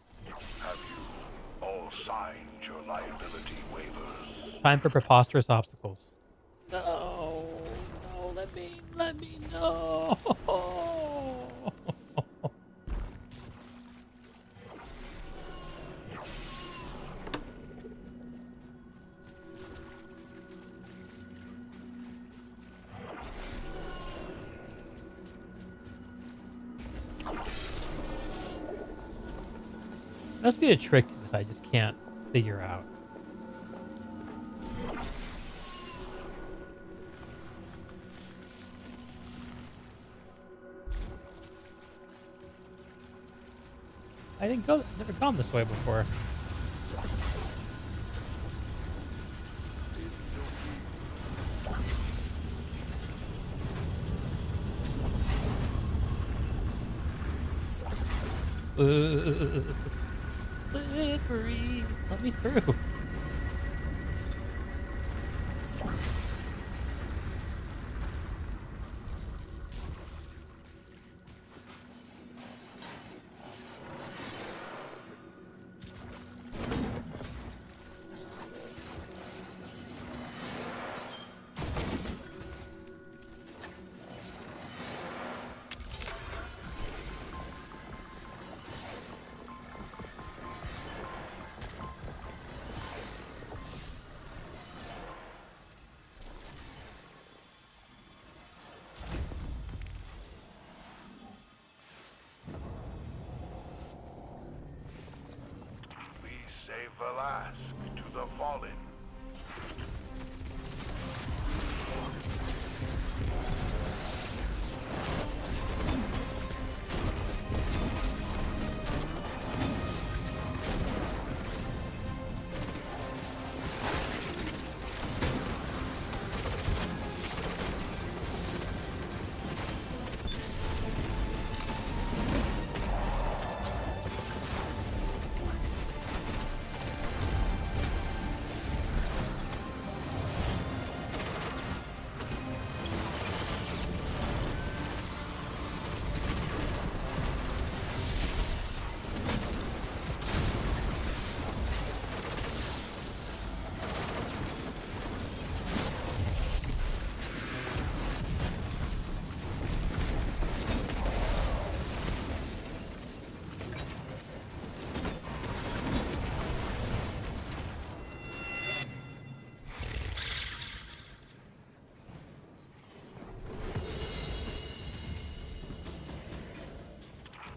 Have you all signed your liability waivers? Time for preposterous obstacles. No, no, let me know. Must be a trick to this I just can't figure out. I never gone this way before. Slippery. Let me through. Save Velasque to the fallen.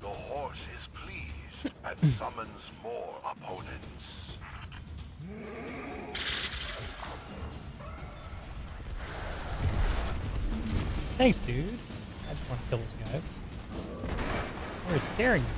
The horse is pleased and summons more opponents. Thanks, dude. I just want to kill those guys. They're scaring me.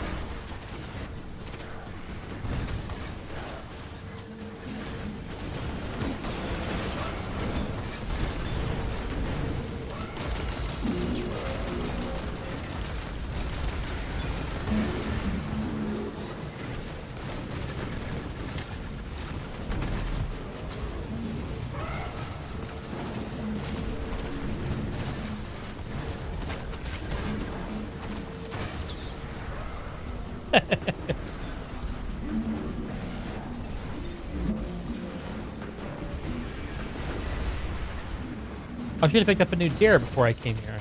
I should have picked up a new deer before I came here.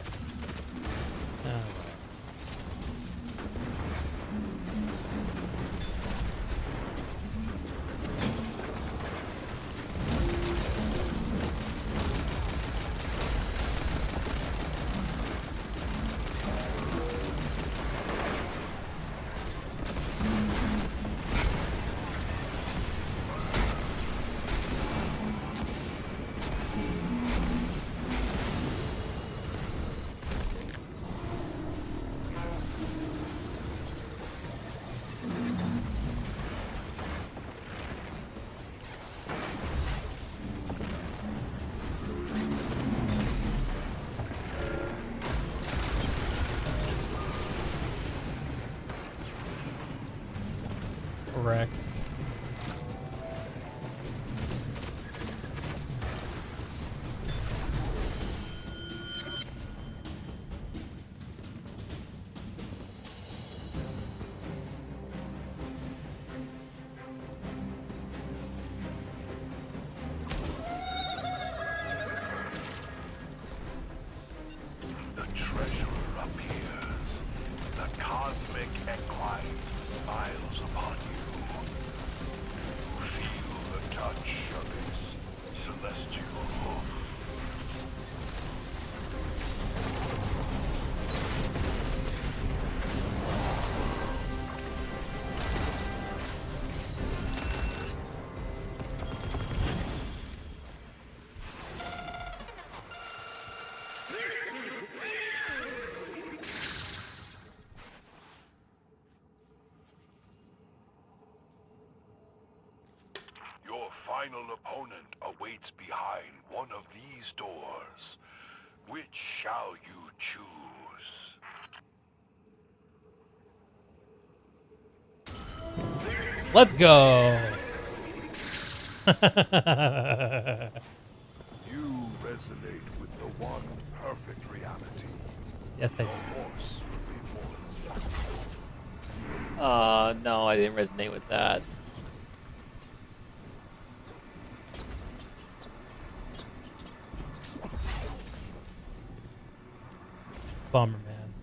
Correct. The treasurer appears. The cosmic equine smiles upon you. Feel the touch of its celestial hoof. Your final opponent awaits behind one of these doors. Which shall you choose? Let's go. You resonate with the one perfect reality. Yes, I do. Force No, I didn't resonate with that. Bummer, man.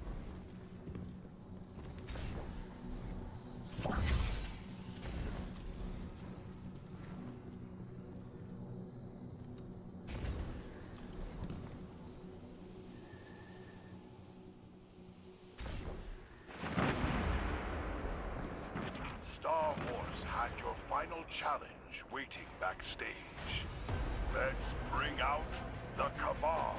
Star Wars had your final challenge waiting backstage. Let's bring out the Cabal.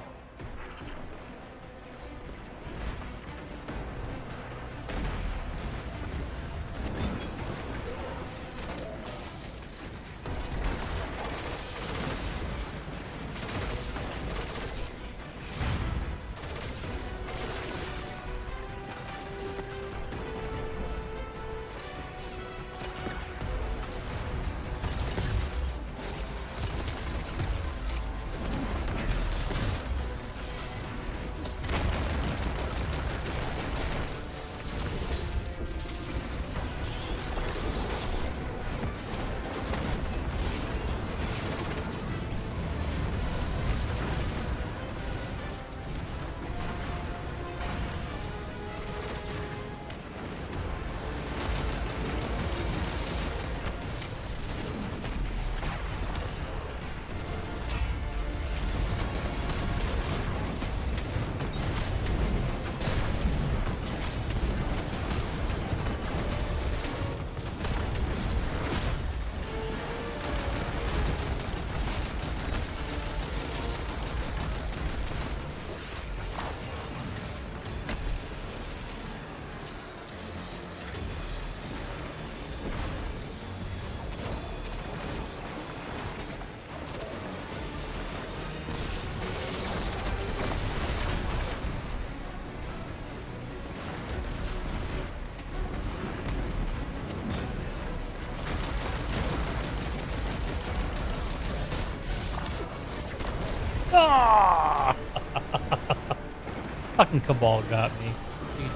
Ah! Fucking Cabal got me. GG.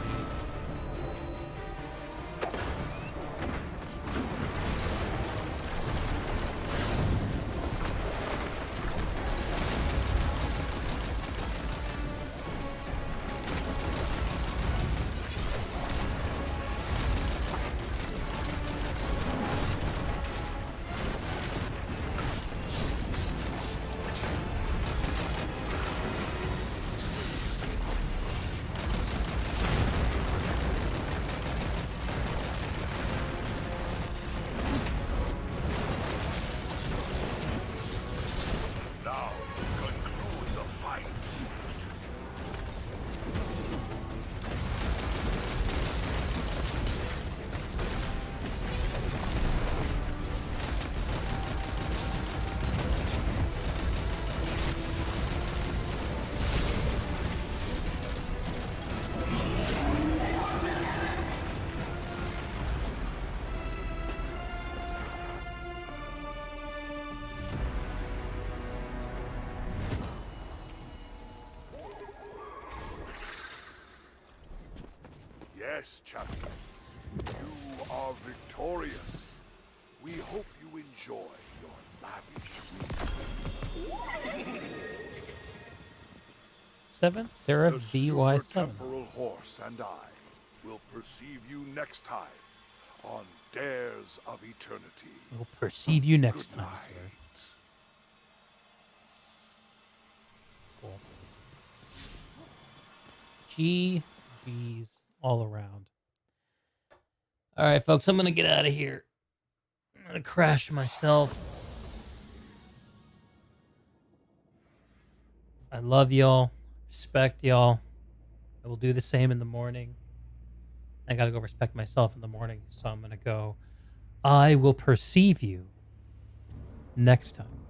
Now, conclude the fight. Yes, champions, you are victorious. We hope you enjoy your lavish weekends. 7th, Sarah The BY7. Super-temporal horse and I will perceive you next time on Dares of Eternity. We'll perceive you next Good time, night. sir. Cool. GG's all around. All right, folks, I'm going to get out of here. I'm going to crash myself. I love y'all. Respect y'all. I will do the same in the morning. I got to go respect myself in the morning, so I'm going to go. I will perceive you next time.